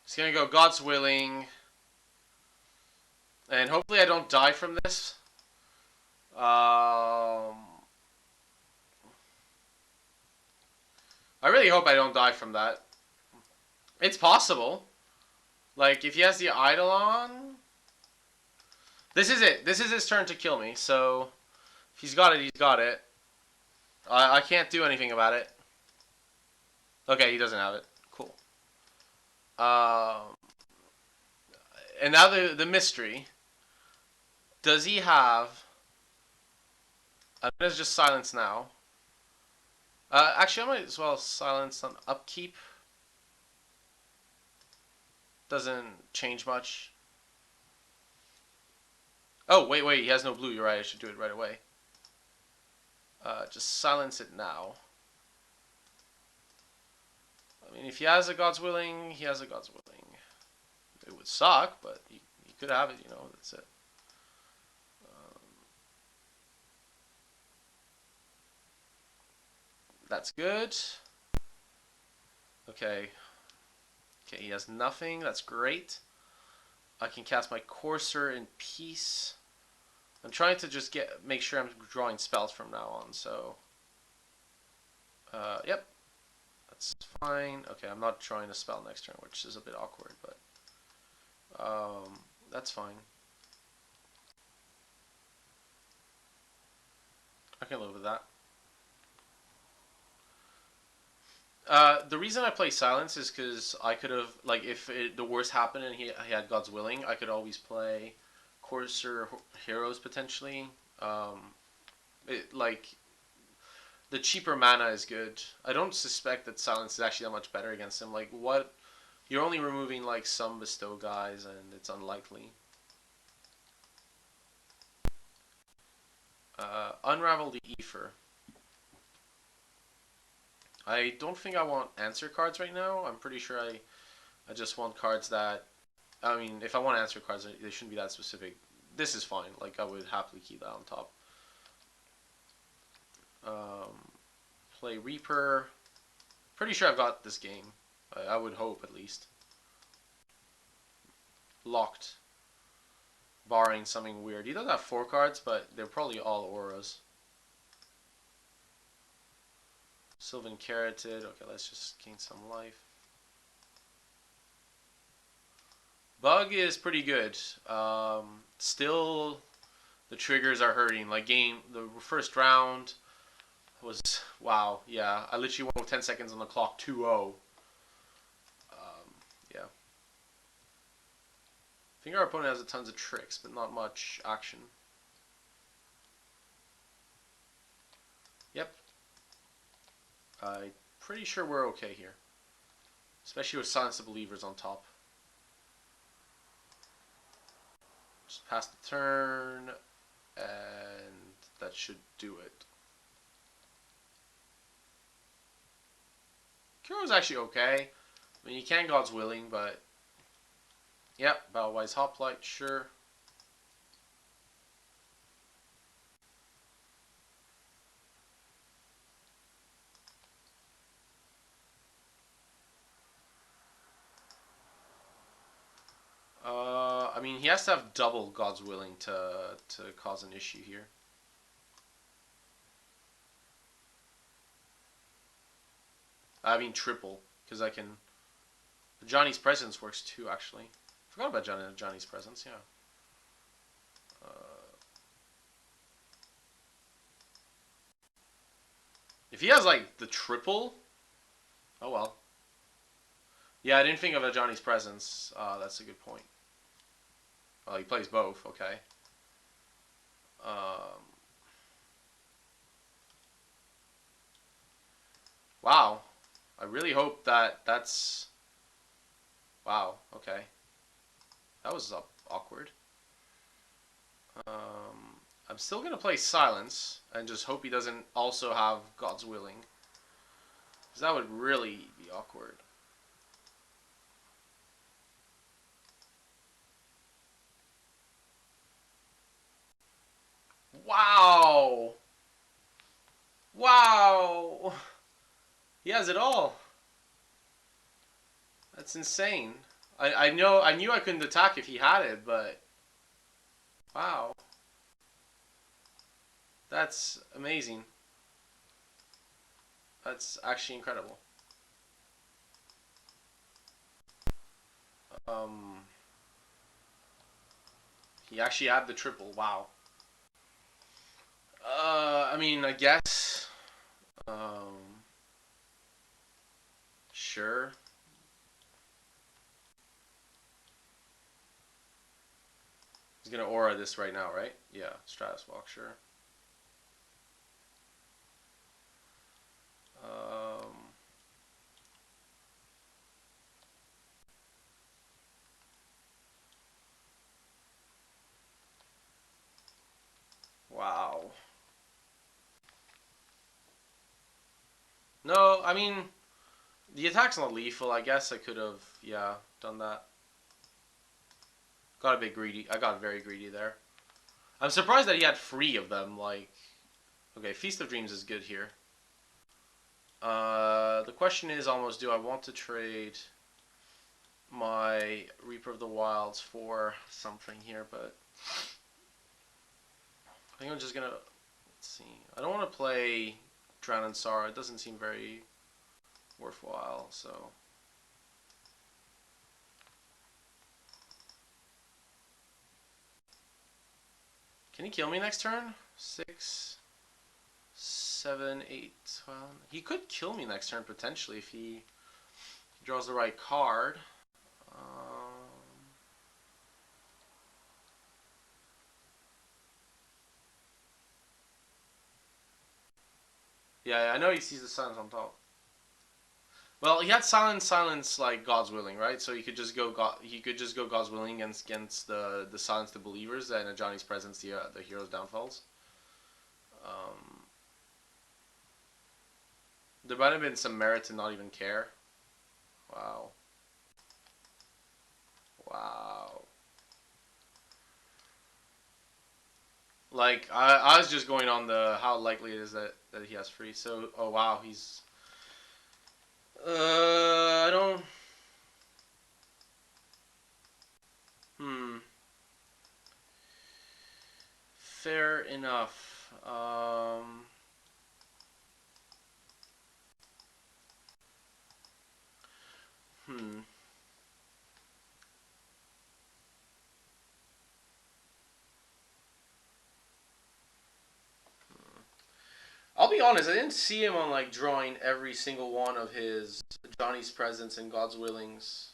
It's gonna go God's Willing. And hopefully I don't die from this. I really hope I don't die from that. It's possible. Like, if he has the Eidolon... This is it. This is his turn to kill me, so... If he's got it, he's got it. I can't do anything about it. Okay, he doesn't have it. Cool. And now the mystery. Does he have... I'm going to just silence now. Actually, I might as well silence on upkeep. Doesn't change much. Oh, wait, he has no blue. You're right, I should do it right away. Just silence it now. I mean, if he has a God's Willing, he has a God's Willing. It would suck, but he could have it, you know, that's it. That's good. Okay. Okay, he has nothing. That's great. I can cast my Courser in peace. I'm trying to just make sure I'm drawing spells from now on, so... yep. That's fine. Okay, I'm not drawing a spell next turn, which is a bit awkward, but... that's fine. I can live with that. The reason I play Silence is because I could have, like, if the worst happened and he had God's Willing, I could always play Courser Heroes potentially Like the cheaper mana is good. I don't suspect that silence is actually that much better against him. Like what? You're only removing like some bestow guys, and it's unlikely. Unravel the Ether. I don't think I want answer cards right now. I'm pretty sure I just want cards that. I mean, if I want answer cards, they shouldn't be that specific. This is fine. Like I would happily keep that on top. Um, Play Reaper. Pretty sure I've got this game. I would hope at least. Locked. Barring something weird. He does have 4 cards, but they're probably all auras. Sylvan Carotid. Okay, let's just gain some life. Bug is pretty good. Still, the triggers are hurting. Like the first round was wow. Yeah, I literally went with 10 seconds on the clock. 2-0. Yeah. I think our opponent has tons of tricks, but not much action. Yep. I'm pretty sure we're okay here. Especially with Silence of Believers on top. Just pass the turn, and that should do it. Kuro's actually okay. I mean, you can God's Willing, but... Yep, Battlewise Hoplite, sure. I mean, he has to have double God's Willing to cause an issue here. I mean, triple, because I can... Johnny's Presence works too, actually. Forgot about Johnny's Presence, yeah. If he has, like, the triple... Oh, well. Yeah, I didn't think of a Johnny's Presence. That's a good point. Well, he plays both, okay. Wow. I really hope that's... Wow, okay. That was awkward. I'm still going to play Silence and just hope he doesn't also have God's Willing. Because that would really be awkward. Wow! Wow! He has it all. That's insane. I knew I couldn't attack if he had it, but wow. That's amazing. That's actually incredible. Um, he actually had the triple. Wow. I mean, I guess. Sure. He's gonna aura this right now, right? Yeah, Stratus Walk, sure. Um, wow. No, I mean, the attack's not lethal. I guess I could have, yeah, done that. Got a bit greedy. I got very greedy there. I'm surprised that he had 3 of them. Like, okay, Feast of Dreams is good here. The question is almost, do I want to trade my Reaper of the Wilds for something here? But I think I'm just gonna, let's see. I don't want to play Drown in Sorrow. It doesn't seem very worthwhile, so... Can he kill me next turn? 6, 7, 8, 12. He could kill me next turn potentially if he draws the right card. Yeah, I know he sees the silence on top. Well, he had silence like God's willing, right? So he could just go God's willing against the silence the believers and Johnny's presence the hero's downfalls. Um, there might have been some merit to not even care. Wow, wow. Like I was just going on the how likely it is that he has free. So oh wow, he's I don't hmm fair enough. Hmm. I'll be honest, I didn't see him on like drawing every single one of his Johnny's presents and God's willings.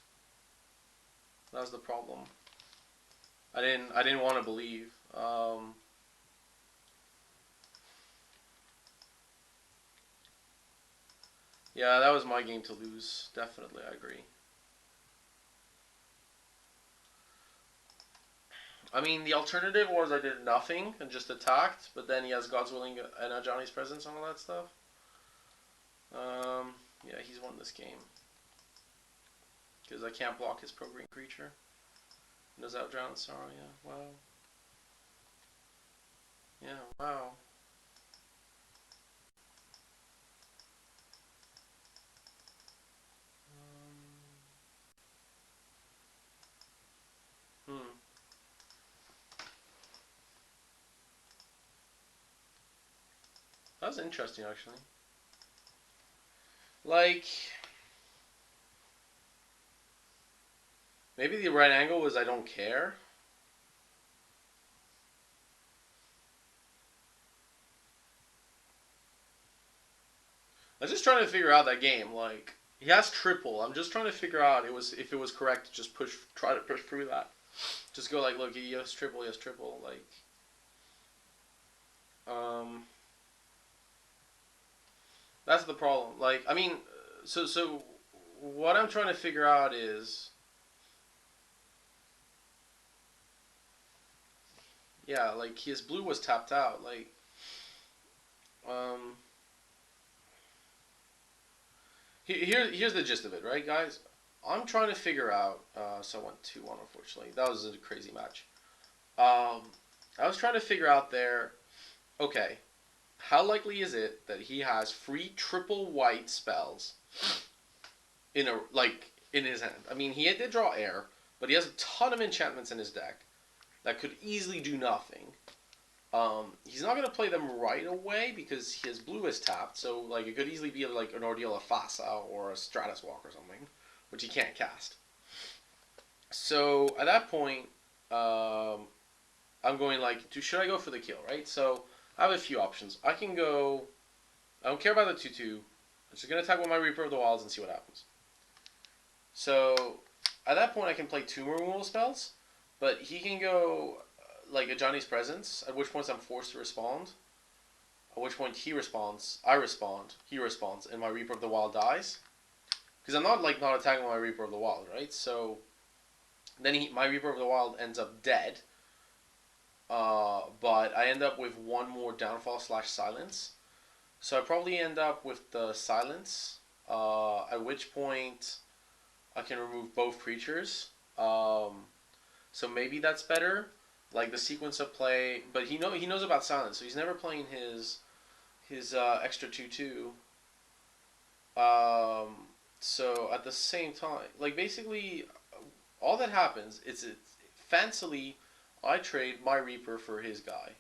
That was the problem. I didn't want to believe. Yeah, that was my game to lose. Definitely, I agree. I mean, the alternative was I did nothing and just attacked, but then he has God's willing and Johnny's presence and all that stuff. Yeah, he's won this game because I can't block his pro green creature. Does that drown? Sorry, yeah. Wow. Yeah, wow. Hmm. That was interesting, actually. Like, maybe the right angle was I don't care. I was just trying to figure out that game. Like, he has triple. I'm just trying to figure out it was if it was correct to just try to push through that. Just go like, look, he has triple, he has triple. Like, um, that's the problem. Like, I mean, so what I'm trying to figure out is, yeah, like his blue was tapped out. Like, um, here's the gist of it, right, guys? I'm trying to figure out. So I went 2-1, unfortunately. That was a crazy match. Um, I was trying to figure out there. Okay, how likely is it that he has free triple white spells in a like in his hand? I mean, he did draw air, but he has a ton of enchantments in his deck that could easily do nothing. He's not gonna play them right away because his blue is tapped, so like it could easily be like an Ordeal of Fasa or a Stratus Walk or something, which he can't cast. So at that point, um, I'm going like, should I go for the kill, right? So I have a few options. I can go. I don't care about the 2/2. I'm just gonna attack with my Reaper of the Wilds and see what happens. So at that point, I can play two removal spells, but he can go like a Johnny's Presence, at which point I'm forced to respond. At which point he responds, I respond, he responds, and my Reaper of the Wild dies. Because I'm not like not attacking my Reaper of the Wild, right? So then my Reaper of the Wild ends up dead. But I end up with one more downfall slash silence. So I probably end up with the silence. At which point I can remove both creatures. So maybe that's better. Like the sequence of play, but he knows about silence, so he's never playing his extra 2/2. Um, so at the same time, like basically, all that happens is fancily I trade my Reaper for his guy.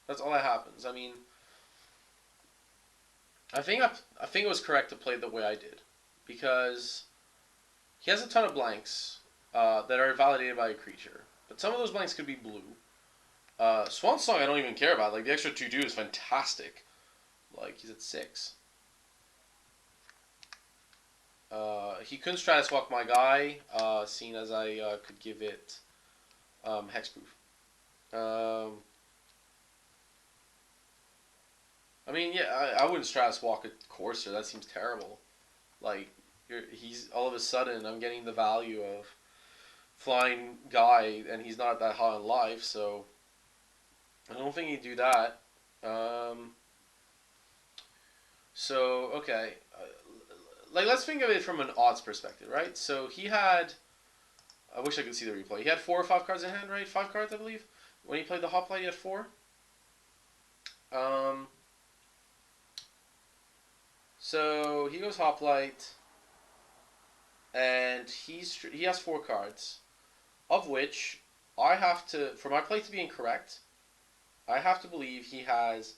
That's all that happens. I mean, I think it was correct to play the way I did because he has a ton of blanks that are validated by a creature, but some of those blanks could be blue. Swan Song I don't even care about. Like the extra 2/2 is fantastic. Like he's at 6. He couldn't Stratus Walk my guy, seeing as I could give it hexproof. Um, I mean, yeah, I wouldn't Stratus walk a Courser. That seems terrible. Like, he's all of a sudden, I'm getting the value of flying guy, and he's not that high in life, so I don't think he'd do that. Um, so, okay. Like, let's think of it from an odds perspective, right? So, he had. I wish I could see the replay. He had 4 or 5 cards in hand, right? 5 cards, I believe. When he played the hoplite, he had 4. Um, so he goes hoplite, and he has 4 cards, of which I have to, for my play to be incorrect, I have to believe he has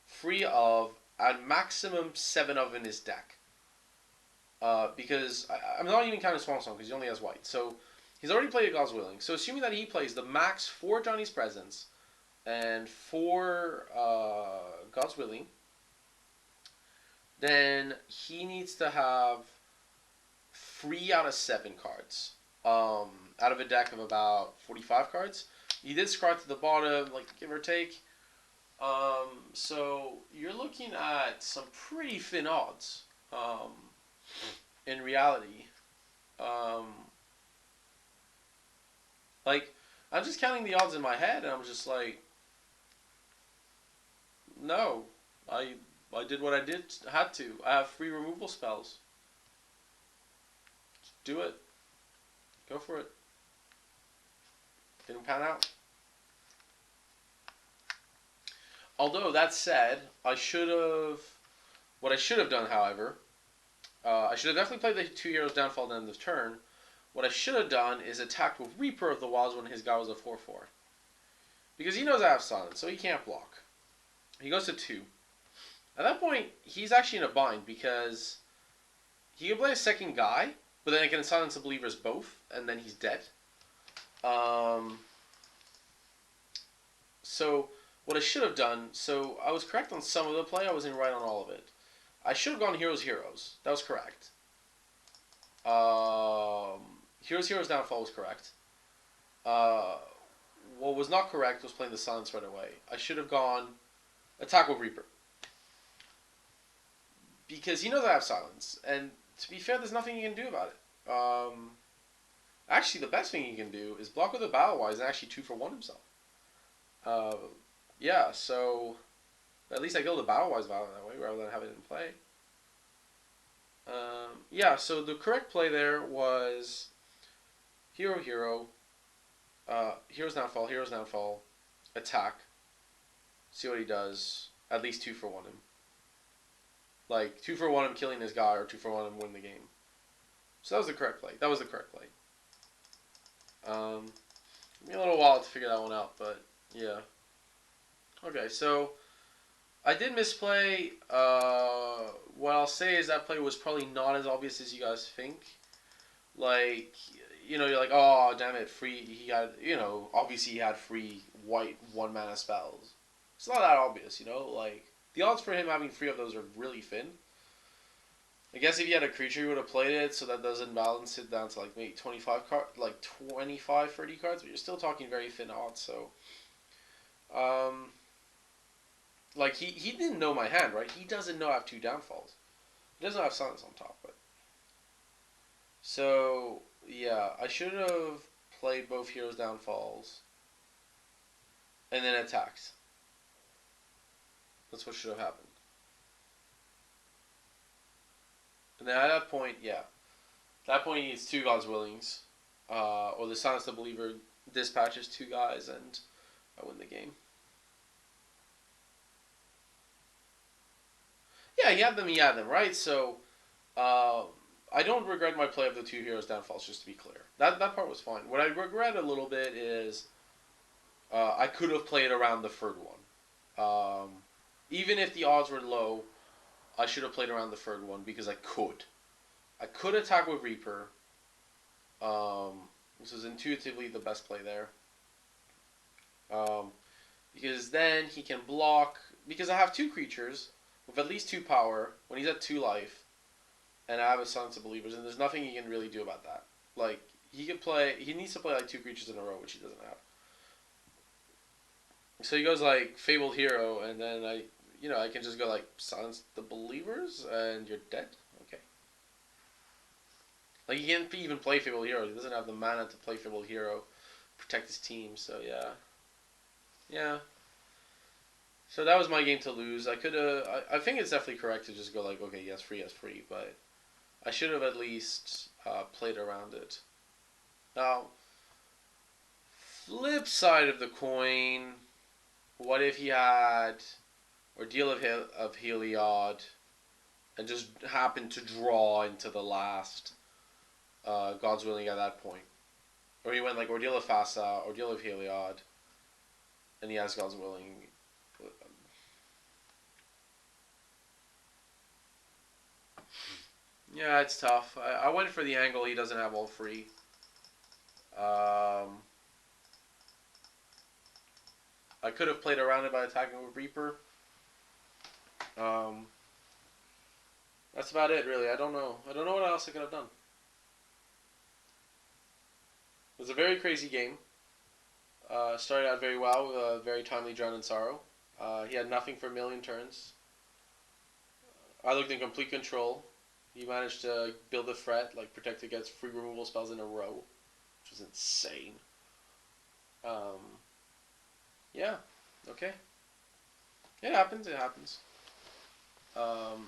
3 of at maximum 7 of in his deck. Because I'm not even counting Swan Song because he only has white. So he's already played a God's Willing. So assuming that he plays the max 4 Johnny's Presents and 4 God's Willing, then he needs to have 3 out of 7 cards out of a deck of about 45 cards. He did scry to the bottom, like give or take. So you're looking at some pretty thin odds in reality. Um, like, I'm just counting the odds in my head, and I'm just like, no, I did what I had to. I have 3 removal spells. Just do it. Go for it. Didn't pan out. Although that said, what I should have done, however, I should have definitely played the 2 heroes downfall at the end of turn. What I should have done is attacked with Reaper of the Wilds when his guy was a 4/4. Because he knows I have silence, so he can't block. He goes to 2. At that point, he's actually in a bind because he can play a second guy, but then it can silence the believers both, and then he's dead. So what I should have done, so I was correct on some of the play, I wasn't right on all of it. I should have gone Heroes. That was correct. Heroes Downfall was correct. What was not correct was playing the silence right away. I should have gone Attack with Reaper. Because he knows I have silence. And to be fair, there's nothing you can do about it. Actually, the best thing he can do is block with a Battlewise and actually 2-for-1 himself. Yeah, so at least I kill the Battlewise Battle that way rather than have it in play. Yeah, so the correct play there was Heroes Downfall, attack, see what he does, at least 2-for-1 him. Like, 2-for-1 him killing his guy, or 2-for-1 him win the game. So that was the correct play. Took me a little while to figure that one out, but yeah. Okay, so I did misplay. What I'll say is that play was probably not as obvious as you guys think. Like, you're like, oh, damn it, he had, obviously he had free white 1-mana spells. It's not that obvious, like, the odds for him having 3 of those are really thin. I guess if he had a creature, he would have played it, so that doesn't balance it down to, like, maybe 25, 30 cards, but you're still talking very thin odds, so, like, he didn't know my hand, right? He doesn't know I have 2 downfalls. He doesn't have silence on top, but... So, yeah, I should have played both Heroes Downfalls and then attacked. That's what should have happened. And then at that point, yeah. At that point, he needs 2 God's Willings. Or the Silence the Believer dispatches 2 guys and I win the game. Yeah, he had them, right? So, I don't regret my play of the 2 Heroes Downfalls, just to be clear. That part was fine. What I regret a little bit is I could have played around the 3rd one. Even if the odds were low, I should have played around the 3rd one because I could. I could attack with Reaper. This is intuitively the best play there. Because then he can block. Because I have 2 creatures with at least 2 power when he's at 2 life. And I have a Silence of Believers, and there's nothing he can really do about that. Like, he needs to play like 2 creatures in a row, which he doesn't have. So he goes like Fabled Hero, and then I can just go like silence the believers and you're dead. Okay. Like he can't even play Fable Hero. He doesn't have the mana to play Fable Hero, protect his team. So yeah, yeah. So that was my game to lose. I could have. I think it's definitely correct to just go like, okay, yes, free, yes, free. But I should have at least played around it. Now, flip side of the coin. What if he had Ordeal of Heliod and just happened to draw into the last God's Willing at that point? Or he went like Ordeal of Fasa, Ordeal of Heliod, and he has God's Willing. Yeah, it's tough. I went for the angle he doesn't have all free. Um, I could have played around it by attacking with Reaper. Um, that's about it, really. I don't know. I don't know what else I could have done. It was a very crazy game. Started out very well with a very timely Drown in Sorrow. He had nothing for a million turns. I looked in complete control. He managed to build a threat, like protect against free removal spells in a row, which was insane. Um, yeah, okay. It happens, it happens. Um,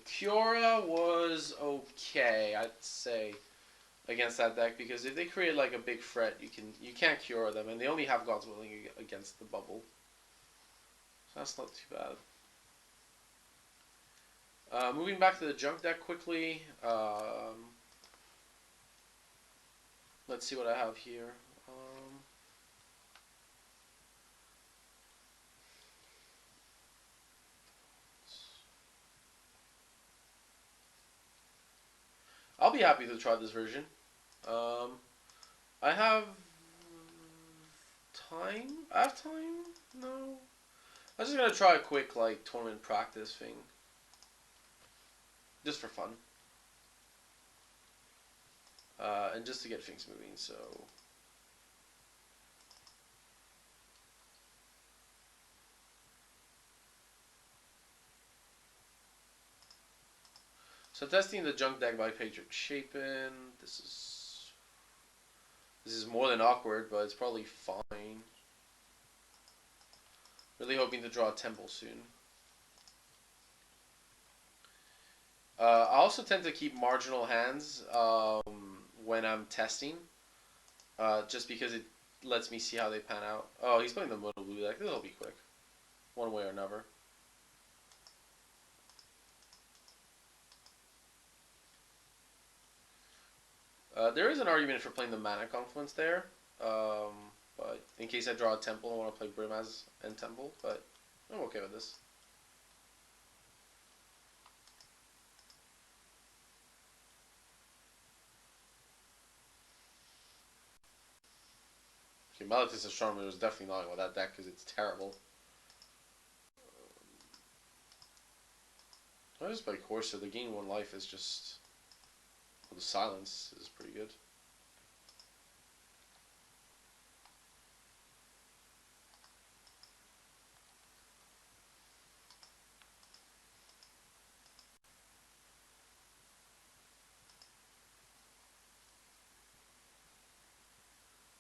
Kiora was okay, I'd say, against that deck because if they create like a big threat, you can't cure them, and they only have God's Willing against the bubble, so that's not too bad. Moving back to the junk deck quickly. Let's see what I have here. I'll be happy to try this version. Um, I have time. I have time. No, I'm just gonna try a quick like tournament practice thing, just for fun, and just to get things moving. So testing the junk deck by Patrick Chapin. This is more than awkward, but it's probably fine. Really hoping to draw a temple soon. I also tend to keep marginal hands when I'm testing, just because it lets me see how they pan out. Oh, he's playing the mono blue deck. This will be quick, one way or another. There is an argument for playing the mana confluence there, but in case I draw a temple, I want to play Brimaz and temple, but I'm okay with this. Okay, Malatis Astronomer was definitely not with that deck because it's terrible. I just play Corsa. The gain one life is just. Well, the silence is pretty good.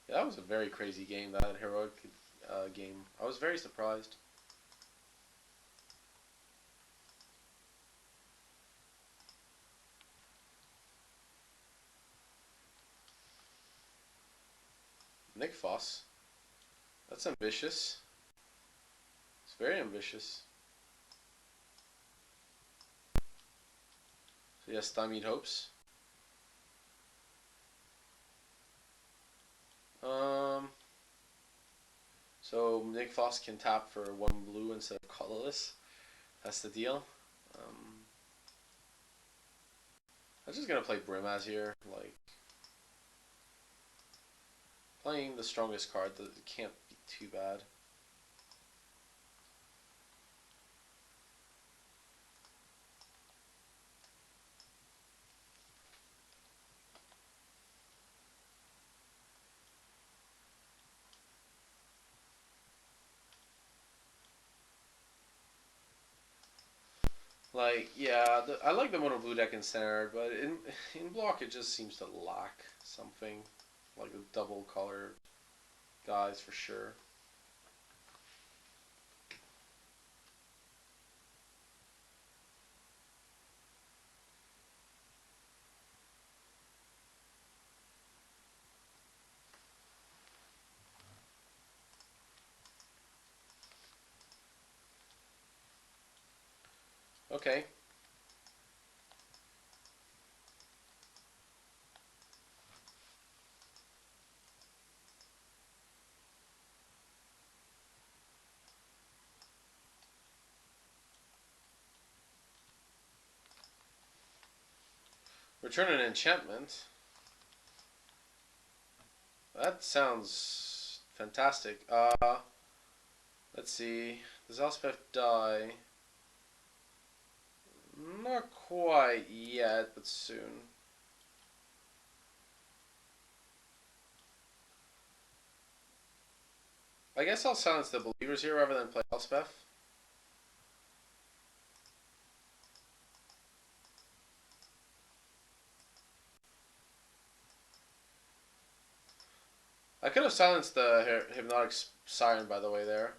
Yeah, that was a very crazy game, that heroic game. I was very surprised. Nick Foss. That's ambitious. It's very ambitious. So yes, stymied hopes. Um, so Nick Foss can tap for one blue instead of colorless. That's the deal. Um, I'm just gonna play Brimaz here. Like playing the strongest card that can't be too bad. Like, yeah, I like the mono blue deck in standard, but in block it just seems to lack something, like the double color guys for sure. Okay. Return an enchantment. That sounds fantastic. Let's see. Does Elspeth die? Not quite yet, but soon. I guess I'll silence the believers here rather than play Elspeth. I could have silenced the hypnotic siren, by the way, there.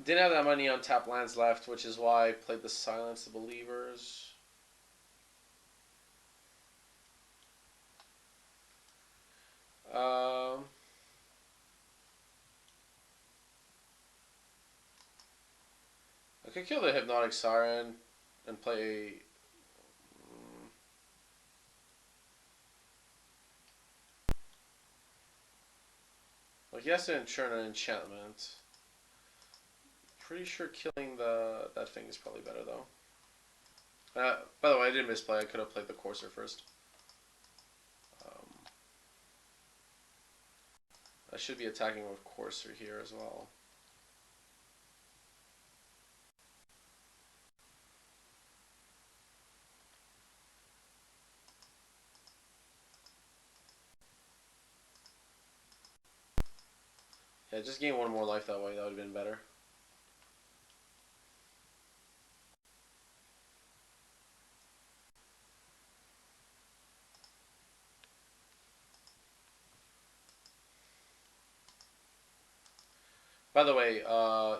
Didn't have that many untapped lands left, which is why I played the silence the believers. Um, I could kill the hypnotic siren and play. Like he has to ensure an enchantment. Pretty sure killing that thing is probably better though. By the way, I did misplay. I could have played the courser first. Um, I should be attacking with courser here as well. Yeah, just gain one more life that way. That would have been better. By the way,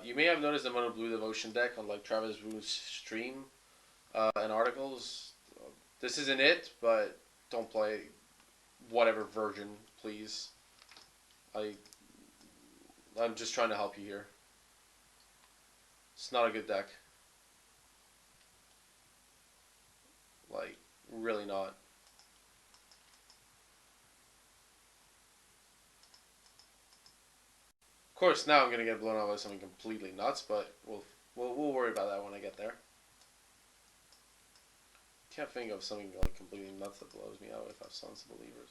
you may have noticed the Mono Blue Devotion deck on like Travis Wu's stream and articles. This isn't it, but don't play whatever version, please. I I'm just trying to help you here. It's not a good deck. Like, really not. Of course, now I'm gonna get blown out by something completely nuts, but we'll worry about that when I get there. Can't think of something like completely nuts that blows me out if I've Sons of Believers.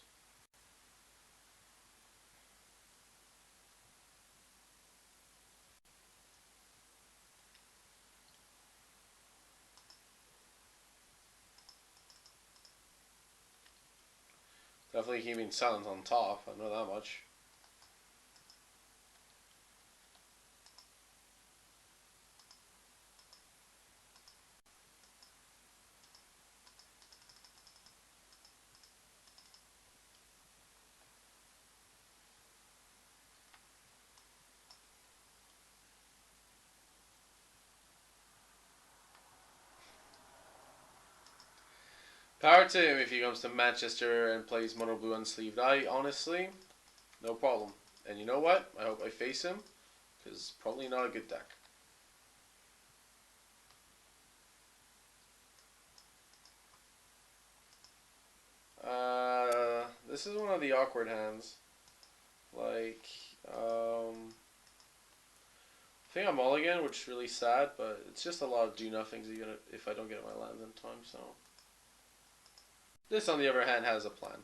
Definitely keeping Silence on top. I know that much. Power to him if he comes to Manchester and plays Mono Blue Unsleeved. I honestly, no problem. And you know what? I hope I face him, because probably not a good deck. This is one of the awkward hands. Like, I think I'm mulligan, which is really sad, but it's just a lot of do nothings even if I don't get my lands in time. So this, on the other hand, has a plan.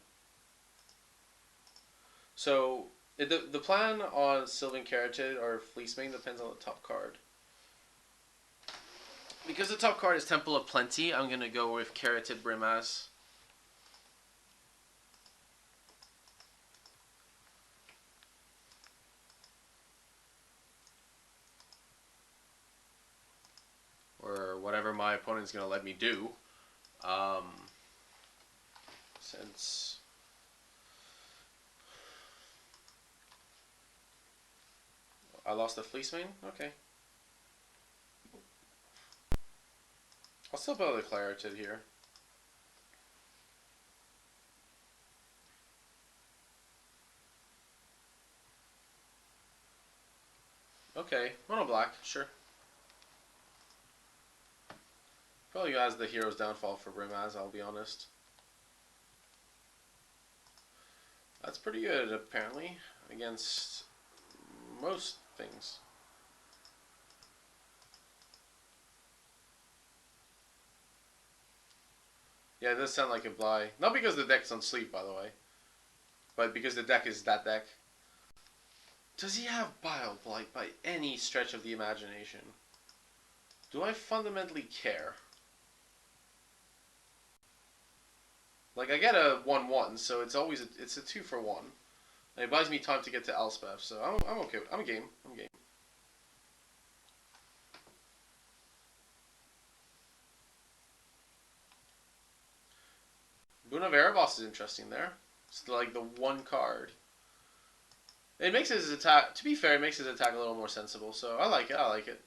So the plan on Sylvan Carotid or Fleecemane depends on the top card. Because the top card is Temple of Plenty, I'm gonna go with Carotid Brimaz. Or whatever my opponent's gonna let me do. Since I lost the Fleecemane, okay. I'll still build a Claritid here. Okay, mono black, sure. Probably has the hero's downfall for Brimaz, I'll be honest. That's pretty good, apparently, against most things. Yeah, it does sound like a Bly. Not because the deck's on sleep, by the way. But because the deck is that deck. Does he have Bile Blight by any stretch of the imagination? Do I fundamentally care? Like, I get a 1/1, so it's always it's a 2 for 1. And it buys me time to get to Elspeth, so I'm okay. I'm game. I'm game. Boon of Erebos is interesting there. It's like the one card. It makes his attack, to be fair, it makes his attack a little more sensible, so I like it, I like it.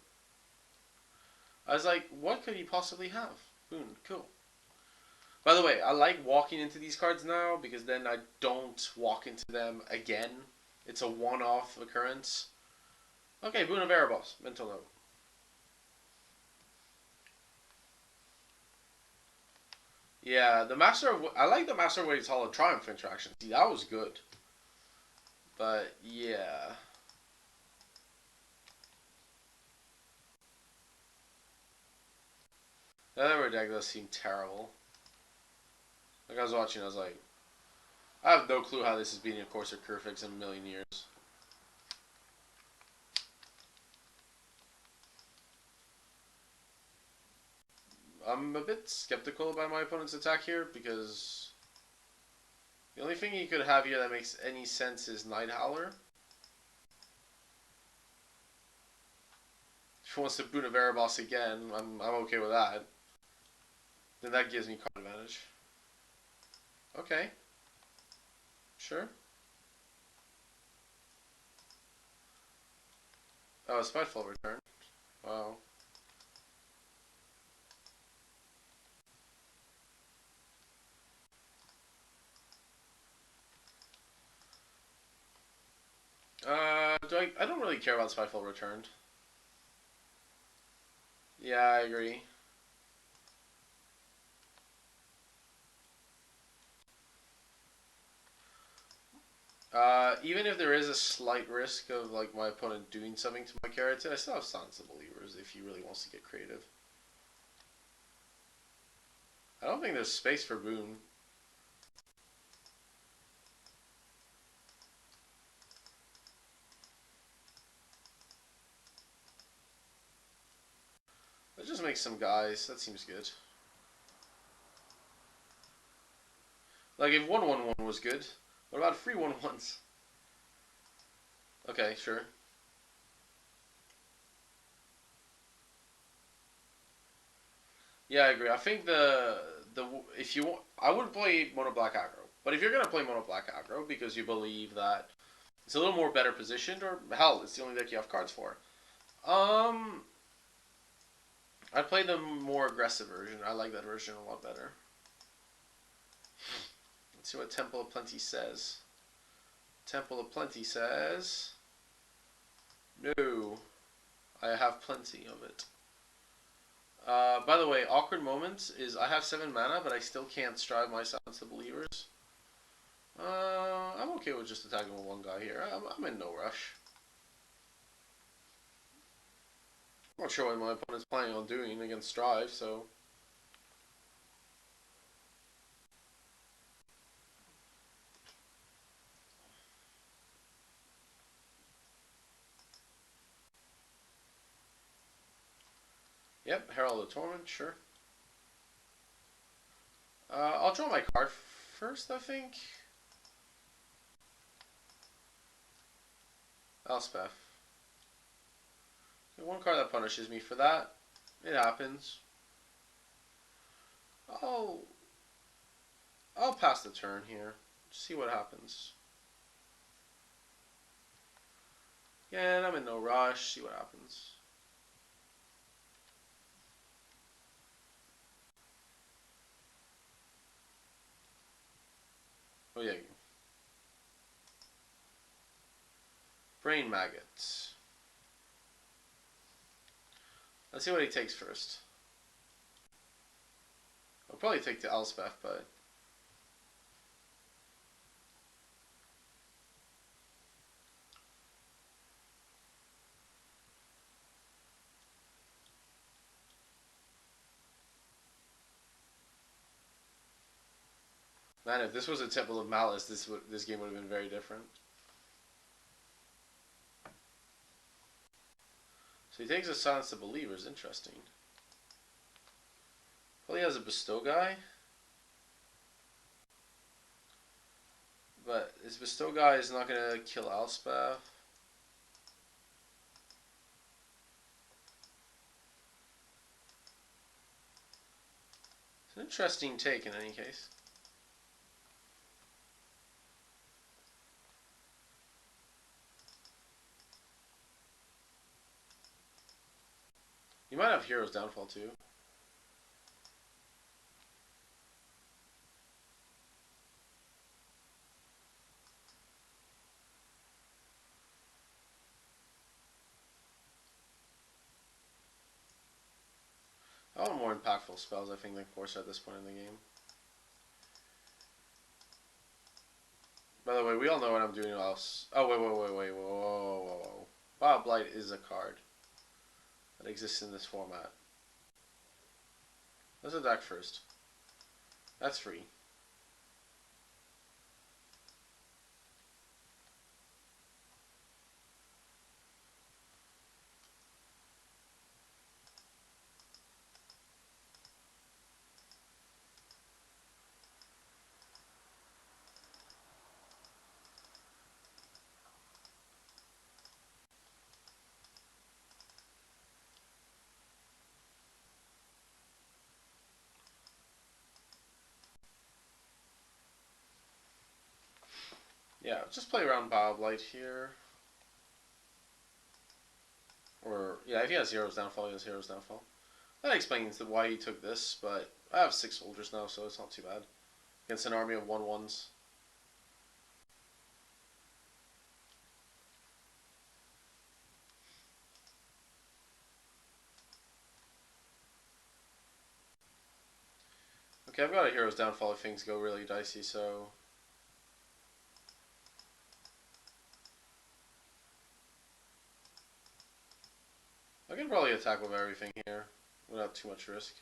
I was like, what could he possibly have? Boon, cool. By the way, I like walking into these cards now, because then I don't walk into them again. It's a one-off occurrence. Okay, Boon of Erebos, mental note. Yeah, the Master of... I like the Master of Wade's Hall of Triumph interaction. See, that was good. But, yeah. That other deck does seem terrible. Like, I was watching, I was like, I have no clue how this is beating a Corsair Curfix in a million years. I'm a bit skeptical about my opponent's attack here, because the only thing he could have here that makes any sense is Night Howler. If he wants to Boon of Erebos again, I'm okay with that. Then that gives me card advantage. Okay. Sure. Oh, Spiteful return. Wow. I don't really care about Spiteful returned. Yeah, I agree. Even if there is a slight risk of like my opponent doing something to my character, I still have Silence of Believers if he really wants to get creative. I don't think there's space for Boon. Let's just make some guys. That seems good. Like if 1/1/1 was good, what about free 1/1s? Okay, sure. Yeah, I agree. I think if you want, I wouldn't play mono black aggro, but if you're gonna play mono black aggro because you believe that it's a little more better positioned, or hell, it's the only deck you have cards for. I'd play the more aggressive version. I like that version a lot better. Let's see what Temple of Plenty says. Temple of Plenty says, no, I have plenty of it. By the way, awkward moments is I have 7 mana, but I still can't strive my silence to believers. I'm okay with just attacking with one guy here. I'm in no rush. I'm not sure what my opponent's planning on doing against Strive, so. Yep, Herald of Torment, sure. I'll draw my card first, I think. Elspeth. Okay, one card that punishes me for that. It happens. I'll I'll pass the turn here. See what happens. Yeah, and I'm in no rush. See what happens. Oh yeah. Brain maggots. Let's see what he takes first. I'll probably take the Elspeth, but man, if this was a Temple of Malice, this game would have been very different. So he takes a Silence to Believers. Interesting. Probably has a Bestow guy. But his Bestow guy is not going to kill Elspeth. It's an interesting take in any case. You might have Hero's Downfall too. I want more impactful spells, I think, than Force at this point in the game. By the way, we all know what I'm doing else. Oh, wait, whoa. Bob Blight is a card that exists in this format. Let's attack first. That's free. Yeah, just play around Bob Blight here. Or, yeah, if he has Hero's Downfall, he has Hero's Downfall. That explains why he took this, but I have 6 soldiers now, so it's not too bad. Against an army of 1/1s. Okay, I've got a Hero's Downfall if things go really dicey, so. I can probably attack with everything here without too much risk.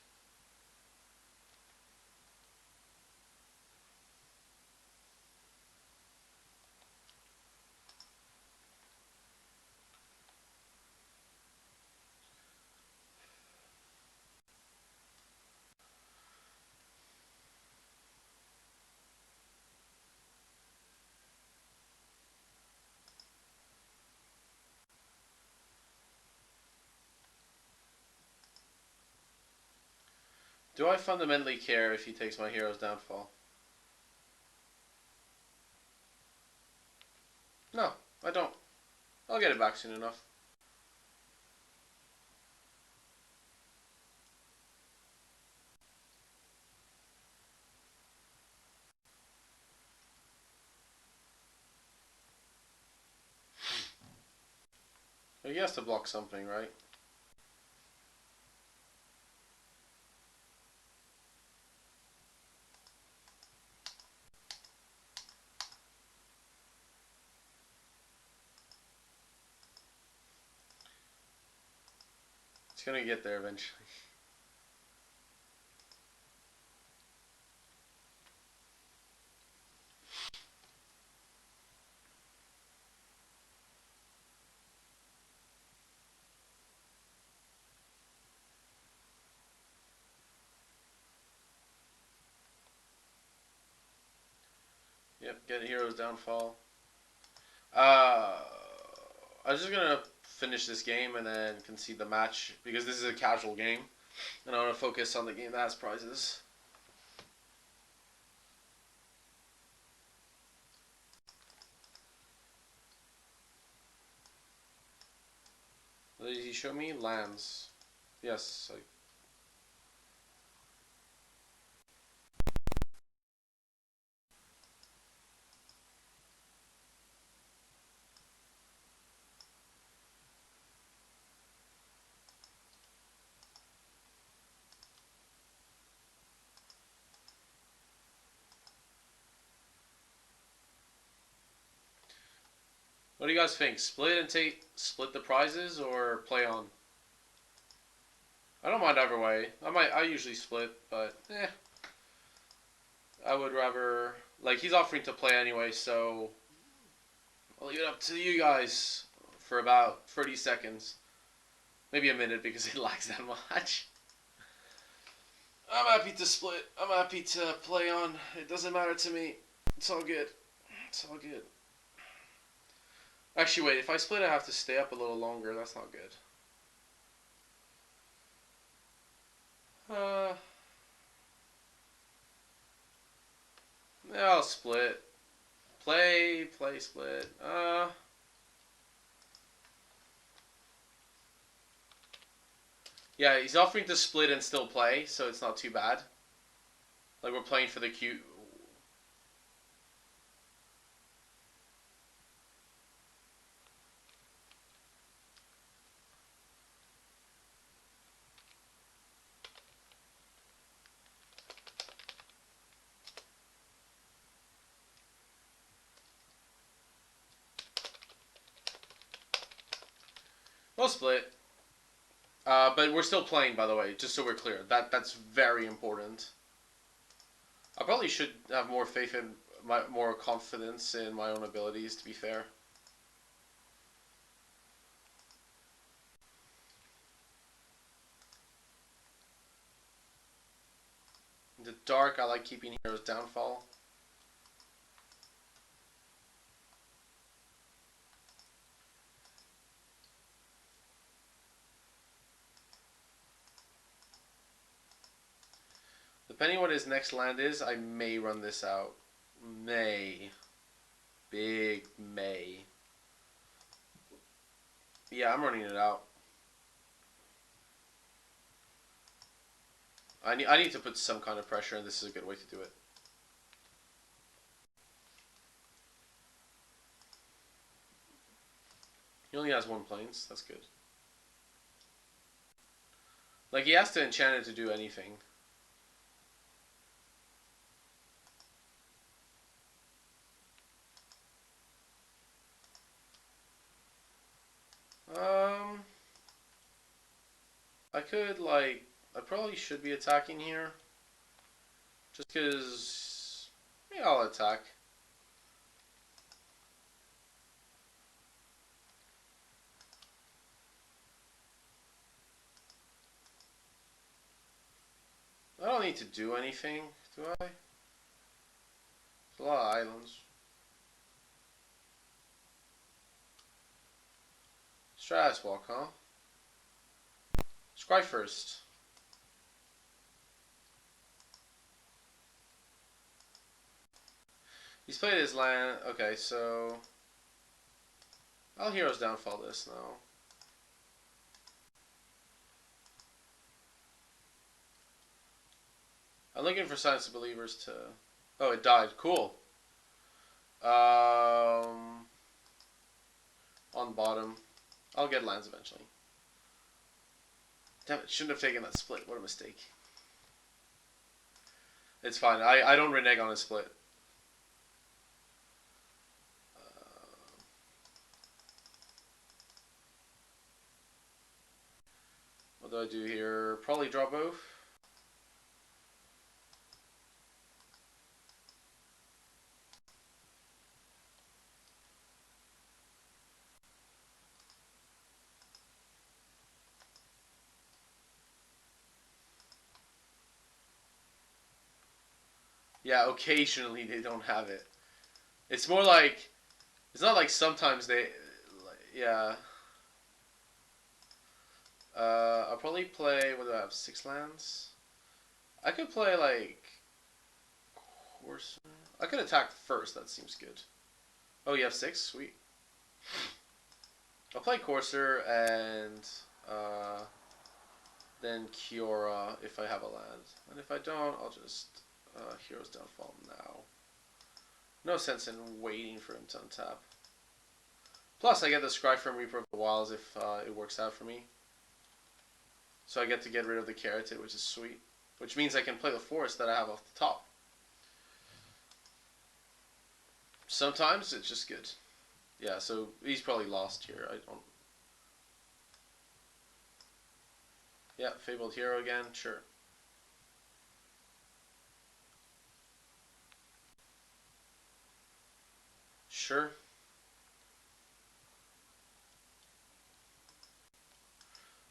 Do I fundamentally care if he takes my Hero's Downfall? No, I don't. I'll get it back soon enough. He has to block something, right? It's gonna get there eventually. Yep, get Hero's Downfall. I'm just gonna finish this game and then concede the match because this is a casual game, and I want to focus on the game that has prizes. What did he show me? Lands. Yes. What do you guys think? Split the prizes or play on? I don't mind either way. I usually split, but I would rather like he's offering to play anyway, so I'll leave it up to you guys for about 30 seconds. Maybe a minute because it lags that much. I'm happy to split. I'm happy to play on. It doesn't matter to me. It's all good. It's all good. Actually, wait. If I split, I have to stay up a little longer. That's not good. Yeah, I'll split. Play, split. Yeah, he's offering to split and still play, so it's not too bad. Like we're playing for the Q. We'll split. But we're still playing, by the way, just so we're clear. That's very important. I probably should have more faith in more confidence in my own abilities. To be fair. In the dark, I like keeping Hero's Downfall. Depending on what his next land is, I may run this out. May. Big May. Yeah, I'm running it out. I need to put some kind of pressure, and this is a good way to do it. He only has one planes. That's good. Like, he has to enchant it to do anything. Um, I could, like... I probably should be attacking here. Just because... Yeah, I'll attack. I don't need to do anything, do I? There's a lot of islands. Stratus Walk, huh? Scry first. He's played his land. Okay, so... I'll Hero's Downfall this now. I'm looking for Silence of Believers to... Oh, it died. Cool. On bottom. I'll get lands eventually. Damn it, shouldn't have taken that split. What a mistake. It's fine. I don't renege on a split. Well, do I do here? Probably draw both. Yeah, occasionally they don't have it. It's more like it's not like sometimes they. Yeah. I'll probably play. What do I have? 6 lands. I could play like Courser. I could attack first. That seems good. Oh, you have 6. Sweet. I'll play Courser and then Kiora if I have a land, and if I don't, I'll just Hero's Downfall now. No sense in waiting for him to untap. Plus, I get the Scry from Reaper of the Wilds if it works out for me. So I get to get rid of the Keratin, which is sweet. Which means I can play the forest that I have off the top. Sometimes it's just good. Yeah, so he's probably lost here. I don't. Yeah, Fabled Hero again, sure. Sure.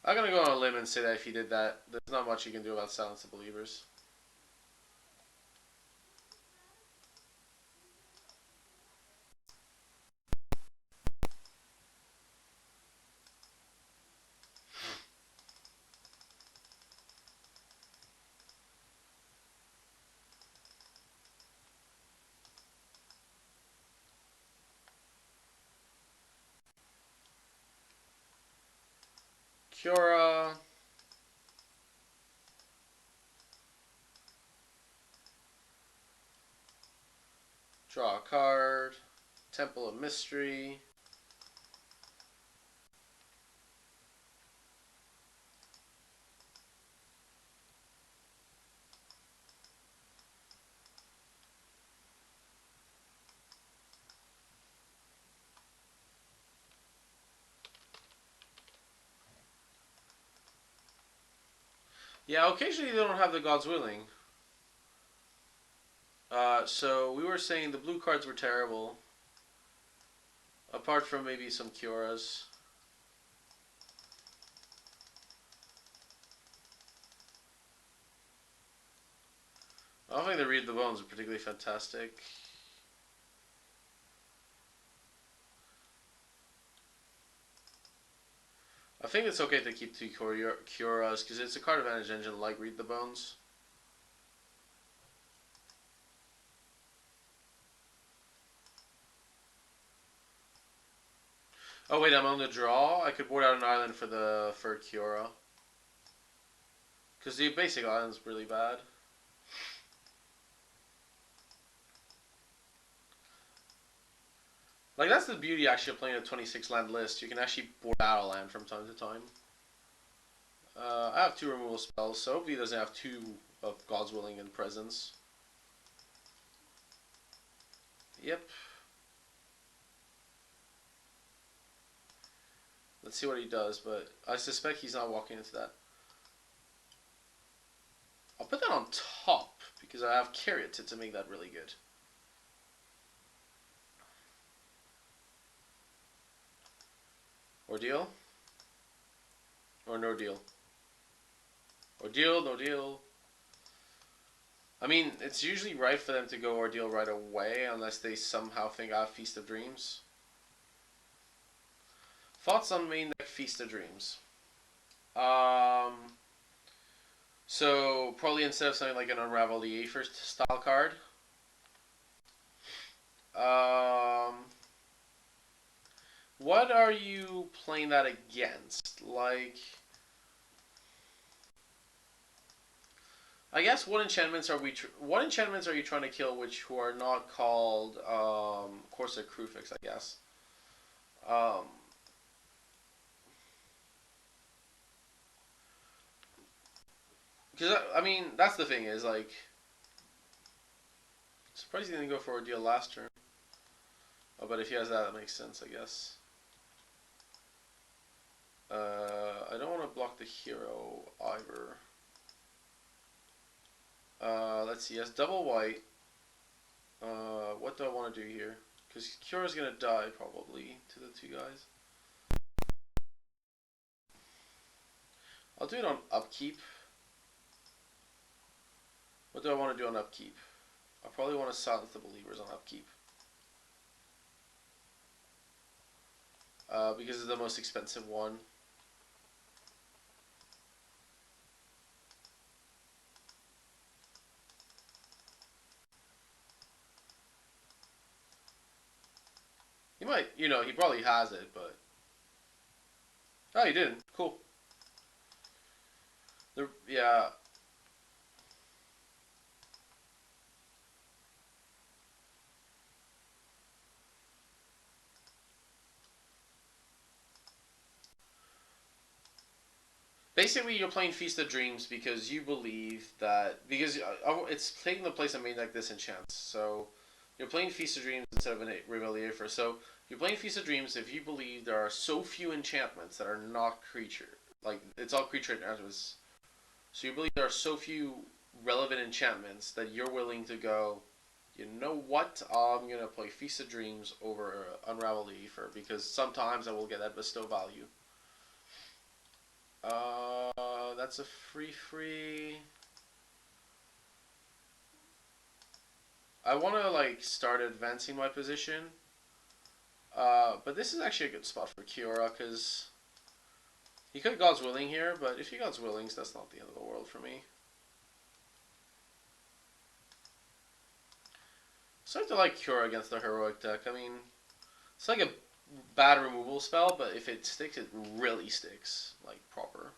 I'm gonna go on a limb and say that if he did that, there's not much you can do about Silence the Believers. Kiora. Draw a card. Temple of Mystery. Yeah, occasionally they don't have the God's Willing. So we were saying the blue cards were terrible. Apart from maybe some Kioras. I don't think the Read the Bones are particularly fantastic. I think it's okay to keep 2 Kioras because it's a card advantage engine like Read the Bones. Oh wait, I'm on the draw. I could board out an island for Kiora. Because the basic island's really bad. Like, that's the beauty actually of playing a 26 land list. You can actually board out a land from time to time. I have 2 removal spells, so hopefully he doesn't have 2 of God's Willing and Presence. Yep. Let's see what he does, but I suspect he's not walking into that. I'll put that on top, because I have Caryatid to make that really good. Ordeal? Or no deal? Ordeal, no deal. I mean, it's usually right for them to go Ordeal right away, unless they somehow think I have Feast of Dreams. Thoughts on main deck Feast of Dreams? So probably instead of something like an Unravel the Aether style card, what are you playing that against? Like, I guess what enchantments are you trying to kill who are not called Corsair Crufix, I guess. Because I mean, that's the thing is like, surprised he didn't go for a deal last turn. Oh, but if he has that, that makes sense, I guess. I don't want to block block the hero either. Let's see. He has double white. What do I want to do here? Because Cura's gonna die probably to the two guys. I'll do it on upkeep. What do I want to do on upkeep? I probably want to silence the believers on upkeep. Because it's the most expensive one. He might, you know, he probably has it, but... Oh, he didn't. Cool. Yeah. Basically, you're playing Feast of Dreams because you believe that... Because it's taking the place of main deck disenchants. So, you're playing Feast of Dreams instead of a Reveilleur. So, you're playing Feast of Dreams if you believe there are so few enchantments that are not creature. Like, it's all creature enchantments. So you believe there are so few relevant enchantments that you're willing to go, you know what? I'm going to play Feast of Dreams over Unravel the Aether because sometimes I will get that bestow value. That's a free. I want to like start advancing my position. But this is actually a good spot for Kiora because he could God's Willing here, but if he God's Willings, that's not the end of the world for me. Starting to like Cure against the heroic deck. I mean, it's like a bad removal spell, but if it sticks, it really sticks, like proper.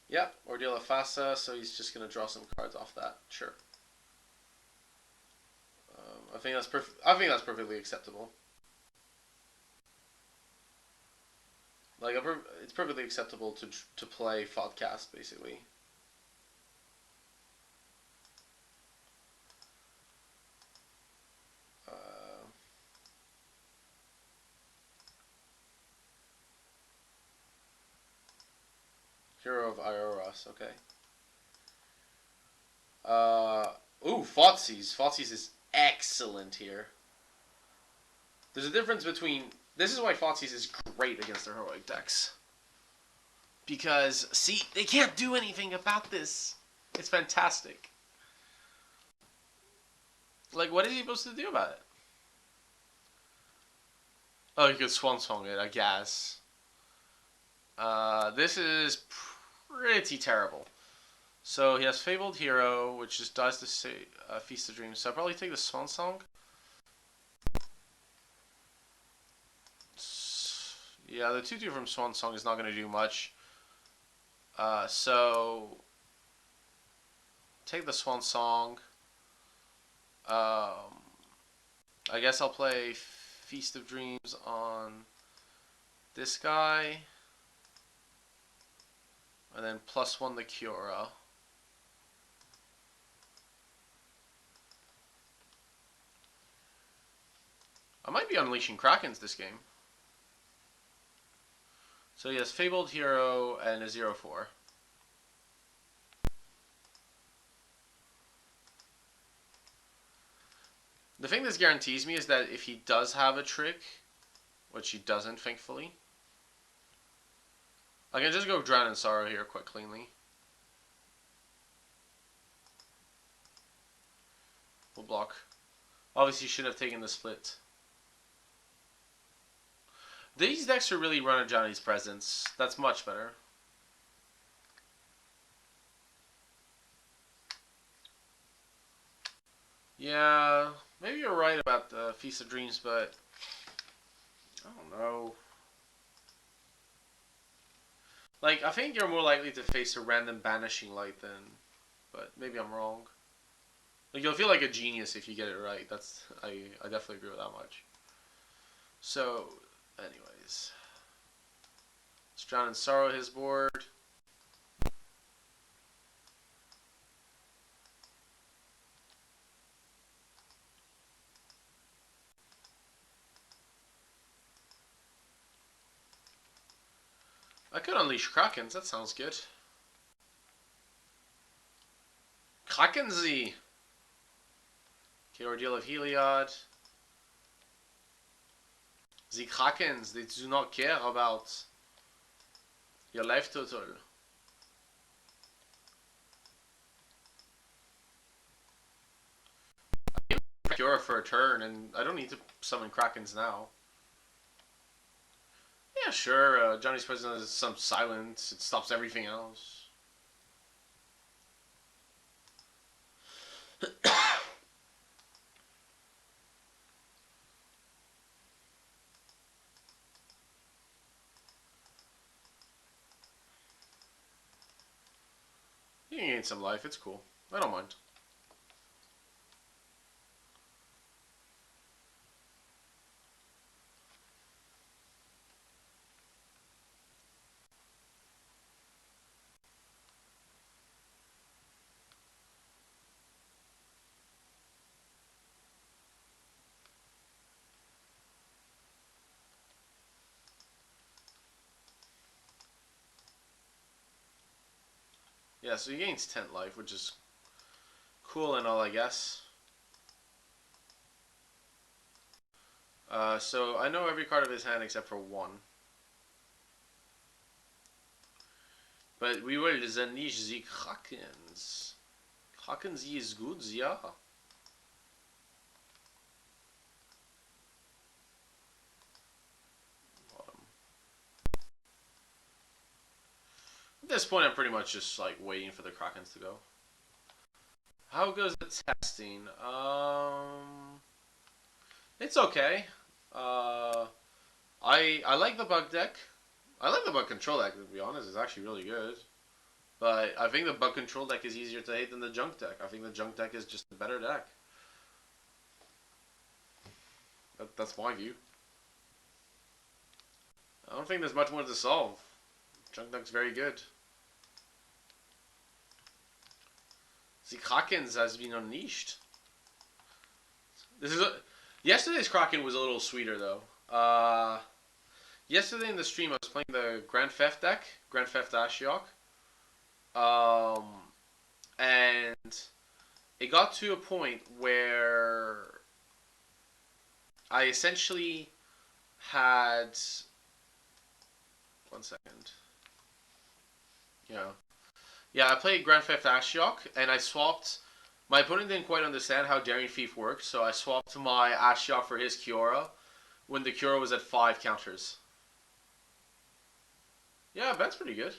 Yeah, Ordeal of Fasa, so he's just gonna draw some cards off that. Sure. I think that's perfectly acceptable. Like it's perfectly acceptable to play Fodcast basically. Hero of Ioras, okay. Ooh, Thoughtseize. Thoughtseize is excellent here. There's a difference between... This is why Thoughtseize is great against the heroic decks. Because, see, they can't do anything about this. It's fantastic. Like, what is he supposed to do about it? Oh, he could Swan Song it, I guess. This is pretty terrible. So he has Fabled Hero, which just dies to say Feast of Dreams. So I'll probably take the Swan Song. Yeah, the 2/2 from Swan Song is not going to do much. So take the Swan Song. I guess I'll play Feast of Dreams on this guy. And then +1 the Kiora. I might be unleashing Krakens this game. So he has Fabled Hero and a 0/4. The thing this guarantees me is that if he does have a trick, which he doesn't, thankfully, I can just go Drown in Sorrow here quite cleanly. We'll block. Obviously, should have taken the split. These decks are really run of Johnny's Presence. That's much better. Yeah, maybe you're right about the Feast of Dreams, but I don't know. Like, I think you're more likely to face a random Banishing Light than, but maybe I'm wrong. Like, you'll feel like a genius if you get it right. I definitely agree with that much. So, anyways, let's Drown in Sorrow his board. I could unleash Krakens. That sounds good. Krakensee. Okay, Ordeal of Heliod. The Krakens, they do not care about your life total. Cure for a turn, and I don't need to summon Krakens now. Yeah, sure. Johnny's President has some silence. It stops everything else. You can gain some life. It's cool. I don't mind. Yeah, so he gains 10 life, which is cool and all, I guess. So I know every card of his hand except for one. But we will unleash the Krakens. Krakens is good, yeah. At this point, I'm pretty much just like waiting for the Krakens to go. How goes the testing? It's okay. Uh, I like the bug deck. I like the bug control deck. To be honest, it's actually really good. But I think the bug control deck is easier to hate than the junk deck. I think the junk deck is just a better deck. That's my view. I don't think there's much more to solve. Junk deck's very good. The Krakens has been unleashed. Yesterday's Kraken was a little sweeter though. Yesterday in the stream I was playing the Grand Theft deck, Grand Theft Ashiok. Um, and it got to a point where I essentially had 1 second. Yeah, I played Grand Theft Ashiok, and I swapped. My opponent didn't quite understand how Daring Thief works, so I swapped my Ashiok for his Kiora when the Kiora was at 5 counters. Yeah, Ben's pretty good.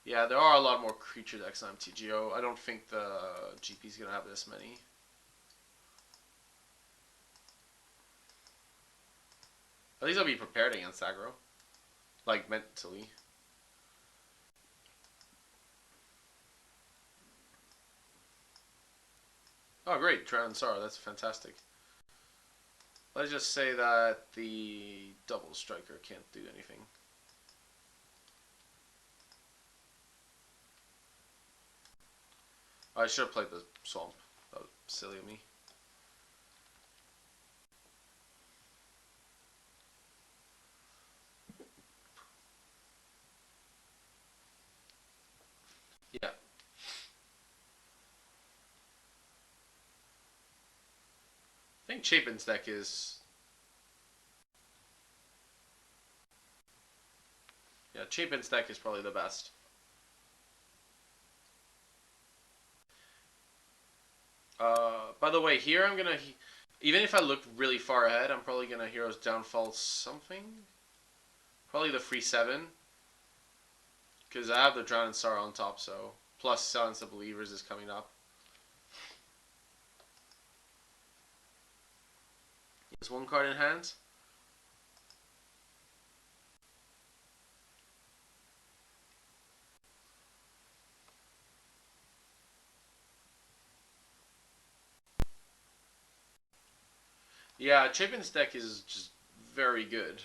Yeah, there are a lot more creature decks on MTGO. I don't think the GP's gonna have this many. At least I'll be prepared against aggro. Like, mentally. Oh, great. Transar. That's fantastic. Let's just say that the double striker can't do anything. I should have played the swamp. That was silly of me. Yeah. I think Chapin's deck is... Yeah, Chapin's deck is probably the best. By the way, here I'm gonna... Even if I look really far ahead, I'm probably gonna Hero's Downfall something. Probably the free 7. Because I have the Drowning Star on top, so... Plus Silence of Believers is coming up. He has 1 card in hand. Yeah, Chapin's deck is just very good.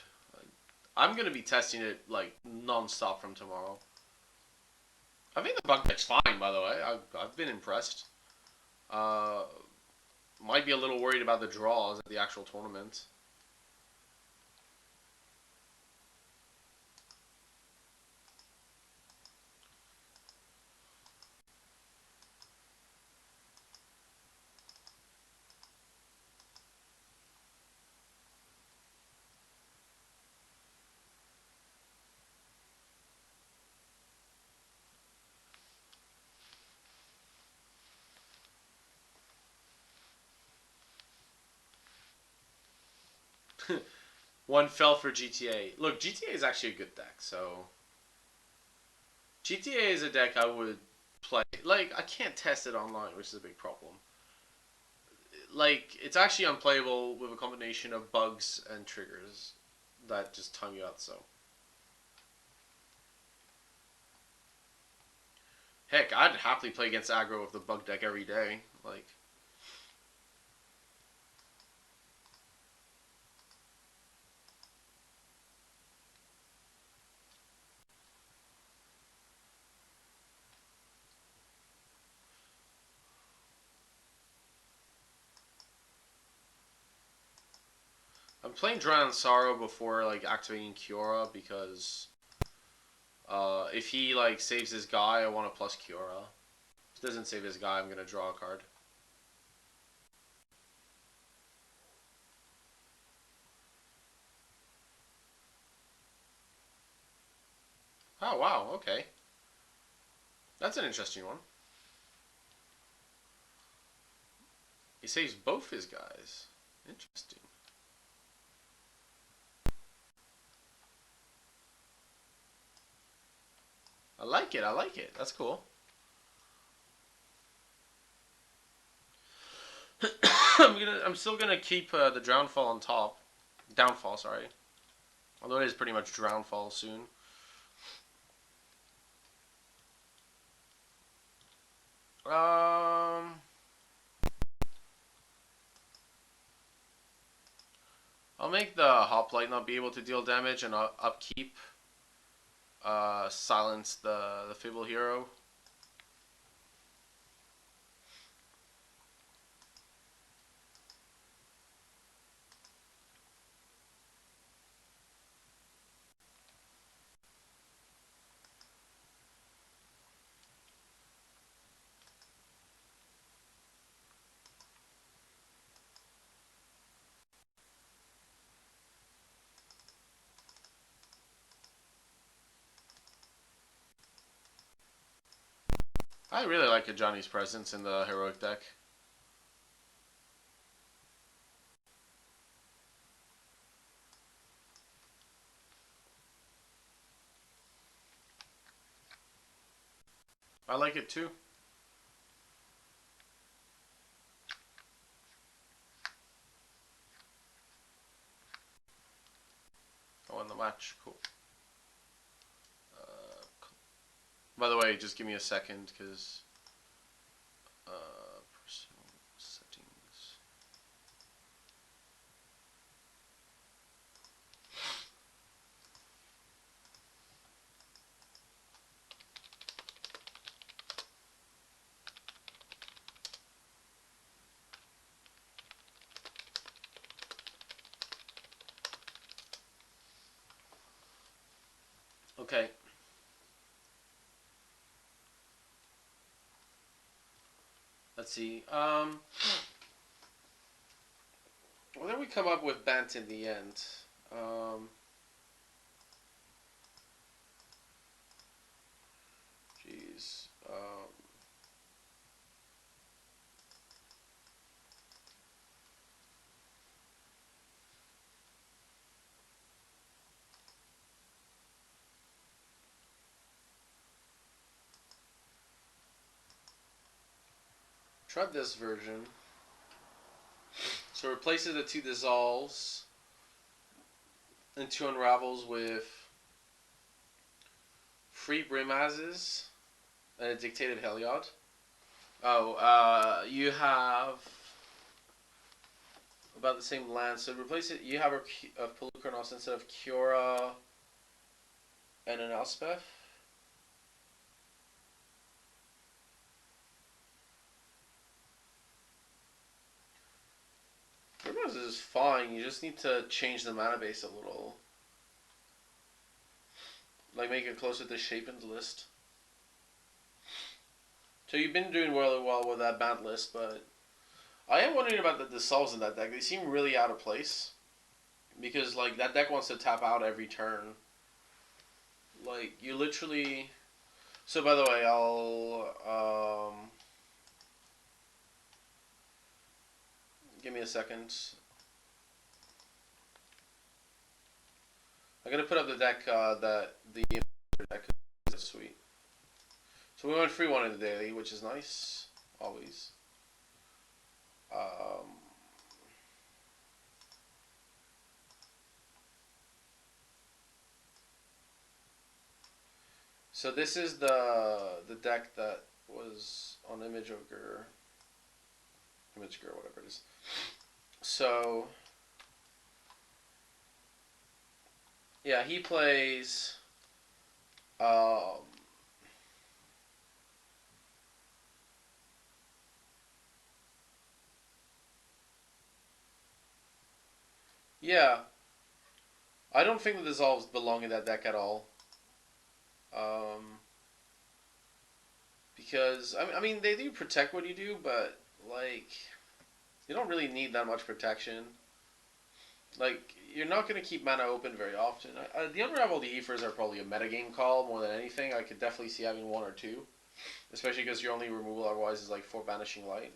I'm gonna be testing it like non-stop from tomorrow. I think the bug deck's fine, by the way. I've been impressed. Uh, might be a little worried about the draws at the actual tournament. One fell for GTA. Look, GTA is actually a good deck, so GTA is a deck I would play. Like, I can't test it online, which is a big problem. Like, it's actually unplayable with a combination of bugs and triggers that just time you out. So, heck, I'd happily play against aggro with the bug deck every day. Like, I'm playing Drown Sorrow before like activating Kiora because if he like saves his guy, I want to plus Kiora. If he doesn't save his guy, I'm gonna draw a card. Oh wow, okay, that's an interesting one. He saves both his guys. Interesting. I like it. I like it. That's cool. I'm still gonna keep the Drownfall on top. Downfall, sorry. Although it is pretty much Drownfall soon. I'll make the Hoplite not be able to deal damage and upkeep. Silence the Fable Hero. I really like Johnny's presence in the heroic deck. I like it too. I won the match. Cool. By the way, just give me a second, because personal settings. Okay. Let's see. Well, then we come up with Bant in the end. Jeez. Try this version. So replaces the two dissolves and two unravels with free Brimazes and a dictated Heliod. Oh, you have about the same land. So replace it. You have a Polukranos instead of Kiora and an Elspeth. Brimazes is fine. You just need to change the mana base a little. Like make it closer to Shapen's list. So you've been doing really well with that band list, but I am wondering about the dissolves in that deck. They seem really out of place. Because like that deck wants to tap out every turn. Like you literally. So by the way, I'll give me a second. I'm gonna put up the deck that the deck is sweet. So we went free one in the daily, which is nice, always. Um, so this is the deck that was on Imager, whatever it is. So yeah, he plays. Um, yeah, I don't think the dissolves belong in that deck at all. Um, because I mean they do protect what you do, but like you don't really need that much protection. Like you're not going to keep mana open very often. The Unraveled Ethers are probably a metagame call more than anything. I could definitely see having one or two, especially because your only removal otherwise is like for Banishing Light.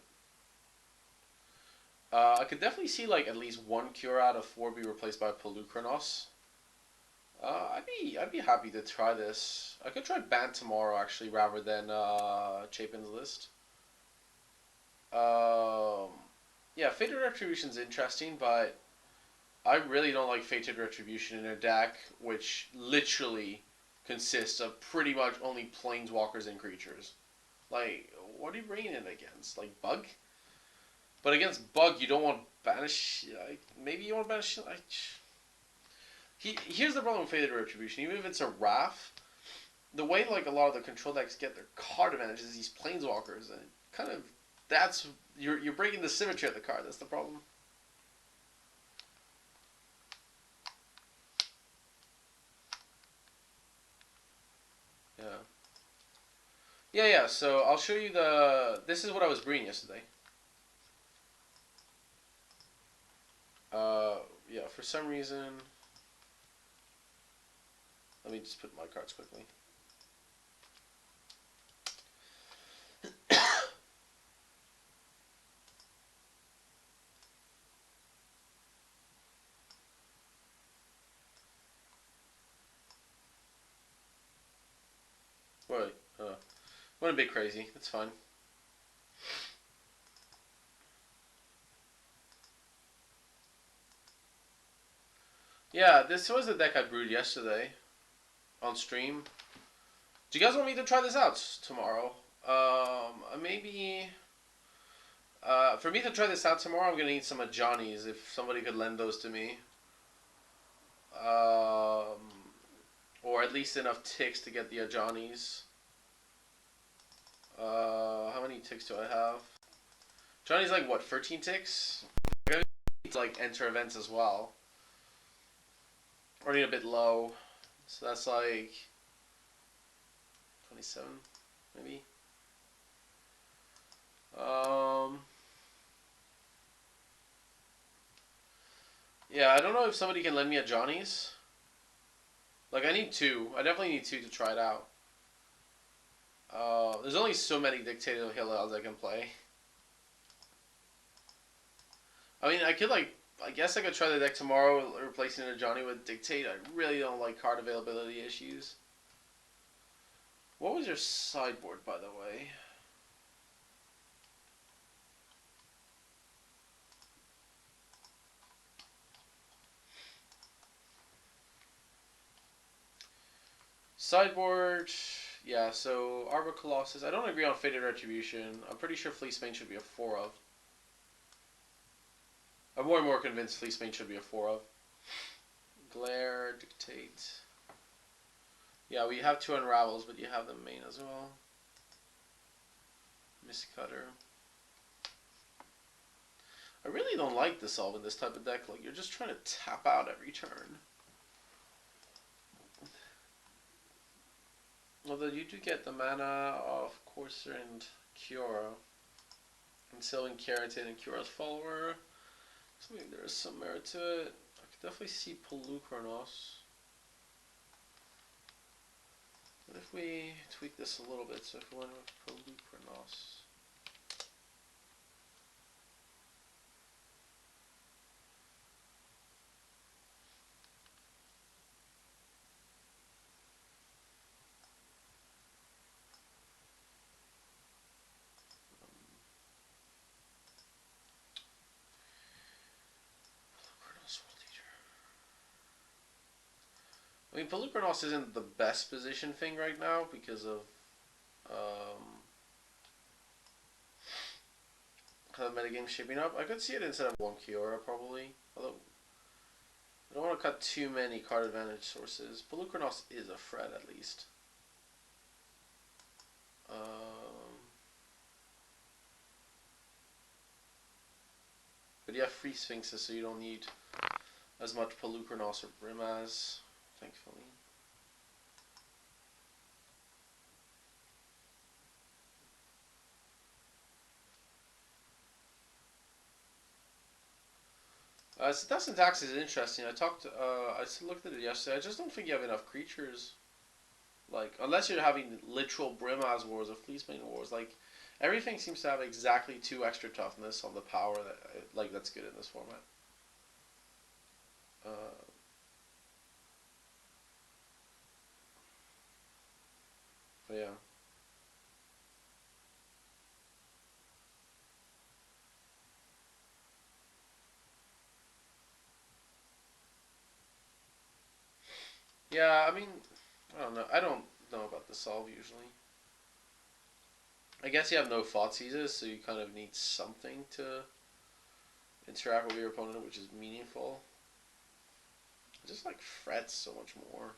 I could definitely see like at least one cure out of four be replaced by Pelucranos. I'd be happy to try this. I could try Ban tomorrow actually rather than Chapin's List. Um, yeah, Fated Retribution's interesting, but I really don't like Fated Retribution in a deck which literally consists of pretty much only planeswalkers and creatures. Like, what are you bringing in against? Like Bug? But against Bug, you don't want Banish. Maybe you want Banish. Here's the problem with Fated Retribution. Even if it's a Wrath, the way like a lot of the control decks get their card advantages is these planeswalkers, and kind of that's you're breaking the symmetry of the card. That's the problem. Yeah. Yeah, yeah. So I'll show you the. This is what I was breeding yesterday. Uh, yeah. For some reason, let me just put my cards quickly. Wait. Went a bit crazy. That's fine. Yeah, this was the deck I brewed yesterday on stream. Do you guys want me to try this out tomorrow? Maybe. For me to try this out tomorrow, I'm gonna need some Johnnies. If somebody could lend those to me, or at least enough ticks to get the Johnnies. How many ticks do I have? Johnny's like what, 13 ticks? I need to like enter events as well. Running a bit low, so that's like 27, maybe. Um, yeah, I don't know if somebody can lend me a Johnny's. Like I need two. I definitely need two to try it out. There's only so many Dictator Hill elves I can play. I mean, I could like, I guess I could try the deck tomorrow, replacing a Johnny with Dictate. I really don't like card availability issues. What was your sideboard, by the way? Sideboard, yeah. So Arbor Colossus. I don't agree on Fated Retribution. I'm pretty sure Fleecebane should be a 4 of. I'm more and more convinced Fleecebane should be a 4 of. Glare, Dictate. Yeah, we have two Unravels, but you have the main as well. Mistcutter. I really don't like Dissolve in this type of deck. Like, you're just trying to tap out every turn. Although you do get the mana of Courser and Cura. And Sylvan Keratin and Cura's follower. So maybe there is some merit to it. I could definitely see Pelucranos. What if we tweak this a little bit? So if we went with Pelucranos. I mean, Pelucranos isn't the best position thing right now because of how the metagame's shaping up. I could see it instead of one Kiora probably. Although I don't want to cut too many card advantage sources. Pelucranos is a threat at least. But you have free Sphinxes, so you don't need as much Pelucranos or Brimaz, thankfully. Seduction Tax is interesting. I looked at it yesterday. I just don't think you have enough creatures. Like, unless you're having literal Brimaz wars or Fleecebane wars, like, everything seems to have exactly 2 extra toughness on the power that's good in this format. But yeah. Yeah, I mean, I don't know. I don't know about the solve usually. I guess you have no Thoughtseizes, so you kind of need something to interact with your opponent, which is meaningful. I just like frets so much more.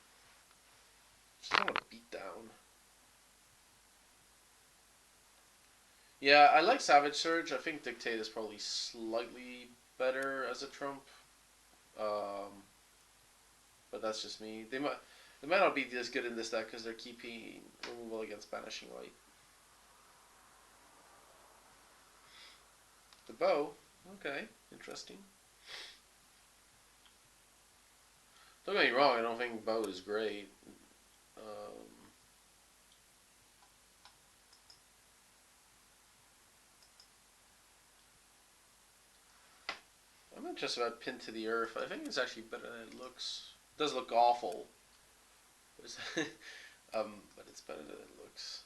Just don't want to beat down. Yeah, I like Savage Surge. I think Dictate is probably slightly better as a trump. Um, but that's just me. They might not be as good in this deck because they're keeping removal against Banishing Light. The bow, okay, interesting. Don't get me wrong, I don't think bow is great. I'm not just about pinned to the earth. I think it's actually better than it looks. It does look awful, but but it's better than it looks.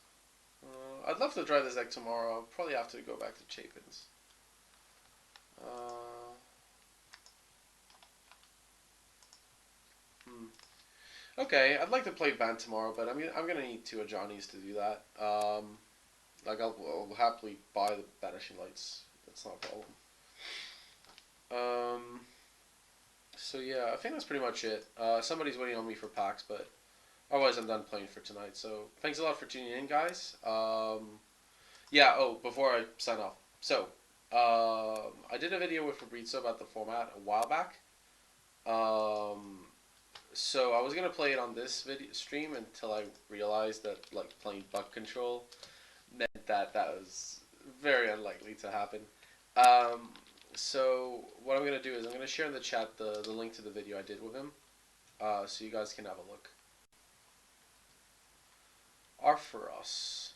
I'd love to try this deck tomorrow. I'll probably have to go back to Chapin's. Okay, I'd like to play Band tomorrow, but I'm gonna need 2 Ajani's to do that. Like I'll happily buy the Banishing Lights. That's not a problem. So yeah, I think that's pretty much it. Somebody's waiting on me for packs, but otherwise I'm done playing for tonight. So thanks a lot for tuning in, guys. Yeah. Oh, before I sign off, so I did a video with Fabrizio about the format a while back. So I was gonna play it on this video stream until I realized that like playing bug control meant that was very unlikely to happen. Um, so what I'm gonna do is I'm gonna share in the chat the link to the video I did with him, so you guys can have a look. Arpharos.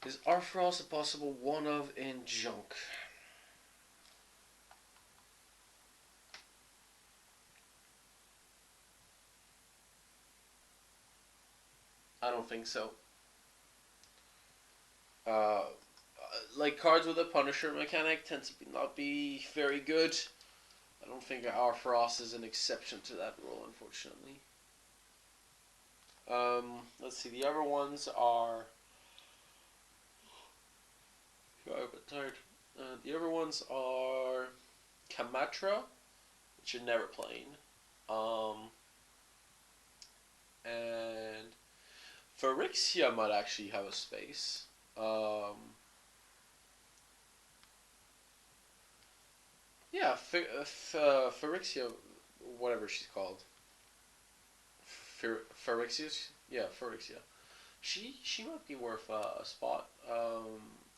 Is Arpharos a possible one of in junk? I don't think so. Uh, like cards with a Punisher mechanic tend to not be very good. I don't think Arpharos is an exception to that rule, unfortunately. Let's see. The other ones are. I'm a bit tired. The other ones are Kamatra, which you're never playing, and Phyrexia might actually have a space. Yeah, Phyrexia, whatever she's called. Phyrexia? Yeah, Phyrexia. She might be worth a spot.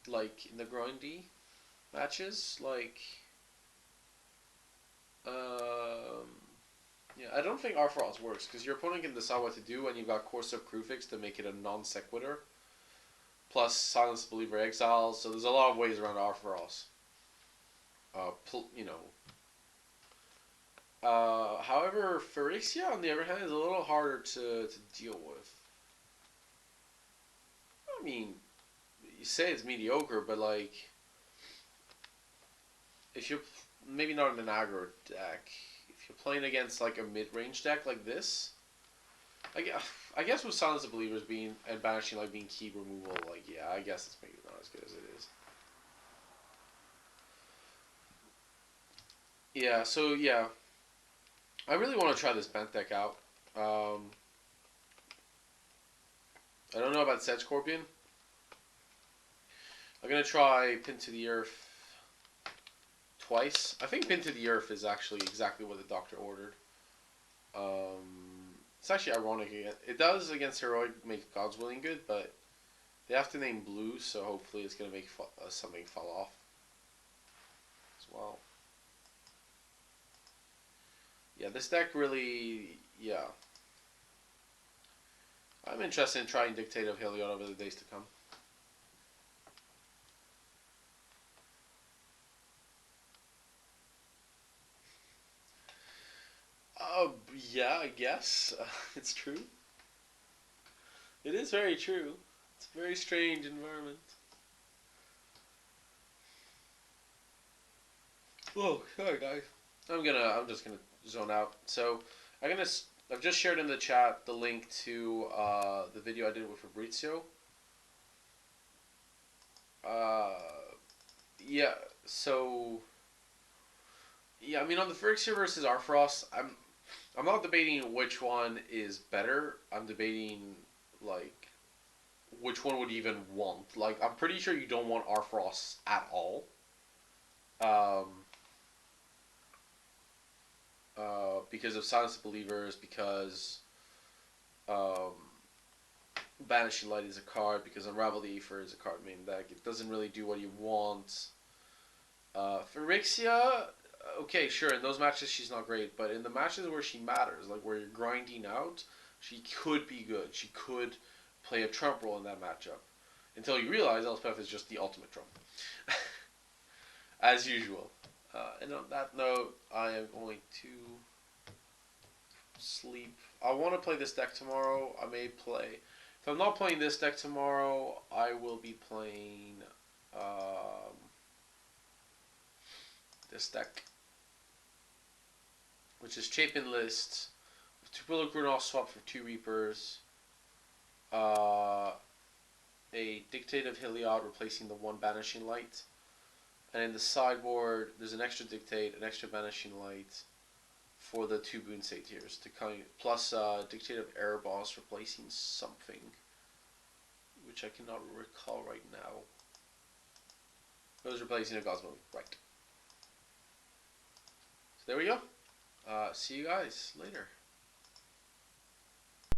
Like in the grindy matches, like um, yeah, I don't think Arpharos works because your opponent can decide what to do when you've got Course of Crufix to make it a non sequitur. Plus Silence Believer Exiles, so there's a lot of ways around Arpharos. You know, However, Phyrexia, on the other hand, is a little harder to deal with. I mean, you say it's mediocre, but like, if you're maybe not in an aggro deck, if you're playing against like a mid-range deck like this, I guess with Silence of Believers being and Banishing Light being key removal, like yeah, I guess it's maybe not as good as it is. Yeah, so yeah, I really want to try this Bent deck out. Um, I don't know about Sedge Scorpion. I'm gonna try Pin to the Earth twice. I think Pin to the Earth is actually exactly what the doctor ordered. It's actually ironic. It does against Heroic make God's Willing good, but they have to name blue, so hopefully it's gonna make something fall off as well. Yeah, this deck really, yeah. I'm interested in trying Dictate of Heliod over the days to come. Yeah, I guess. It's true. It is very true. It's a very strange environment. Oh, sorry guys. I'm just gonna zone out. So, I've just shared in the chat the link to the video I did with Fabrizio. Uh, yeah. So, yeah. I mean, on the Phyrexia versus Arfrost, I'm not debating which one is better. I'm debating like which one would even want. Like, I'm pretty sure you don't want Arfrost at all. Um, because of Silence of Believers, because um, Banishing Light is a card, because Unravel the Aether is a card main deck. It doesn't really do what you want. Phyrexia, okay, sure, in those matches she's not great, but in the matches where she matters, like where you're grinding out, she could be good. She could play a trump role in that matchup. Until you realize Elspeth is just the ultimate trump. As usual. And on that note, I am going to sleep. I want to play this deck tomorrow. I may play. If I'm not playing this deck tomorrow, I will be playing this deck, which is Chapin List, with 2 Pillar Grunoff swap for 2 Reapers, a Dictate of Heliod replacing the 1 Banishing Light, and in the sideboard, there's an extra Dictate, an extra Banishing Light for the 2 Boon Satyrs, to kind of, plus Dictate of Erebos replacing something, which I cannot recall right now. It was replacing a Gosmo, right. So there we go. See you guys later.